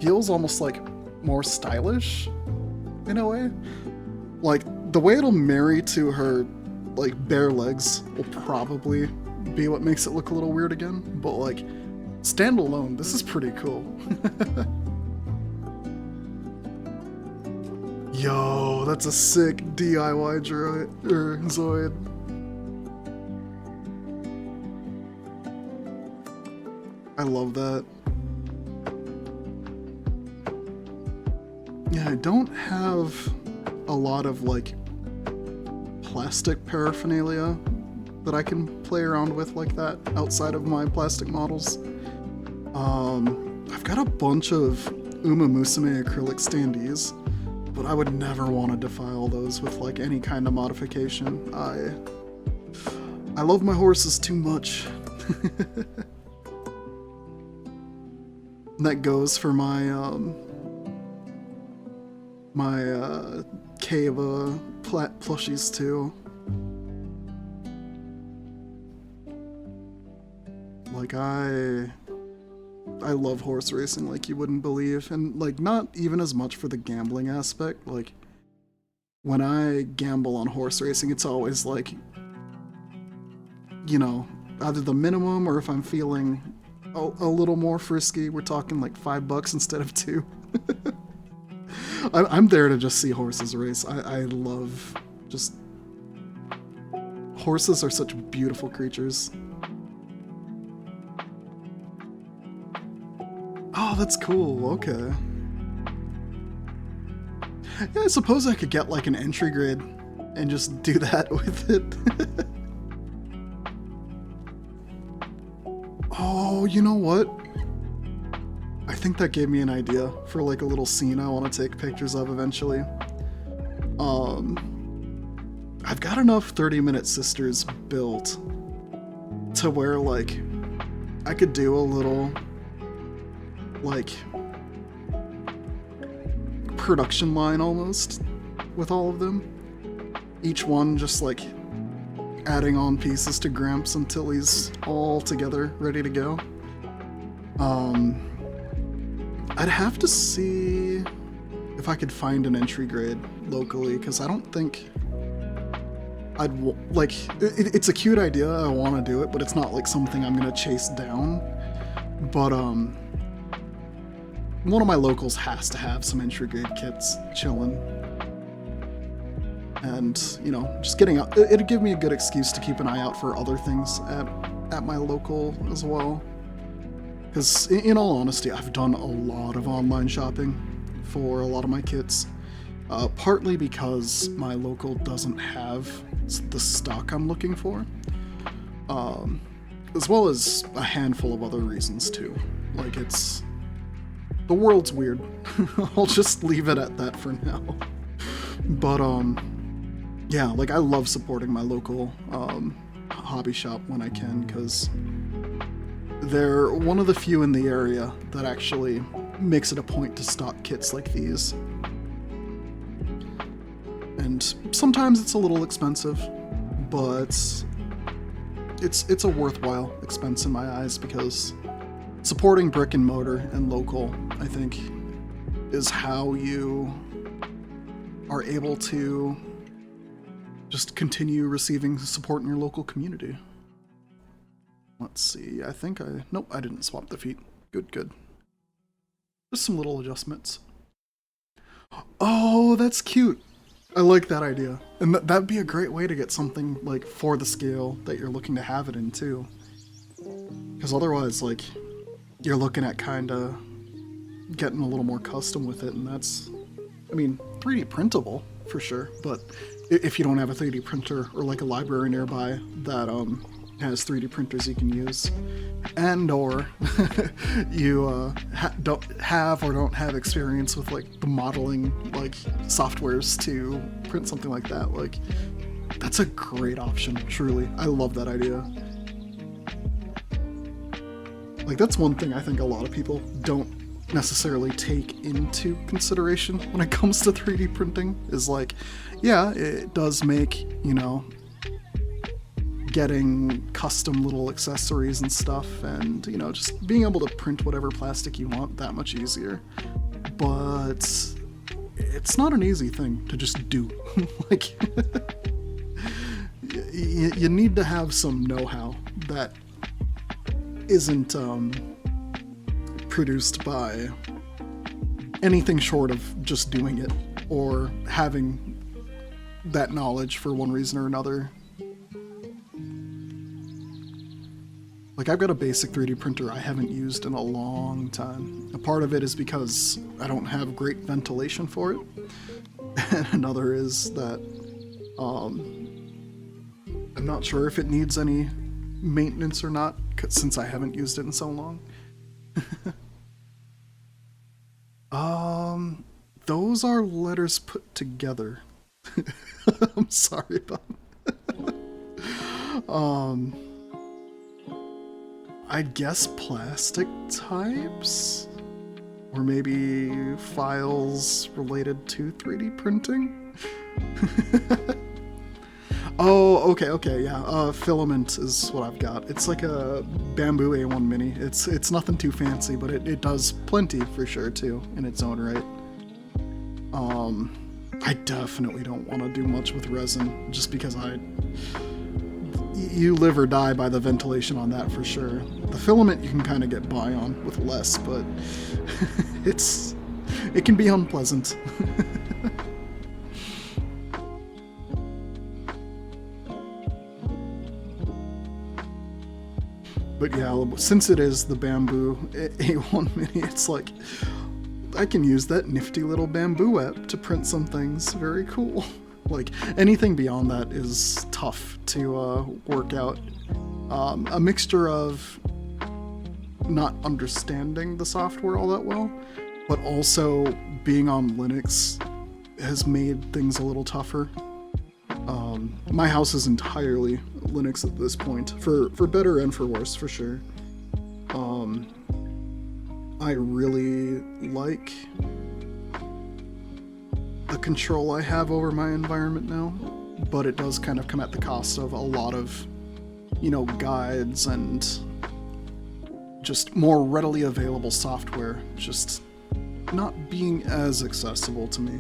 feels almost like more stylish in a way. Like the way it'll marry to her like bare legs will probably be what makes it look a little weird again, but like standalone, this is pretty cool. Yo, that's a sick DIY Zoid. I love that. Yeah, I don't have a lot of like plastic paraphernalia that I can play around with like that outside of my plastic models. I've got a bunch of Uma Musume acrylic standees, but I would never want to defile those with like any kind of modification. I love my horses too much. That goes for my Kava plushies too. Like I love horse racing like you wouldn't believe, and like not even as much for the gambling aspect. Like when I gamble on horse racing, it's always like, you know, either the minimum or if I'm feeling a little more frisky, we're talking like $5 instead of $2. I'm there to just see horses race. I love just... horses are such beautiful creatures. Oh, that's cool. Okay. Yeah, I suppose I could get like an entry grid and just do that with it. Oh, you know what? think that gave me an idea for like a little scene I want to take pictures of eventually. I've got enough 30-minute sisters built to where like I could do a little like production line almost with all of them. Each one just like adding on pieces to Gramps until he's all together, ready to go. I'd have to see if I could find an entry grade locally, because I don't think it's a cute idea, I want to do it, but it's not like something I'm gonna chase down. But one of my locals has to have some entry grade kits chilling. And, you know, just getting out, it'd give me a good excuse to keep an eye out for other things at my local as well. Because, in all honesty, I've done a lot of online shopping for a lot of my kits. Partly because my local doesn't have the stock I'm looking for. As well as a handful of other reasons, too. Like, the world's weird. I'll just leave it at that for now. But, yeah, like, I love supporting my local hobby shop when I can, because they're one of the few in the area that actually makes it a point to stock kits like these. And sometimes it's a little expensive, but it's a worthwhile expense in my eyes, because supporting brick and mortar and local, I think, is how you are able to just continue receiving support in your local community. Let's see, nope, I didn't swap the feet. Good. Just some little adjustments. Oh, that's cute. I like that idea. And that'd be a great way to get something, like, for the scale that you're looking to have it in, too. Because otherwise, like, you're looking at kinda getting a little more custom with it, and that's, I mean, 3D printable, for sure, but if you don't have a 3D printer or, like, a library nearby that, has 3D printers you can use, and or you don't have experience with like the modeling like softwares to print something like that, like that's a great option. Truly, I love that idea. Like that's one thing I think a lot of people don't necessarily take into consideration when it comes to 3D printing, is like, yeah, it does make, you know, getting custom little accessories and stuff, and, you know, just being able to print whatever plastic you want that much easier. But it's not an easy thing to just do. Like, you need to have some know-how that isn't produced by anything short of just doing it, or having that knowledge for one reason or another. Like, I've got a basic 3D printer I haven't used in a long time. A part of it is because I don't have great ventilation for it. And another is that I'm not sure if it needs any maintenance or not, since I haven't used it in so long. Those are letters put together. I'm sorry about that. I guess plastic types? Or maybe files related to 3D printing? Oh, okay, yeah. Filament is what I've got. It's like a Bamboo A1 Mini. It's nothing too fancy, but it does plenty for sure, too, in its own right. I definitely don't want to do much with resin, just because you live or die by the ventilation on that for sure. The filament you can kind of get by on with less, but it can be unpleasant. But yeah, since it is the Bamboo A1 Mini, it's like, I can use that nifty little Bamboo app to print some things. Very cool. Like, anything beyond that is tough to work out. A mixture of not understanding the software all that well, but also being on Linux has made things a little tougher. My house is entirely Linux at this point, for better and for worse, for sure. I really like the control I have over my environment now, but it does kind of come at the cost of a lot of, you know, guides and just more readily available software just not being as accessible to me.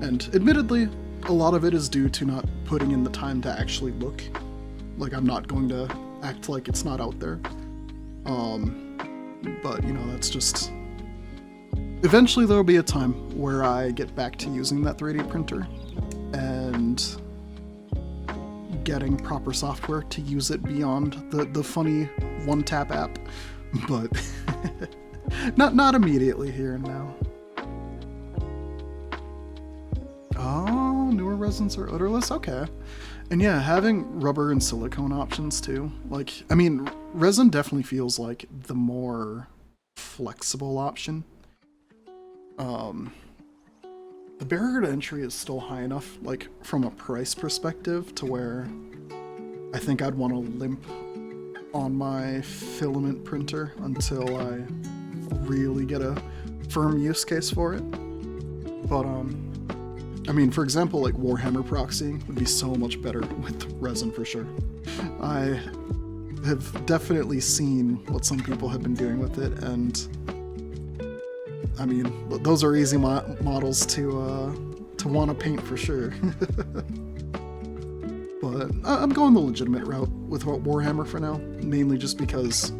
And admittedly, a lot of it is due to not putting in the time to actually look. Like, I'm not going to act like it's not out there. But, you know, that's just... Eventually there'll be a time where I get back to using that 3D printer and getting proper software to use it beyond the funny one-tap app. But not immediately here and now. Oh, newer resins are odorless? Okay. And yeah, having rubber and silicone options too. Like, I mean, resin definitely feels like the more flexible option. The barrier to entry is still high enough, like, from a price perspective, to where I think I'd want to limp on my filament printer until I really get a firm use case for it. But, I mean, for example, like Warhammer proxying would be so much better with resin for sure. I have definitely seen what some people have been doing with it, and I mean, those are easy models to want to paint for sure. But I'm going the legitimate route with Warhammer for now, mainly just because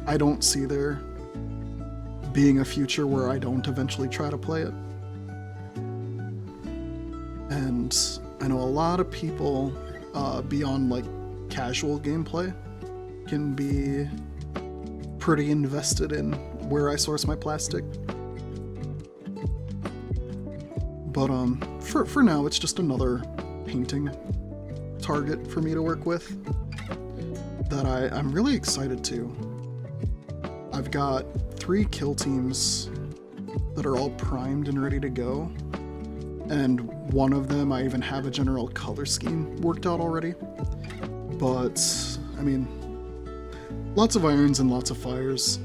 I don't see there being a future where I don't eventually try to play it. And I know a lot of people beyond like casual gameplay can be pretty invested in where I source my plastic. But for now, it's just another painting target for me to work with that I'm really excited to. I've got 3 kill teams that are all primed and ready to go, and one of them I even have a general color scheme worked out already. But I mean, lots of irons and lots of fires.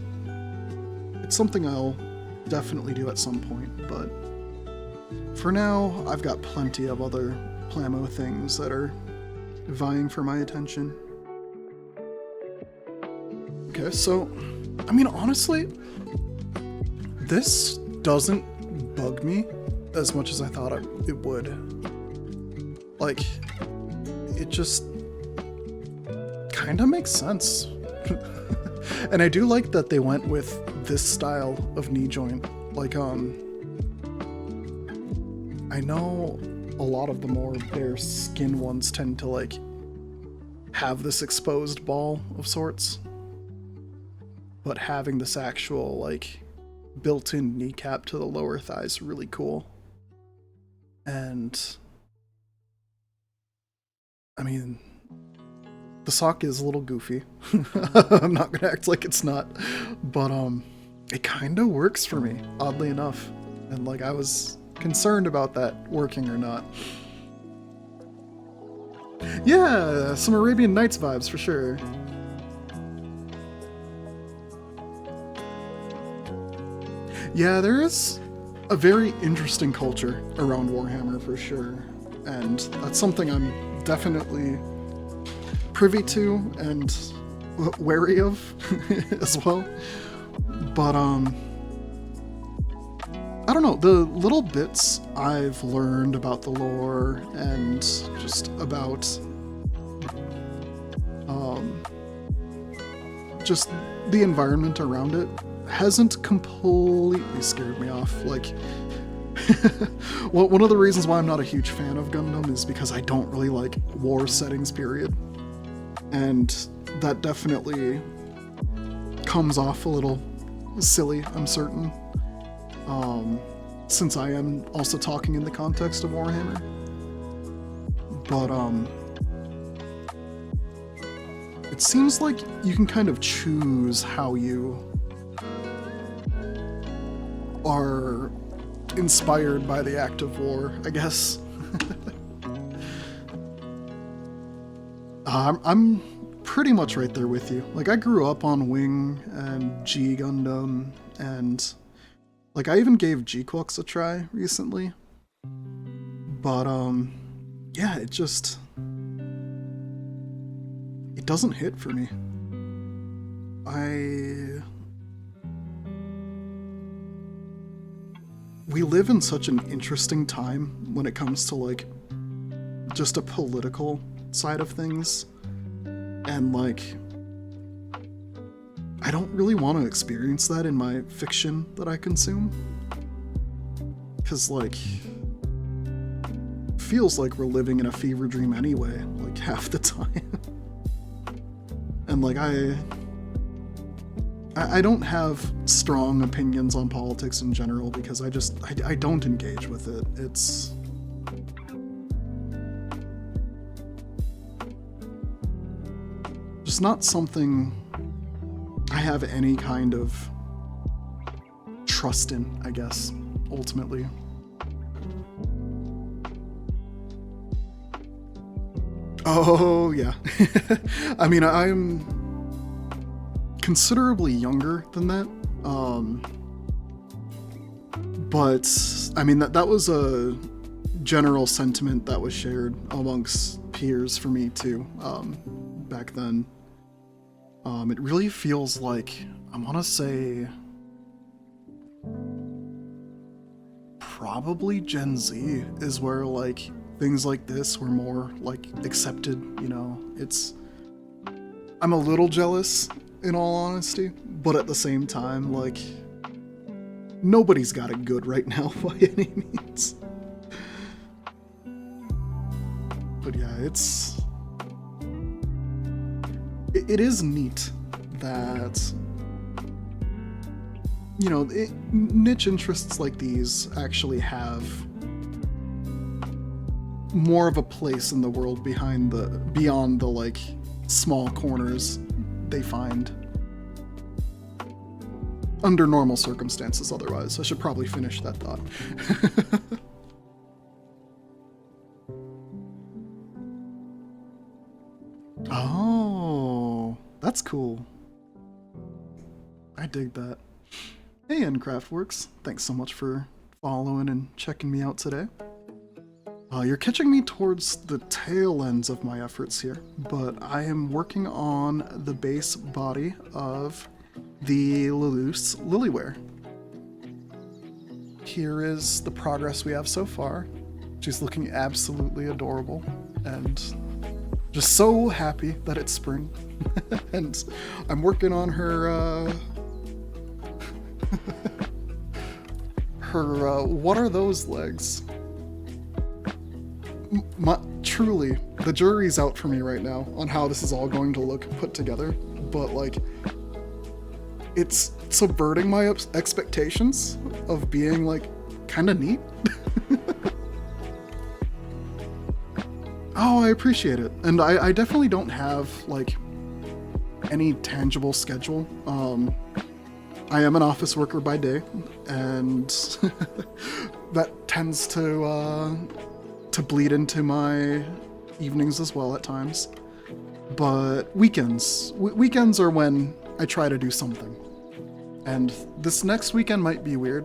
It's something I'll definitely do at some point, but for now, I've got plenty of other Plamo things that are vying for my attention. Okay, so, I mean, honestly, this doesn't bug me as much as I thought it would. Like, it just kind of makes sense. And I do like that they went with this style of knee joint. Like, I know a lot of the more bare skin ones tend to, like, have this exposed ball of sorts. But having this actual, like, built-in kneecap to the lower thigh is really cool. And I mean, the sock is a little goofy. I'm not gonna act like it's not, but it kind of works for me, oddly enough. And like, I was concerned about that working or not. Yeah, some Arabian Nights vibes for sure. Yeah, there is a very interesting culture around Warhammer for sure, and that's something I'm definitely privy to and wary of as well. But I don't know, the little bits I've learned about the lore and just about just the environment around it hasn't completely scared me off. Like, well, one of the reasons why I'm not a huge fan of Gundam is because I don't really like war settings, period. And that definitely comes off a little silly, I'm certain. Since I am also talking in the context of Warhammer. But, it seems like you can kind of choose how you are inspired by the act of war, I guess. I'm pretty much right there with you. Like, I grew up on Wing and G Gundam, and like, I even gave G-Quux a try recently. But, yeah, it doesn't hit for me. We live in such an interesting time when it comes to, like, just a political side of things. And, like, I don't really want to experience that in my fiction that I consume. Because, like, feels like we're living in a fever dream anyway, like, half the time. And, like, I don't have strong opinions on politics in general because I don't engage with it. It's just not something I have any kind of trust in, I guess, ultimately. Oh, yeah. I mean, I'm considerably younger than that. But, I mean, that was a general sentiment that was shared amongst peers for me, too, back then. It really feels like, I want to say, probably Gen Z is where, like, things like this were more, like, accepted, you know? I'm a little jealous, in all honesty, but at the same time, like, nobody's got it good right now by any means. But yeah, it is neat that, you know, niche interests like these actually have more of a place in the world beyond the like small corners they find under normal circumstances otherwise. I should probably finish that thought. Oh, that's cool. I dig that. Hey, Craftworks, thanks so much for following and checking me out today. You're catching me towards the tail ends of my efforts here, but I am working on the base body of the Luluce Lilyware. Here is the progress we have so far. She's looking absolutely adorable, and just so happy that it's spring. And I'm working on her, what are those legs? Truly, the jury's out for me right now on how this is all going to look put together, but like, it's subverting my expectations of being like kind of neat. Oh, I appreciate it. And I definitely don't have like any tangible schedule. I am an office worker by day, and that tends to bleed into my evenings as well at times. But weekends are when I try to do something. And this next weekend might be weird,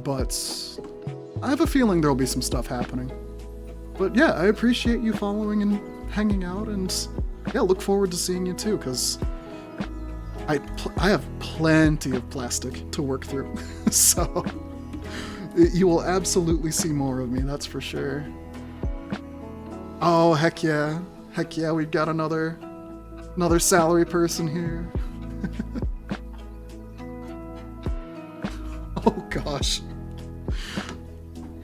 but I have a feeling there'll be some stuff happening. But yeah, I appreciate you following and hanging out, and yeah, look forward to seeing you too, because I have plenty of plastic to work through. So you will absolutely see more of me, that's for sure. Oh, heck yeah, we've got another salary person here. Oh gosh.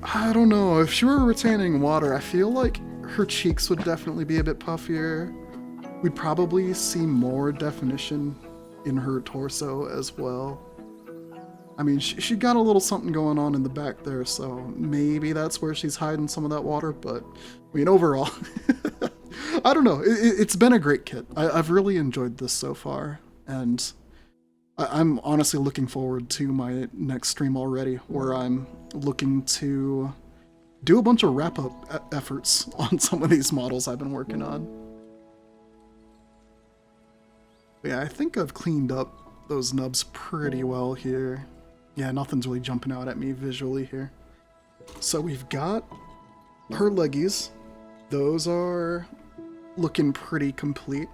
I don't know, if she were retaining water, I feel like her cheeks would definitely be a bit puffier. We'd probably see more definition in her torso as well. I mean, she got a little something going on in the back there, so maybe that's where she's hiding some of that water, but I mean, overall, I don't know. It's been a great kit. I've really enjoyed this so far, and I'm honestly looking forward to my next stream already, where I'm looking to do a bunch of wrap-up efforts on some of these models I've been working on. But yeah, I think I've cleaned up those nubs pretty well here. Yeah, nothing's really jumping out at me visually here. So we've got her leggies. Those are looking pretty complete.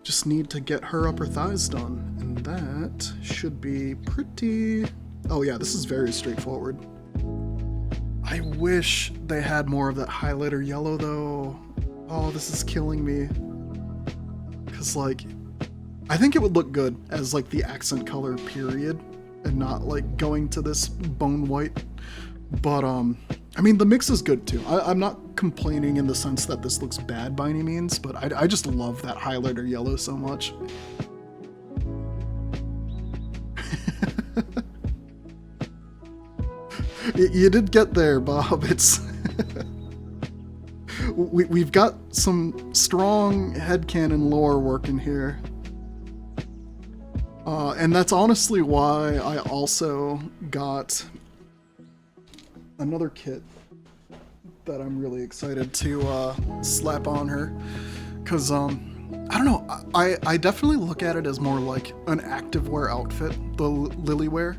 Just need to get her upper thighs done, and that should be pretty... Oh yeah, this is very straightforward. I wish they had more of that highlighter yellow though. Oh, this is killing me. Cause like, I think it would look good as like the accent color period, and not like going to this bone white. But I mean, the mix is good too. I'm not complaining in the sense that this looks bad by any means, but I just love that highlighter yellow so much. You did get there, Bob. It's we've got some strong headcanon lore working here. And that's honestly why I also got another kit that I'm really excited to slap on her. Cause I don't know, I definitely look at it as more like an activewear outfit, the Lily-wear,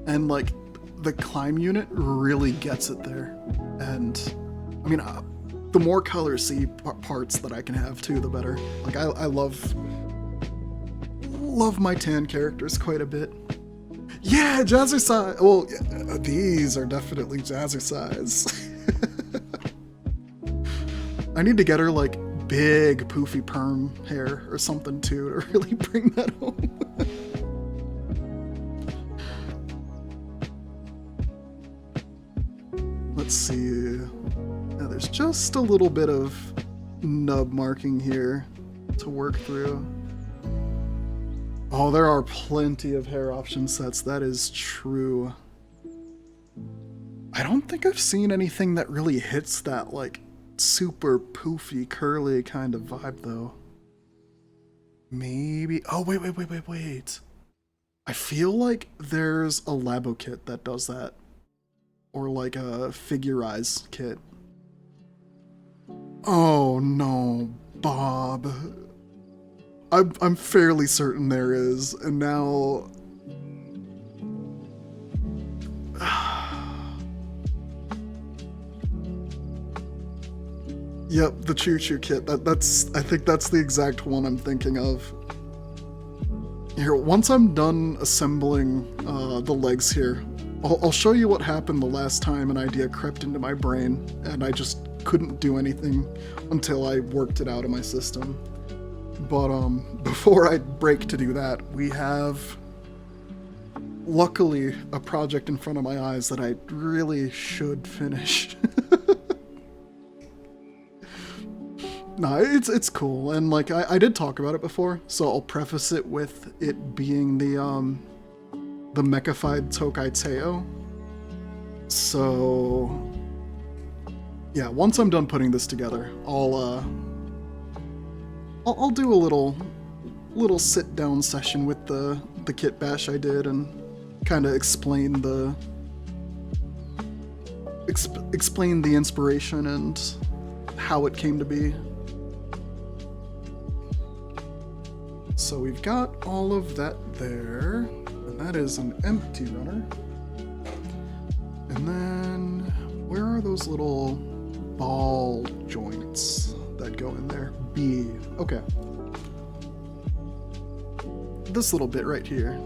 and like the climb unit really gets it there. And I mean, the more color C parts that I can have too, the better. Like I love my tan characters quite a bit. Yeah, jazzercise. Well, yeah, these are definitely jazzercise. I need to get her like big poofy perm hair or something too to really bring that home. Let's see. Yeah, there's just a little bit of nub marking here to work through. Oh, there are plenty of hair option sets, that is true. I don't think I've seen anything that really hits that, like, super poofy, curly kind of vibe, though. Maybe... Oh, wait. I feel like there's a Labo kit that does that. Or, like, a Figurize kit. Oh, no, Bob. I'm fairly certain there is, and now... Yep, the Choo Choo kit. I think that's the exact one I'm thinking of. Here, once I'm done assembling the legs here, I'll show you what happened the last time an idea crept into my brain, and I just couldn't do anything until I worked it out in my system. But before I break to do that, we have, luckily, a project in front of my eyes that I really should finish. Nah, it's cool, and like I did talk about it before, so I'll preface it with it being the mechified Tokai Teo. So yeah, once I'm done putting this together, I'll do a little sit down session with the kit bash I did and kind of explain the inspiration and how it came to be. So we've got all of that there, and that is an empty runner. And then where are those little ball joints that go in there? B. Okay. This little bit right here.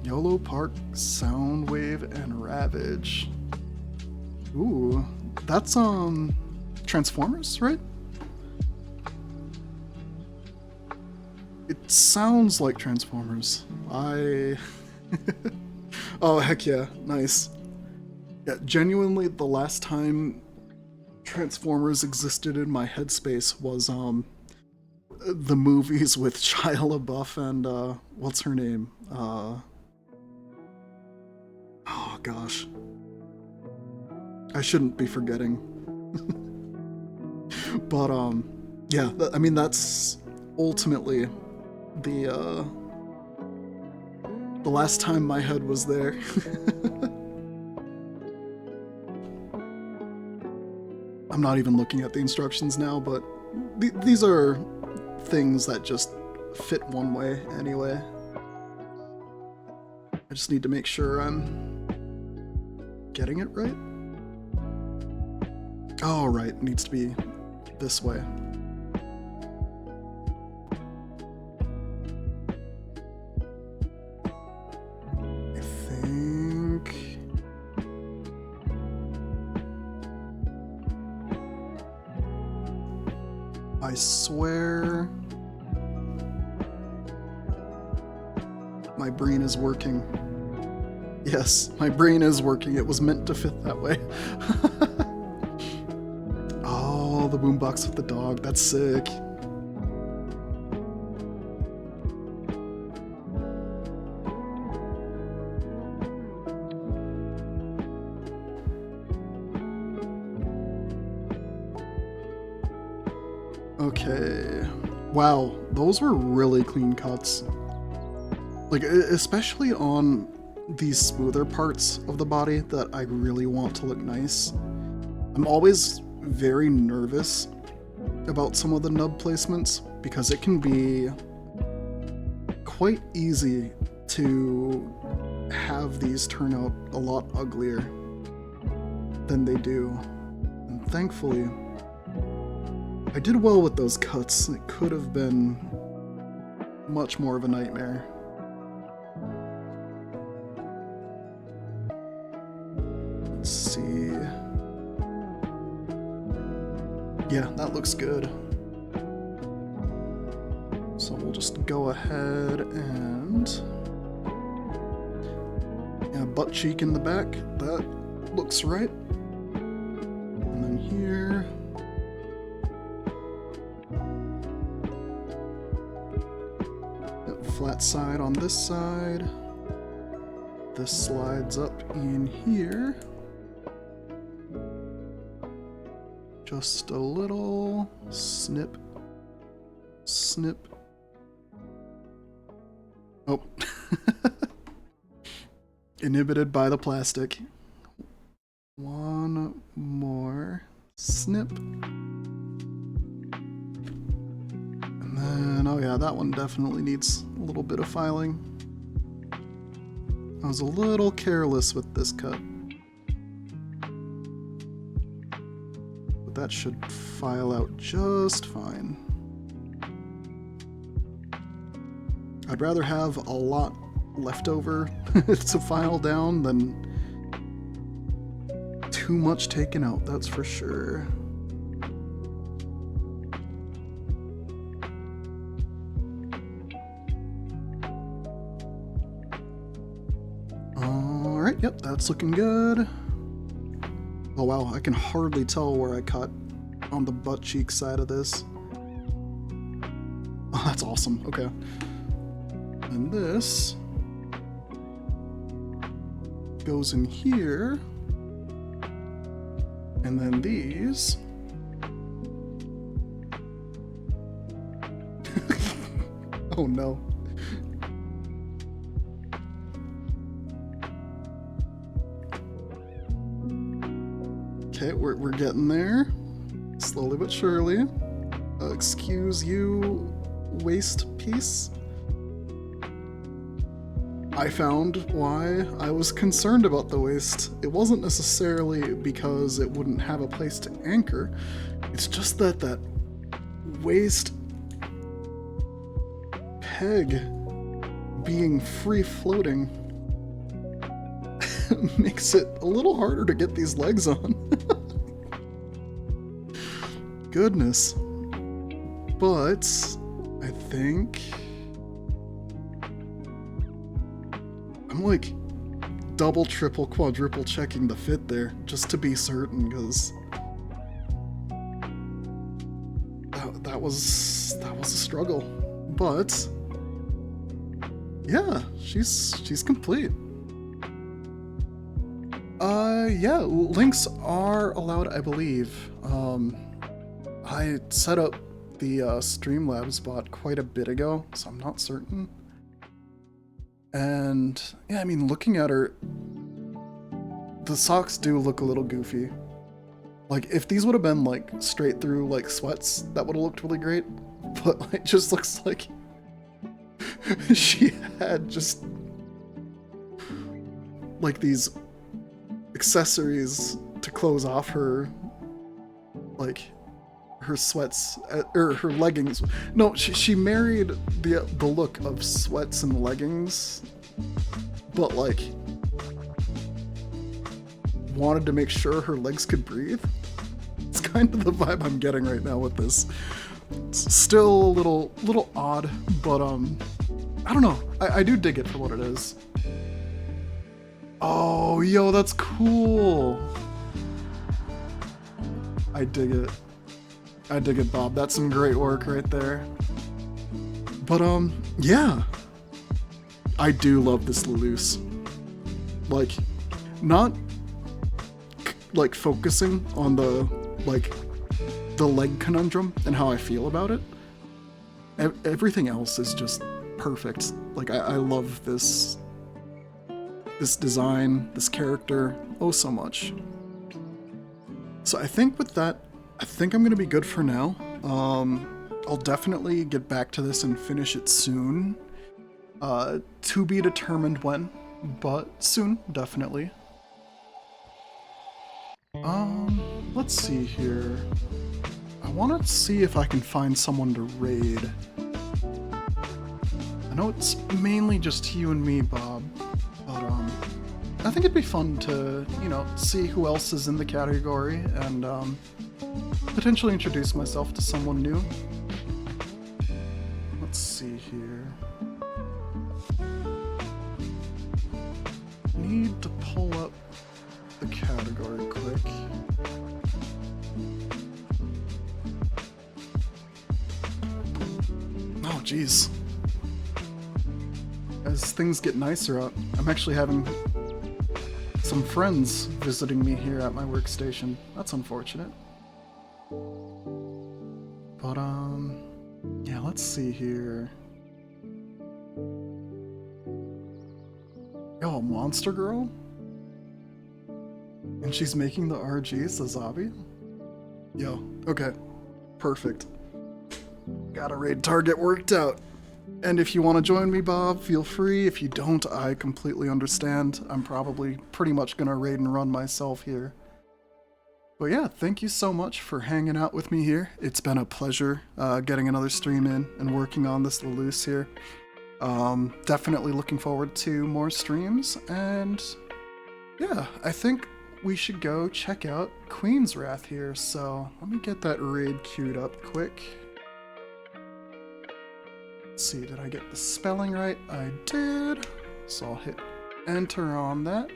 Yolo Park, Soundwave, and Ravage. Ooh, that's Transformers, right? It sounds like Transformers. Oh, heck yeah, nice. Yeah, genuinely, the last time Transformers existed in my headspace was the movies with Shia LaBeouf and what's her name? Oh gosh, I shouldn't be forgetting. But yeah, I mean that's ultimately the last time my head was there. I'm not even looking at the instructions now, but these are things that just fit one way anyway. I just need to make sure I'm getting it right. Oh, right, it needs to be this way. I think... I swear... my brain is working. Yes, my brain is working. It was meant to fit that way. Oh, the boombox with the dog. That's sick. Okay. Wow, those were really clean cuts. Like, especially on these smoother parts of the body that I really want to look nice. I'm always very nervous about some of the nub placements because it can be quite easy to have these turn out a lot uglier than they do. And thankfully, I did well with those cuts. It could have been much more of a nightmare. Let's see. Yeah, that looks good. So we'll just go ahead and... yeah, butt cheek in the back. That looks right. And then here... flat side on this side. This slides up in here. Just a little snip, snip. Oh. Inhibited by the plastic. One more snip. And then, oh yeah, that one definitely needs a little bit of filing. I was a little careless with this cut. But that should file out just fine. I'd rather have a lot left over to file down than too much taken out, that's for sure. Alright, yep, that's looking good. Oh wow, I can hardly tell where I cut on the butt cheek side of this. Oh, that's awesome, okay. And this goes in here. And then these. Oh no. Okay, we're getting there. Slowly but surely. Excuse you, waist piece. I found why I was concerned about the waist. It wasn't necessarily because it wouldn't have a place to anchor. It's just that that waist peg being free floating makes it a little harder to get these legs on. Goodness. But I think I'm like double, triple, quadruple checking the fit there just to be certain, because that was a struggle. But yeah, she's complete. Yeah, links are allowed, I believe. I set up the Streamlabs bot quite a bit ago, so I'm not certain. And yeah, I mean, looking at her, the socks do look a little goofy. Like, if these would have been like straight through like sweats, that would have looked really great. But like, it just looks like she had just like these accessories to close off her, like, her sweats, or her leggings. No, she married the look of sweats and leggings, but like wanted to make sure her legs could breathe. It's kind of the vibe I'm getting right now with this. It's still a little odd, but I don't know. I do dig it for what it is. Oh, yo, that's cool. I dig it. I dig it, Bob. That's some great work right there. But, yeah. I do love this Luluce. Like, not, like, focusing on the, like, the leg conundrum and how I feel about it. Everything else is just perfect. Like, I love this design, this character, oh so much. So I think with that, I think I'm gonna be good for now. I'll definitely get back to this and finish it soon. To be determined when, but soon, definitely. Let's see here. I want to see if I can find someone to raid. I know it's mainly just you and me, Bob, but I think it'd be fun to, you know, see who else is in the category and potentially introduce myself to someone new. Let's see here. Need to pull up the category quick. Oh, jeez. As things get nicer out, I'm actually having some friends visiting me here at my workstation. That's unfortunate. But, yeah, let's see here. Yo, Monster Girl? And she's making the RG Sazabi? Yo, okay. Perfect. Got a raid target worked out. And if you want to join me, Bob, feel free. If you don't, I completely understand. I'm probably pretty much gonna raid and run myself here. But yeah, thank you so much for hanging out with me here. It's been a pleasure getting another stream in and working on this Luluce here. Definitely looking forward to more streams, and yeah, I think we should go check out Queen's Wrath here, so let me get that raid queued up quick. Let's see, did I get the spelling right? I did, so I'll hit enter on that.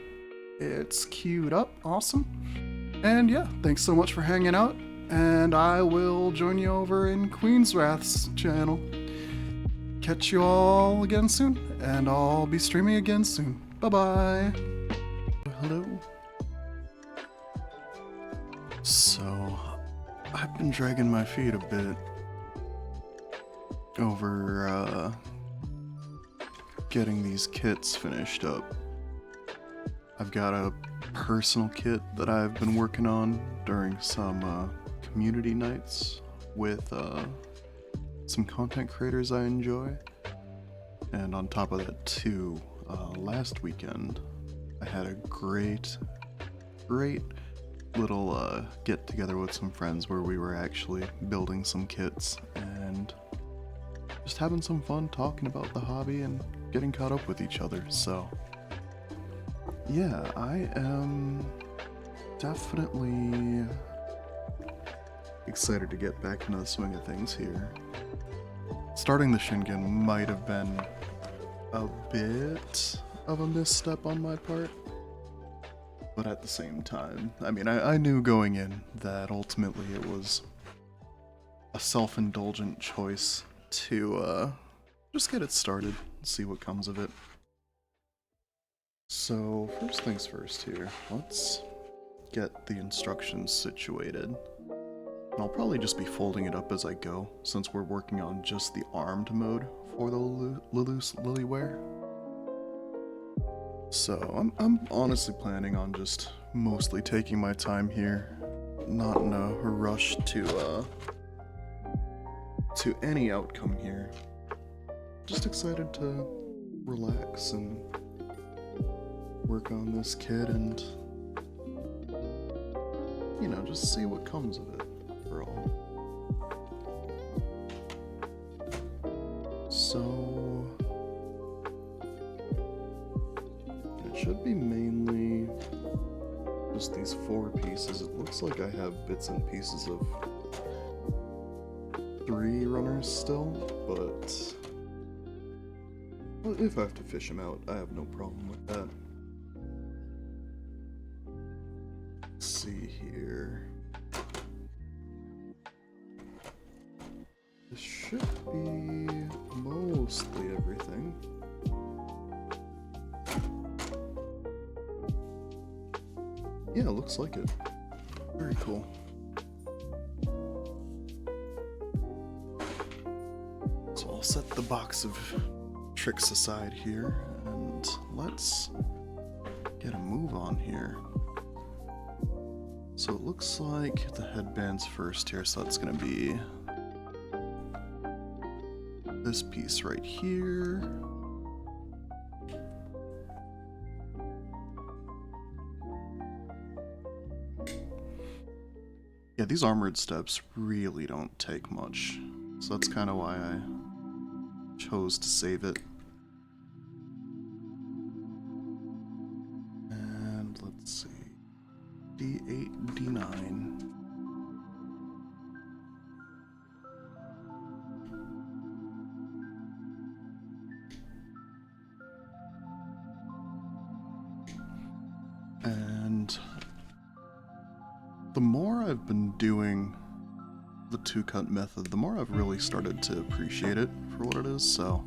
It's queued up, awesome. And yeah, thanks so much for hanging out, and I will join you over in Queen's Wrath's channel. Catch you all again soon, and I'll be streaming again soon. Bye-bye. Hello. So, I've been dragging my feet a bit over, getting these kits finished up. I've got a personal kit that I've been working on during some, community nights with, some content creators I enjoy. And on top of that too, last weekend I had a great little get together with some friends where we were actually building some kits and just having some fun talking about the hobby and getting caught up with each other. So yeah, I am definitely excited to get back into the swing of things here. Starting the Shingen might have been a bit of a misstep on my part, but at the same time, I mean, I knew going in that ultimately it was a self-indulgent choice to just get it started and see what comes of it. So first things first here, let's get the instructions situated. And I'll probably just be folding it up as I go, since we're working on just the armed mode for the Luluce Lilyware. So I'm honestly planning on just mostly taking my time here, not in a rush to any outcome here. Just excited to relax and work on this kid and, you know, just see what comes of it for all. So it should be mainly just these 4 pieces. It looks like I have bits and pieces of 3 runners still, but well, if I have to fish them out, I have no problem with that. Let's see here. This should be mostly everything. Yeah, it looks like it. Very cool. So I'll set the box of tricks aside here, and let's get a move on here. So it looks like the headband's first here, so that's gonna be this piece right here. Yeah, these armored steps really don't take much, so that's kind of why I chose to save it. And let's see, D8, D9. And the more I've been doing the 2-cut method, the more I've really started to appreciate it for what it is, so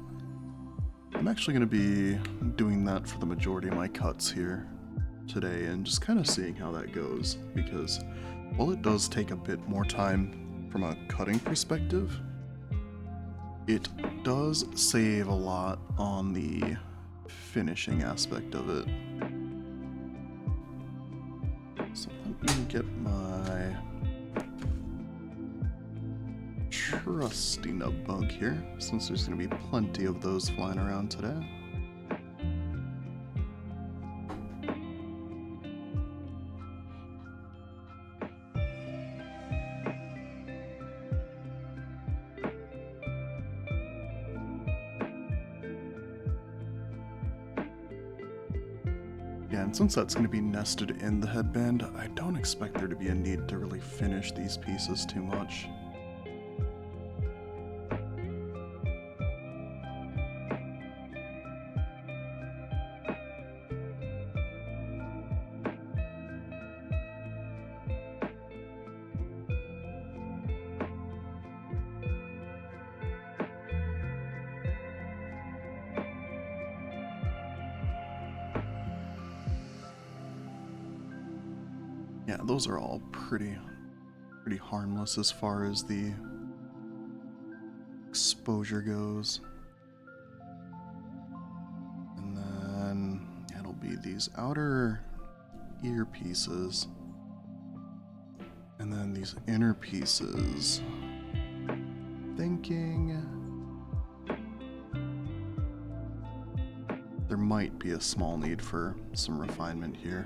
I'm actually going to be doing that for the majority of my cuts here today and just kind of seeing how that goes, because while it does take a bit more time from a cutting perspective, it does save a lot on the finishing aspect of it. So let me get my trusty nub bug here, since there's going to be plenty of those flying around today. Yeah, and since that's going to be nested in the headband, I don't expect there to be a need to really finish these pieces too much. Yeah, those are all pretty harmless as far as the exposure goes. And then it'll be these outer ear pieces. And then these inner pieces. Thinking there might be a small need for some refinement here.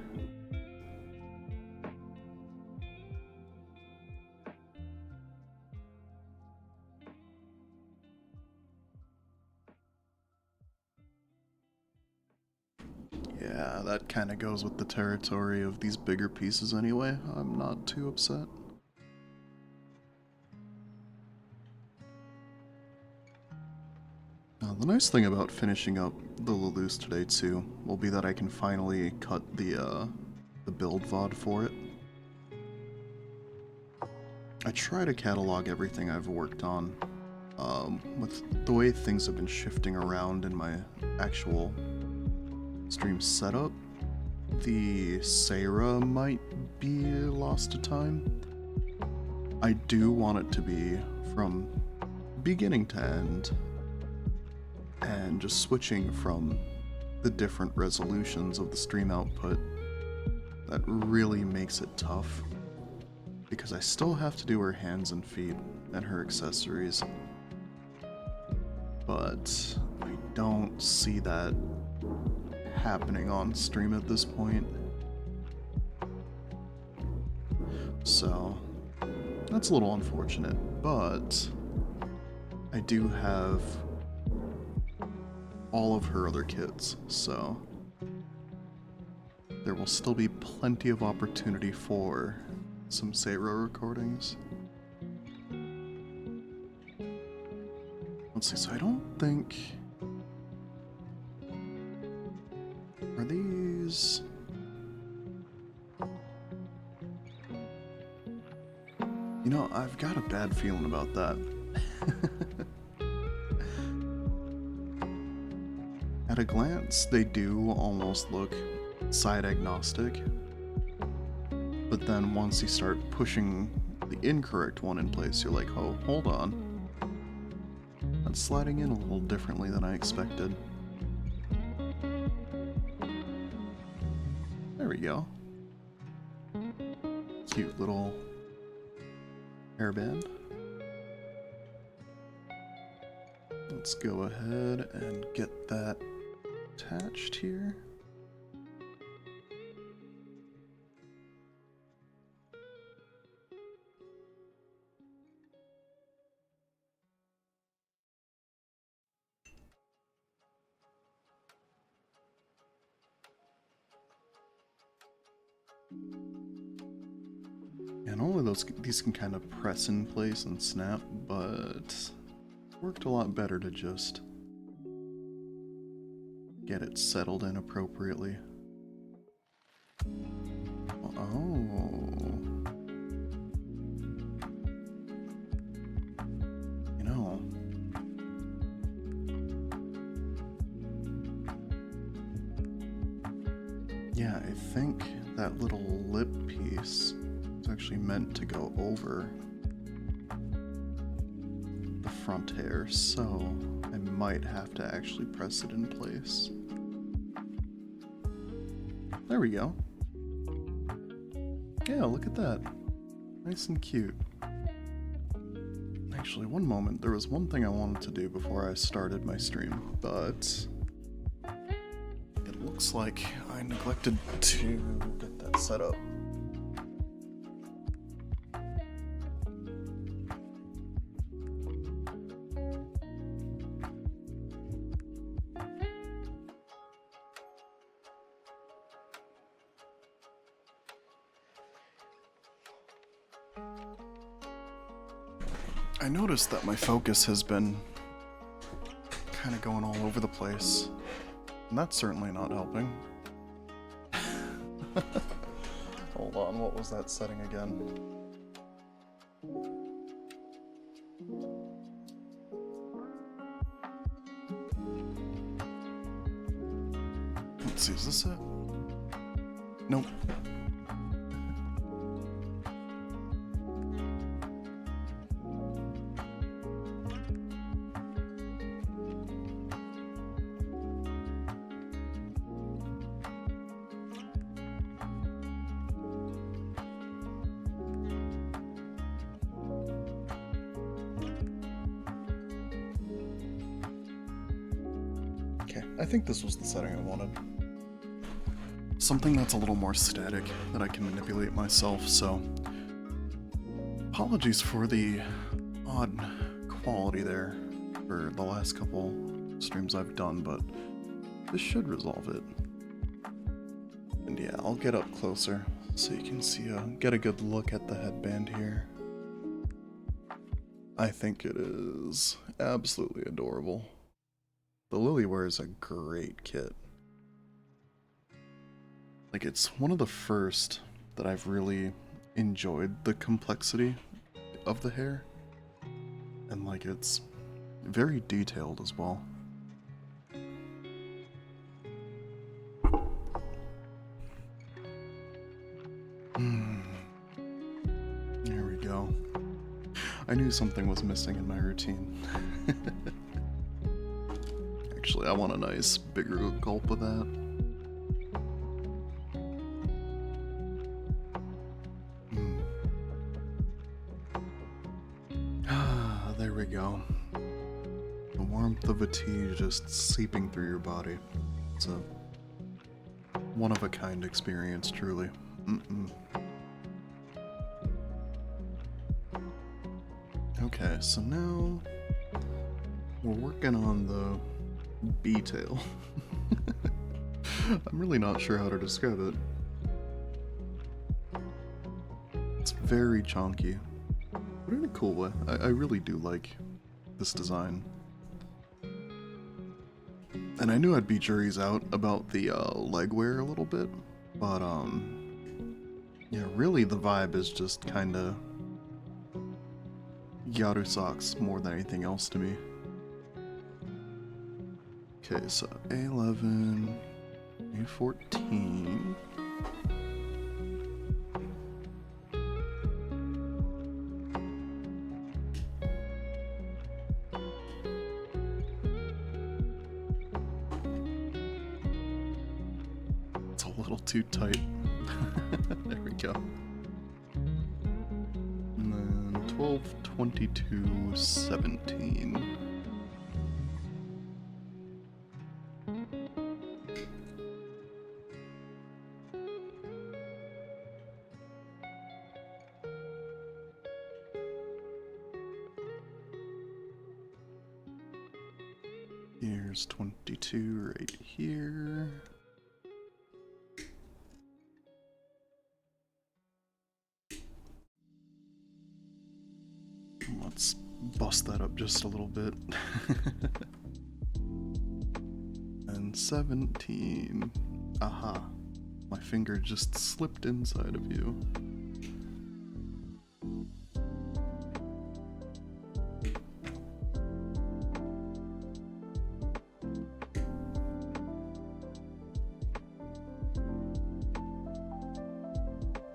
Yeah, that kind of goes with the territory of these bigger pieces anyway. I'm not too upset. Now, the nice thing about finishing up the Luluce today too will be that I can finally cut the build VOD for it. I try to catalog everything I've worked on. With the way things have been shifting around in my actual stream setup, the Sarah might be lost to time. I do want it to be from beginning to end, and just switching from the different resolutions of the stream output that really makes it tough, because I still have to do her hands and feet and her accessories, but I don't see that happening on stream at this point. So that's a little unfortunate, but I do have all of her other kids, so there will still be plenty of opportunity for some Seiro recordings. Let's see, so I don't think... Are these... You know, I've got a bad feeling about that. At a glance, they do almost look side agnostic, but then once you start pushing the incorrect one in place, you're like, oh, hold on. That's sliding in a little differently than I expected. There we go. Cute little hairband. Let's go ahead and get that attached here. And all of these can kind of press in place and snap, but worked a lot better to just get it settled in appropriately. Oh. You know. Yeah, I think that little lip piece is actually meant to go over the front hair, so I might have to actually press it in place. There we go. Yeah, look at that. Nice and cute. Actually, one moment, there was one thing I wanted to do before I started my stream, but it looks like I neglected to get that set up. I noticed that my focus has been kind of going all over the place, and that's certainly not helping. Hold on, what was that setting again? Let's see, is this it? Nope. I think this was the setting I wanted. Something that's a little more static that I can manipulate myself, so apologies for the odd quality there for the last couple streams I've done, but this should resolve it. And yeah, I'll get up closer so you can see get a good look at the headband here. I think it is absolutely adorable. The Lilyware is a great kit. Like, it's one of the first that I've really enjoyed the complexity of the hair. And like, it's very detailed as well. There we go. I knew something was missing in my routine. Actually, I want a nice bigger gulp of that. Ah, there we go. The warmth of a tea just seeping through your body. It's a one-of-a-kind experience, truly. Okay, so now we're working on the B-tail. I'm really not sure how to describe it. It's very chonky, but in a cool way. I really do like this design. And I knew I'd be juries out about the leg wear a little bit, but yeah, really the vibe is just kinda Yaru socks more than anything else to me. Okay, so A11, A14. It's a little too tight. There we go. And then 12, 22, 17. Here's 22 right here. Let's bust that up just a little bit. And 17. Aha. My finger just slipped inside of you.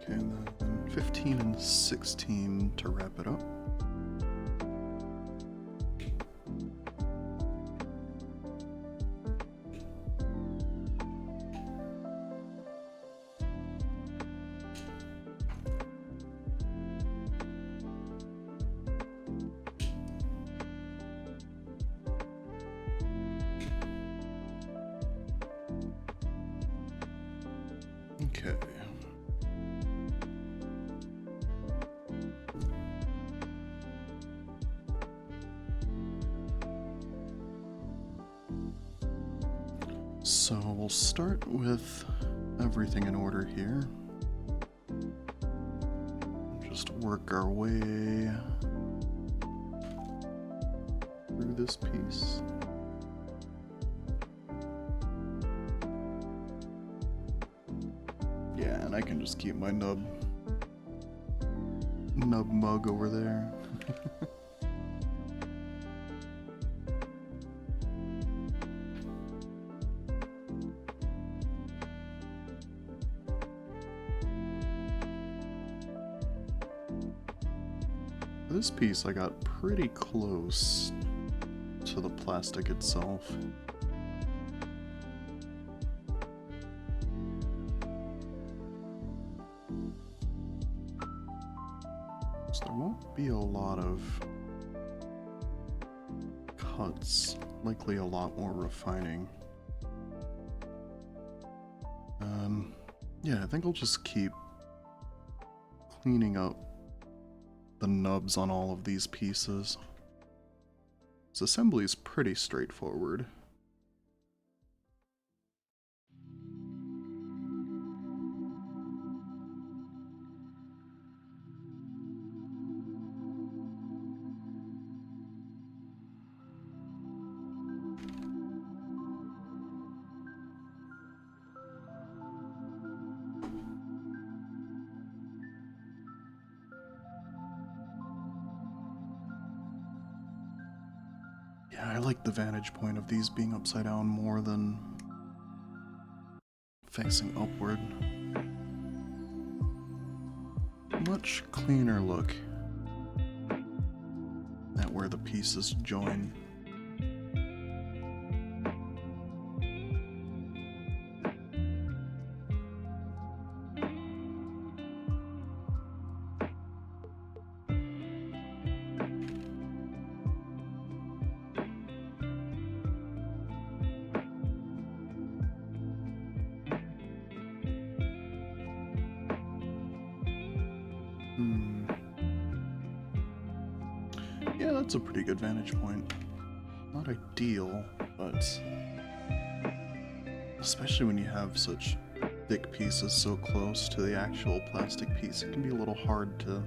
Okay, then 15 and 16 to wrap it up. Okay. So we'll start with everything in order here. Just work our way through this piece. Yeah, and I can just keep my nub mug over there. This piece I got pretty close to the plastic itself. So there won't be a lot of cuts, likely a lot more refining. Yeah, I think I'll just keep cleaning up the nubs on all of these pieces. This assembly is pretty straightforward. Yeah, I like the vantage point of these being upside down more than facing upward. Much cleaner look. where the pieces join. Yeah, that's a pretty good vantage point. Not ideal, but especially when you have such thick pieces so close to the actual plastic piece, it can be a little hard to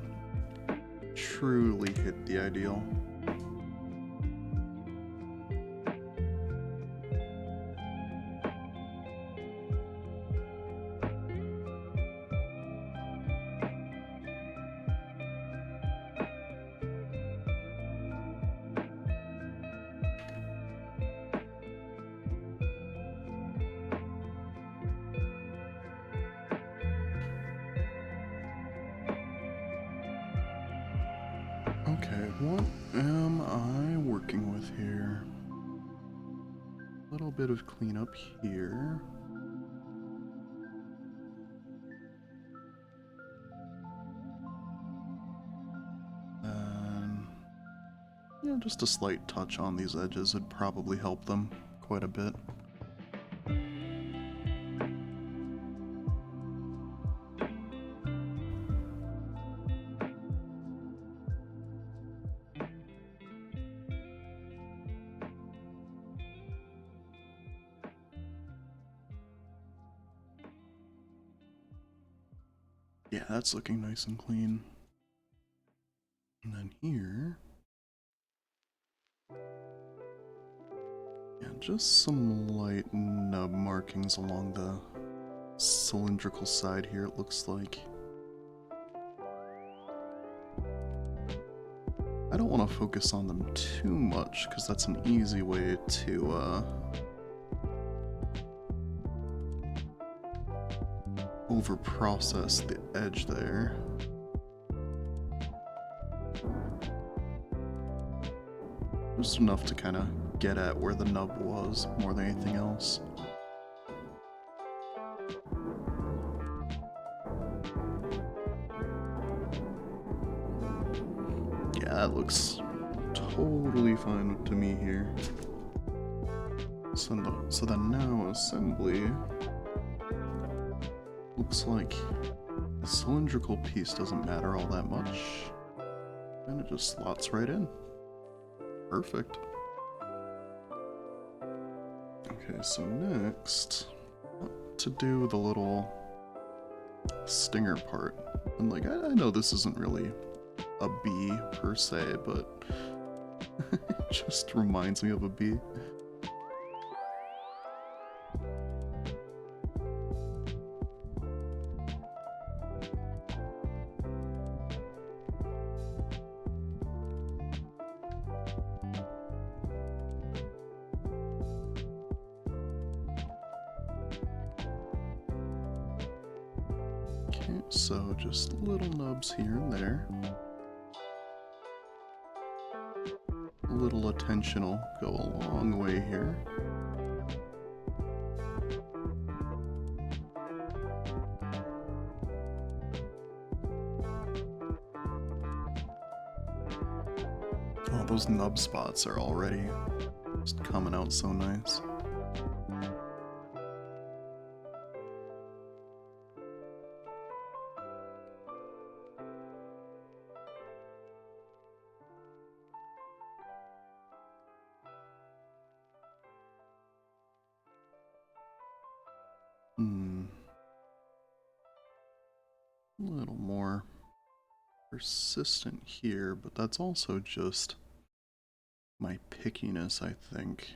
truly hit the ideal. Okay, what am I working with here? A little bit of cleanup here. And yeah, just a slight touch on these edges would probably help them quite a bit. Yeah, that's looking nice and clean. And then here, yeah, just some light nub markings along the cylindrical side here, it looks like. I don't want to focus on them too much, because that's an easy way to over-process the edge there. Just enough to kind of get at where the nub was, more than anything else. Yeah, that looks totally fine to me here. So then now assembly looks like the cylindrical piece doesn't matter all that much, and it just slots right in. Perfect. Okay, so next, what to do with the little stinger part? And like, I know this isn't really a bee per se, but it just reminds me of a bee. Okay, so just little nubs here and there. A little attention will go a long way here. Oh, those nub spots are already just coming out so nice. A little more persistent here, but that's also just my pickiness, I think.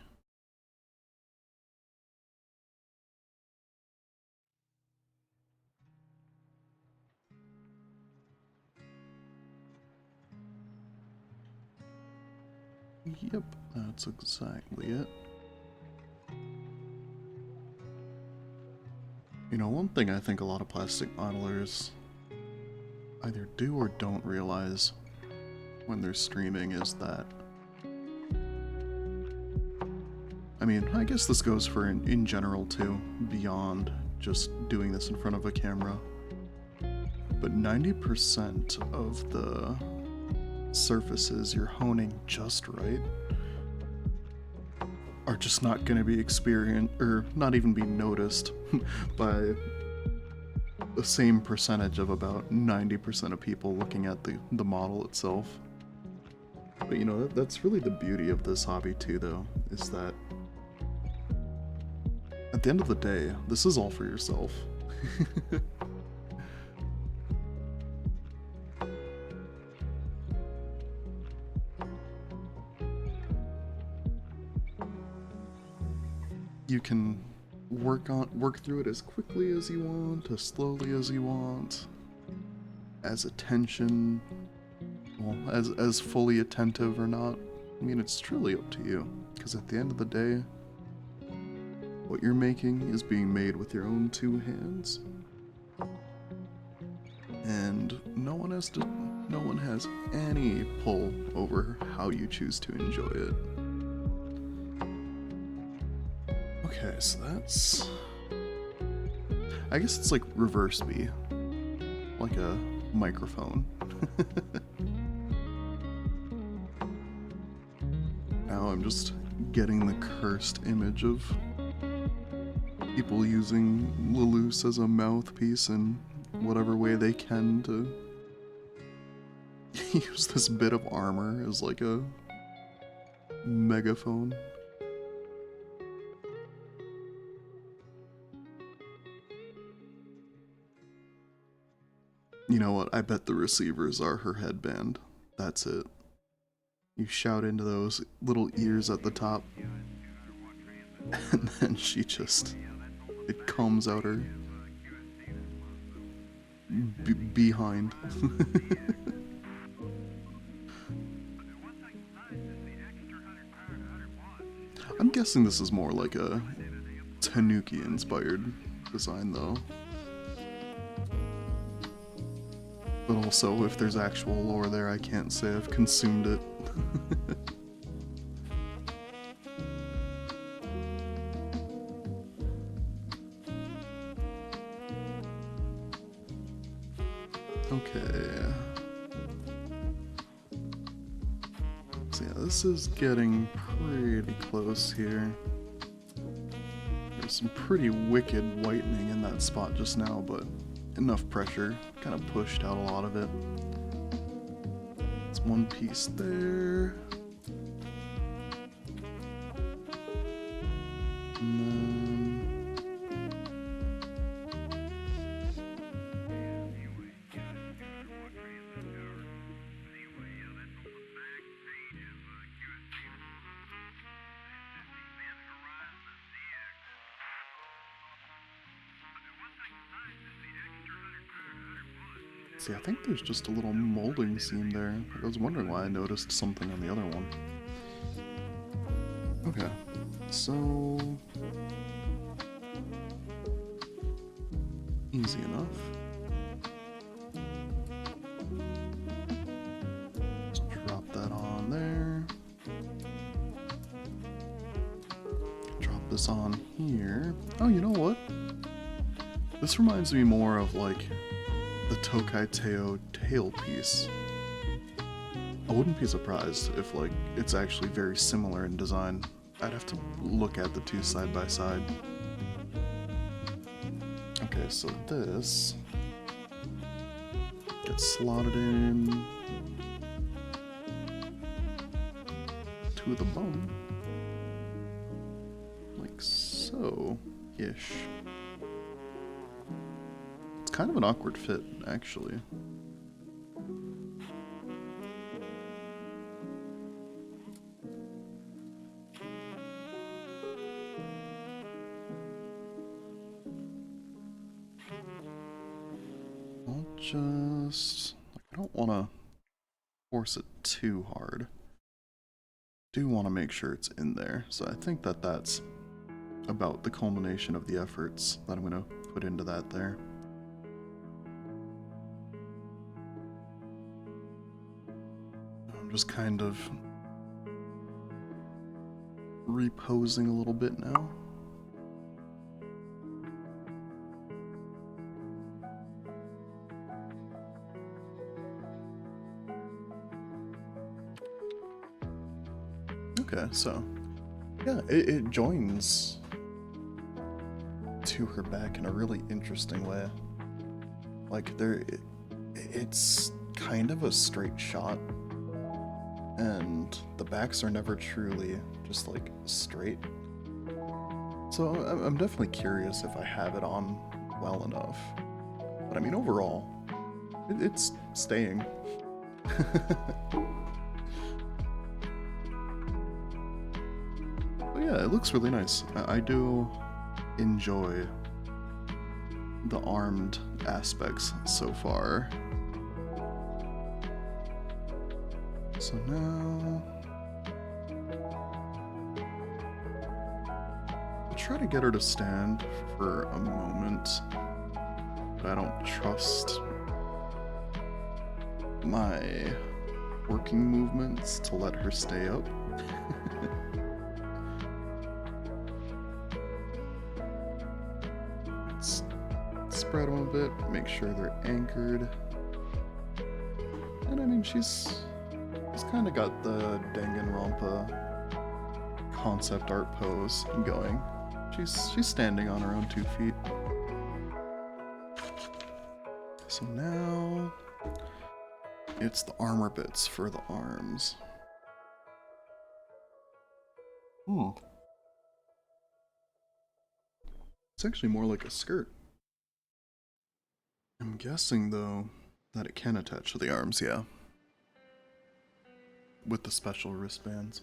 Yep, that's exactly it. You know, one thing I think a lot of plastic modelers either do or don't realize when they're streaming is that I mean, I guess this goes for in general too, beyond just doing this in front of a camera. But 90% of the surfaces you're honing just right are just not going to be experienced, or not even be noticed by the same percentage of about 90% of people looking at the model itself. But you know, that's really the beauty of this hobby too, though, is that at the end of the day, this is all for yourself. You can work through it as quickly as you want, as slowly as you want, as attention, well, as fully attentive or not. I mean, it's truly up to you, because at the end of the day, what you're making is being made with your own two hands, and no one has any pull over how you choose to enjoy it. Okay, so that's, I guess it's like reverse B, like a microphone. Now I'm just getting the cursed image of people using Luluce as a mouthpiece in whatever way they can to use this bit of armor as like a megaphone. You know what? I bet the receivers are her headband. That's it. You shout into those little ears at the top, and then she just, it comes out her behind. I'm guessing this is more like a Tanuki-inspired design, though. But also, if there's actual lore there, I can't say I've consumed it. Okay. So yeah, this is getting pretty close here. There's some pretty wicked whitening in that spot just now, but enough pressure kind of pushed out a lot of it. It's one piece there. And then see, I think there's just a little molding seam there. I was wondering why I noticed something on the other one. Okay, so easy enough. Just drop that on there. Drop this on here. Oh, you know what? This reminds me more of like the Tokai Teo tailpiece. I wouldn't be surprised if like it's actually very similar in design. I'd have to look at the two side by side. Okay, so this gets slotted in to the bone, like so-ish. Kind of an awkward fit, actually. I'll just, I don't want to force it too hard. Do want to make sure it's in there, so I think that that's about the culmination of the efforts that I'm going to put into that there. Just kind of reposing a little bit now. Okay, so yeah, it joins to her back in a really interesting way. Like it's kind of a straight shot, and the backs are never truly just like straight. So I'm definitely curious if I have it on well enough. But I mean, overall, it's staying. But yeah, it looks really nice. I do enjoy the armed aspects so far. So now I'll try to get her to stand for a moment, but I don't trust my working movements to let her stay up. Let's spread them a bit, make sure they're anchored. And I mean, she's kind of got the Danganronpa concept art pose going. She's standing on her own 2 feet. So now it's the armor bits for the arms. It's actually more like a skirt. I'm guessing though that it can attach to the arms, yeah. With the special wristbands.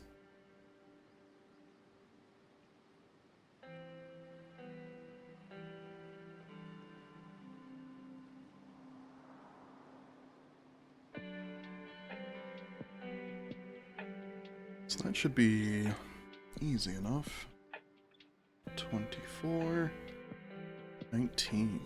So that should be easy enough. 24, 19.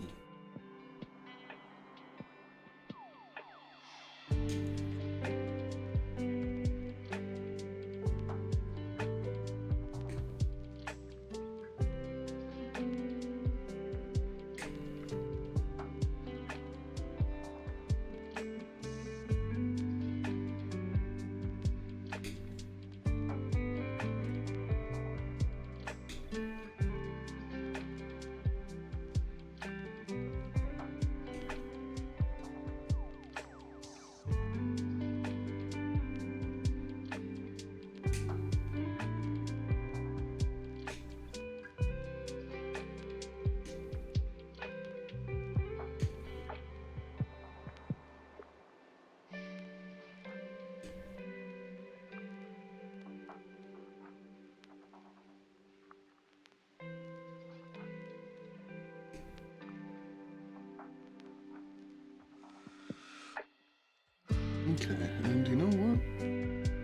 Okay, and you know what?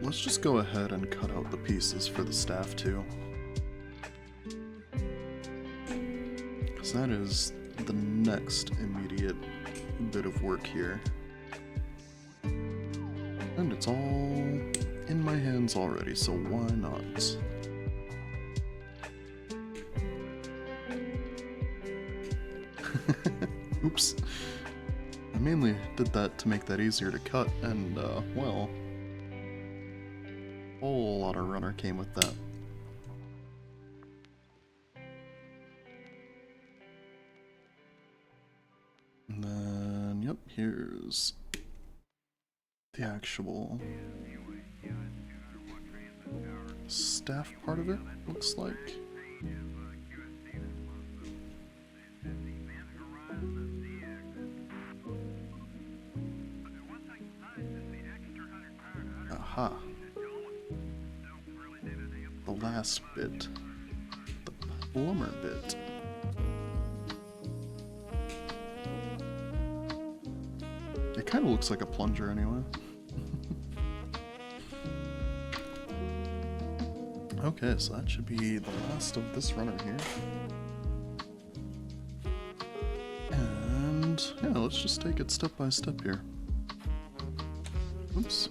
Let's just go ahead and cut out the pieces for the staff too. Because that is the next immediate bit of work here. And it's all in my hands already, so why not? Oops. I mainly did that to make that easier to cut, and, well, a whole lot of runner came with that. And then, yep, here's the actual staff part of it, looks like. Aha. The last bit. The plumber bit. It kind of looks like a plunger anyway. Okay, so that should be the last of this runner here. And yeah, let's just take it step by step here. Oops.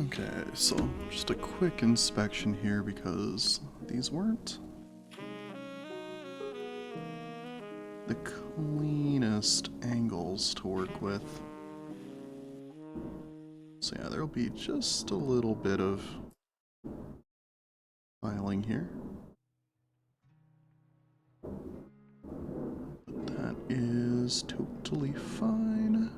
Okay, so just a quick inspection here because these weren't the cleanest angles to work with. So yeah, there'll be just a little bit of filing here. But that is totally fine.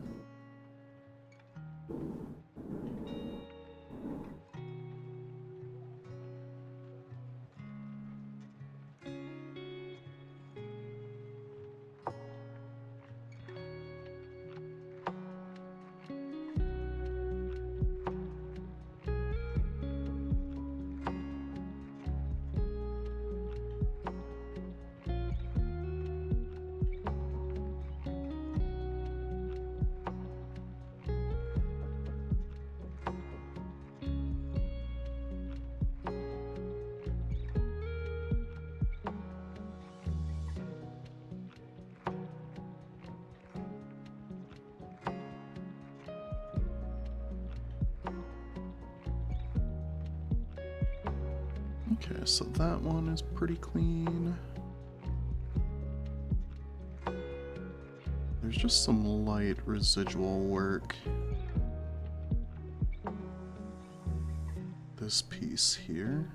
Okay, so that one is pretty clean. There's just some light residual work. This piece here.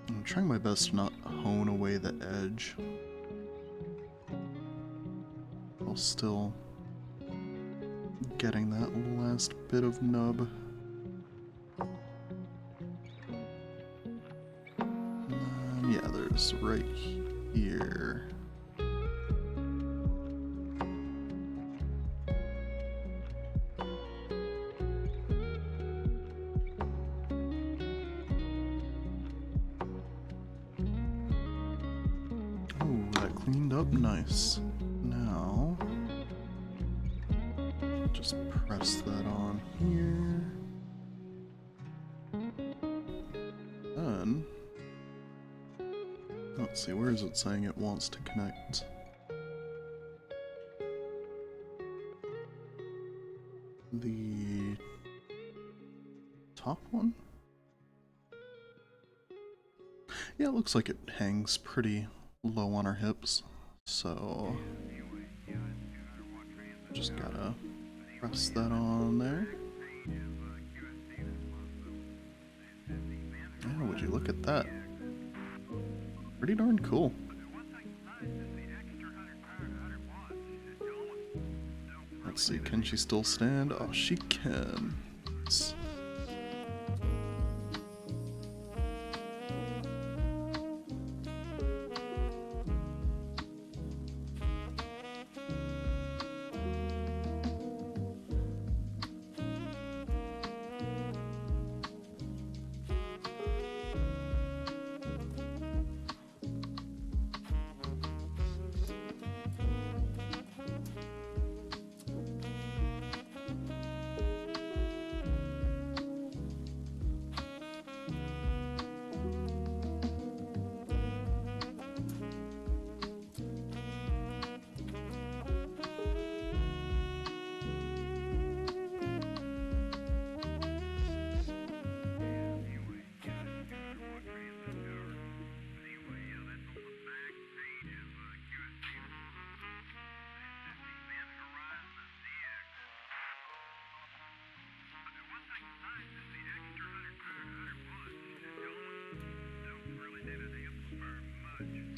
I'm trying my best to not hone away the edge, while still getting that last bit of nub. And yeah, there's right here. Oh, that cleaned up nice. Now, just press that on here. Then, let's see, where is it saying it wants to connect? The top one? Yeah, it looks like it hangs pretty low on our hips, so just gotta press that on there. Yeah, would you look at that? Pretty darn cool. Let's see, can she still stand? Oh, she can.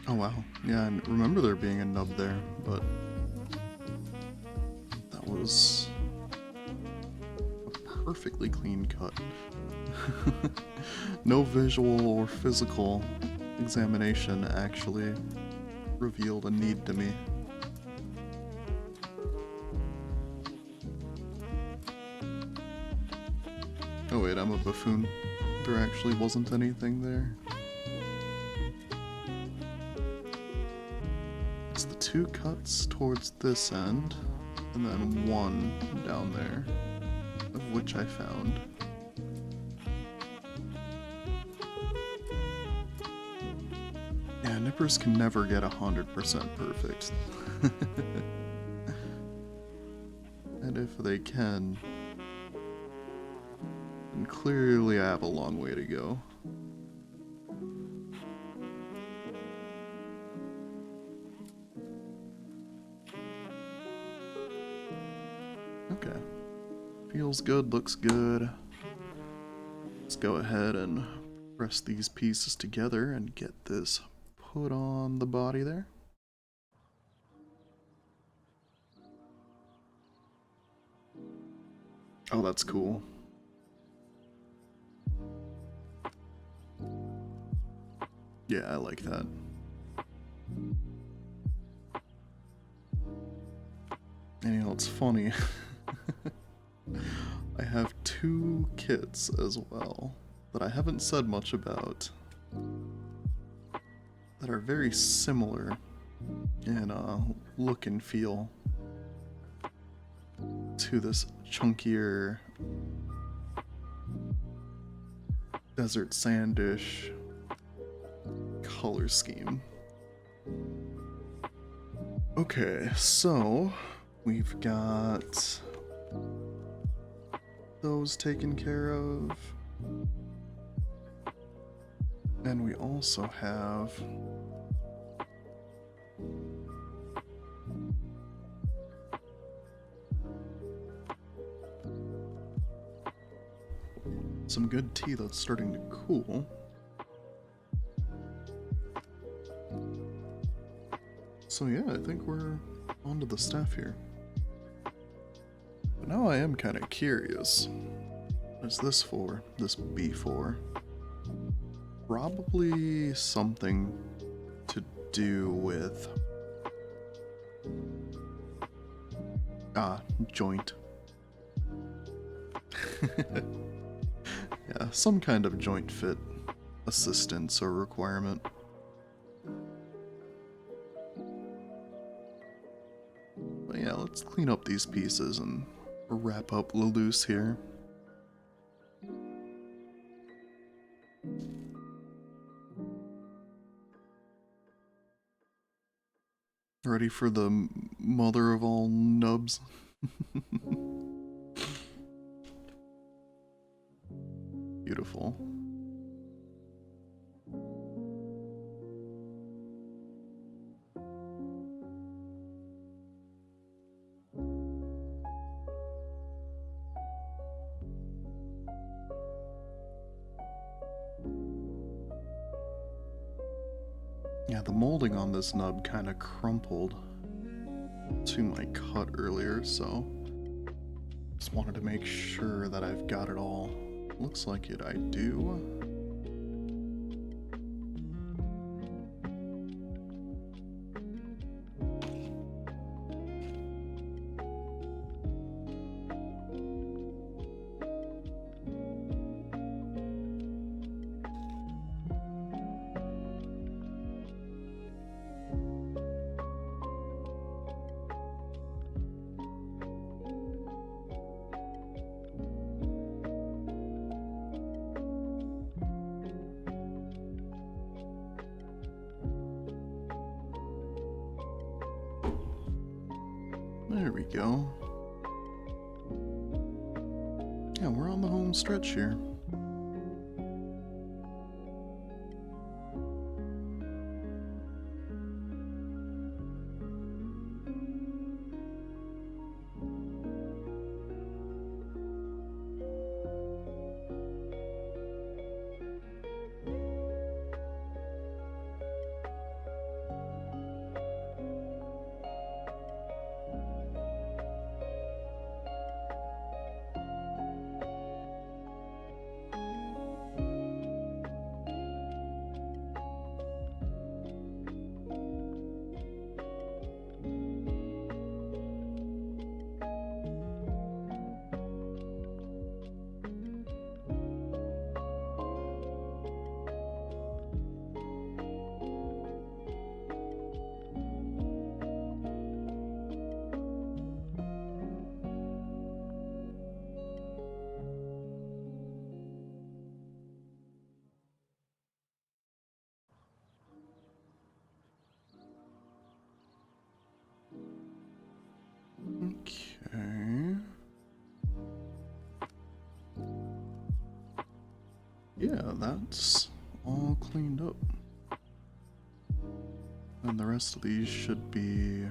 Oh wow, yeah, I remember there being a nub there, but that was a perfectly clean cut. No visual or physical examination actually revealed a need to me. Oh wait, I'm a buffoon. There actually wasn't anything there. It's the two cuts towards this end, and then one down there, of which I found. Yeah, nippers can never get 100% perfect. And if they can, then clearly I have a long way to go. Okay. Feels good, looks good. Let's go ahead and press these pieces together and get this put on the body there. Oh, that's cool. Yeah, I like that. And you know, it's funny. I have two kits as well that I haven't said much about that are very similar in look and feel to this chunkier desert sandish color scheme. Okay, so we've got those taken care of. And we also have some good tea that's starting to cool. So yeah, I think we're onto the stuff here. But now I am kind of curious. What is this for? This B for? Probably something to do with joint. Yeah, some kind of joint fit assistance or requirement. But yeah, let's clean up these pieces and wrap up Luluce here. Ready for the mother of all nubs? Beautiful. Yeah, the molding on this nub kind of crumpled to my cut earlier, so just wanted to make sure that I've got it all. Looks like it, I do. There we go. Yeah, we're on the home stretch here. Yeah, that's all cleaned up. And the rest of these should be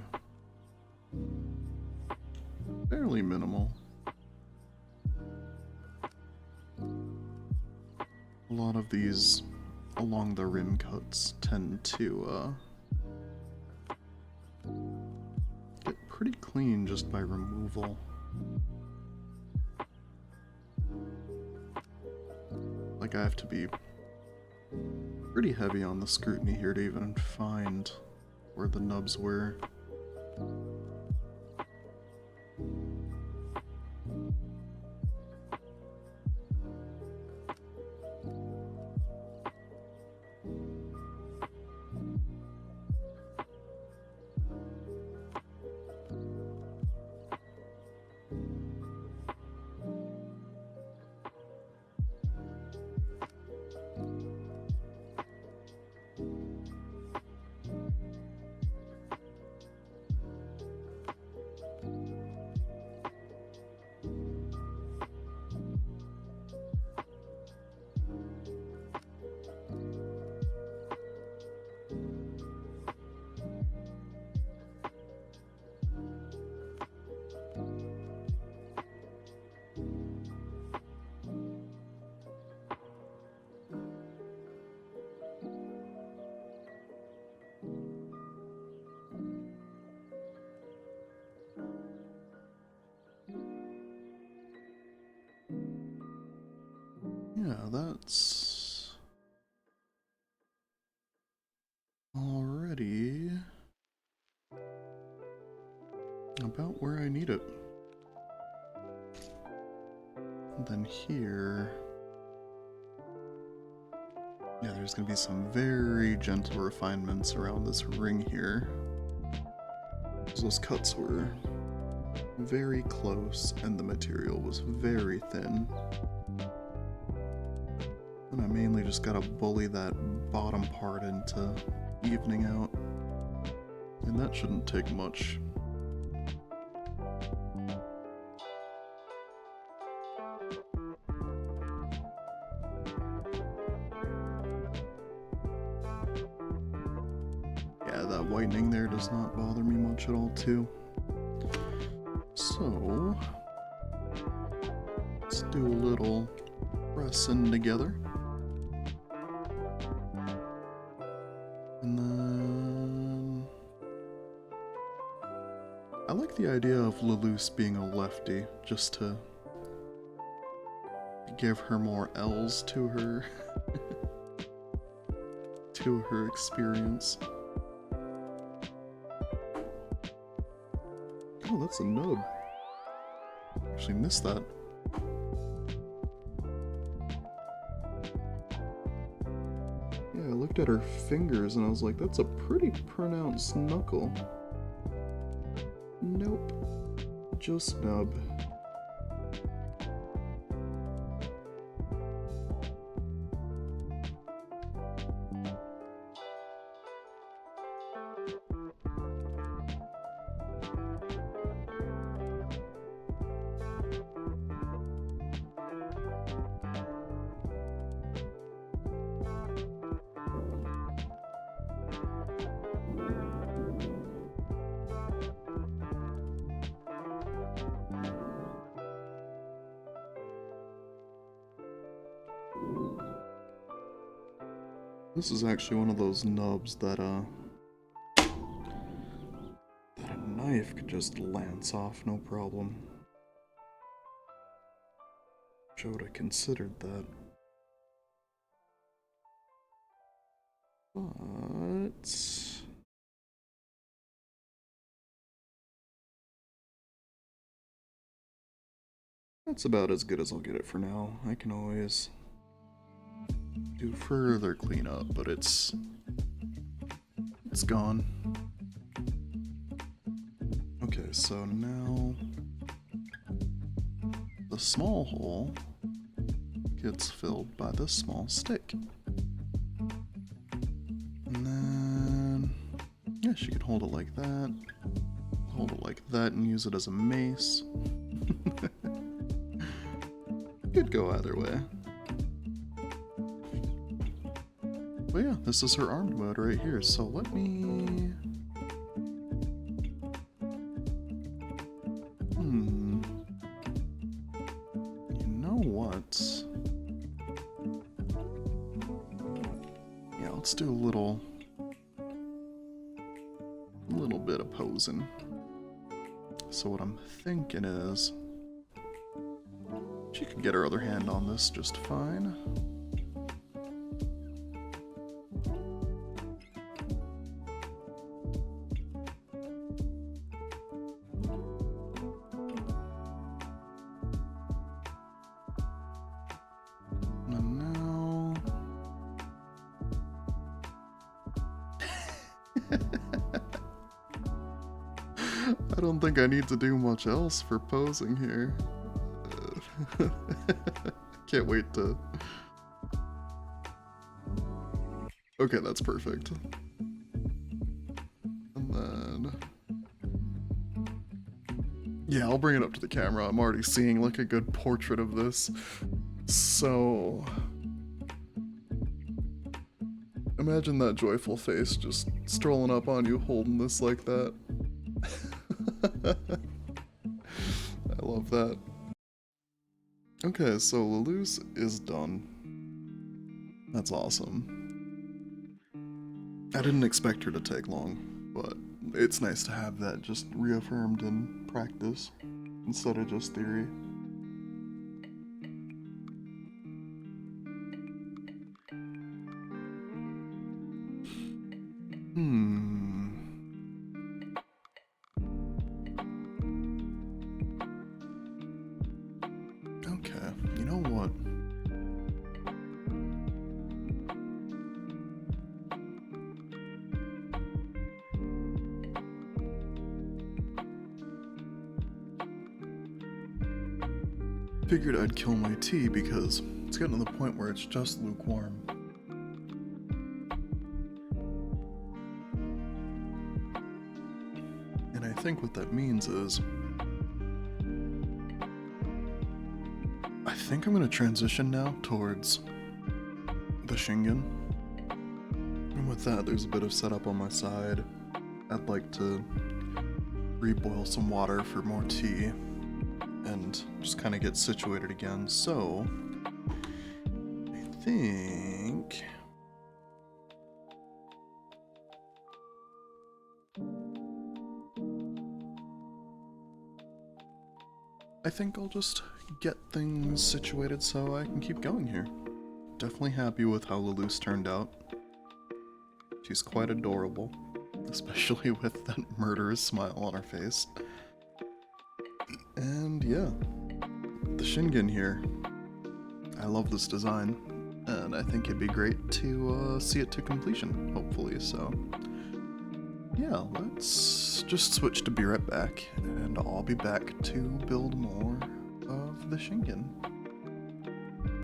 fairly minimal. A lot of these along the rim cuts tend to get pretty clean just by removal. Like, I have to be pretty heavy on the scrutiny here to even find where the nubs were. Yeah, that's already about where I need it. And then here, yeah, there's gonna be some very gentle refinements around this ring here. Those cuts were very close and the material was very thin. And I mainly just gotta bully that bottom part into evening out. And that shouldn't take much. Yeah, that whitening there does not bother me much at all too. So, let's do a little pressing together. And then I like the idea of Luluce being a lefty, just to give her more L's to her to her experience. Oh, that's a nub. Actually missed that. Yeah, I looked at her fingers and I was like, that's a pretty pronounced knuckle. Nope. Just nub. This is actually one of those nubs that a knife could just lance off no problem. I would have considered that. But that's about as good as I'll get it for now. I can always do further cleanup, but it's gone. Okay, so now the small hole gets filled by this small stick. And then, yeah, she could hold it like that, hold it like that, and use it as a mace. Could go either way. But yeah, this is her armed mode right here, so let me... You know what? Yeah, let's do a little bit of posing. So what I'm thinking is, she could get her other hand on this just fine. And now... I don't think I need to do much else for posing here. Can't wait to... Okay, that's perfect. And then... Yeah, I'll bring it up to the camera. I'm already seeing like a good portrait of this. So... Imagine that joyful face just strolling up on you holding this like that. I love that. Okay, so Luluce is done. That's awesome. I didn't expect her to take long, but it's nice to have that just reaffirmed in practice instead of just theory. Okay, you know what? Figured I'd kill my tea because it's getting to the point where it's just lukewarm. And I think what that means is I think I'm going to transition now towards the Shingen. And with that, there's a bit of setup on my side. I'd like to reboil some water for more tea and just kind of get situated again. So, I think I'll just get things situated so I can keep going here. Definitely happy with how Luluce turned out. She's quite adorable, especially with that murderous smile on her face. And yeah, the Shingen here. I love this design, and I think it'd be great to see it to completion, hopefully, so... Yeah, let's just switch to be right back, and I'll be back to build more of the Shingen.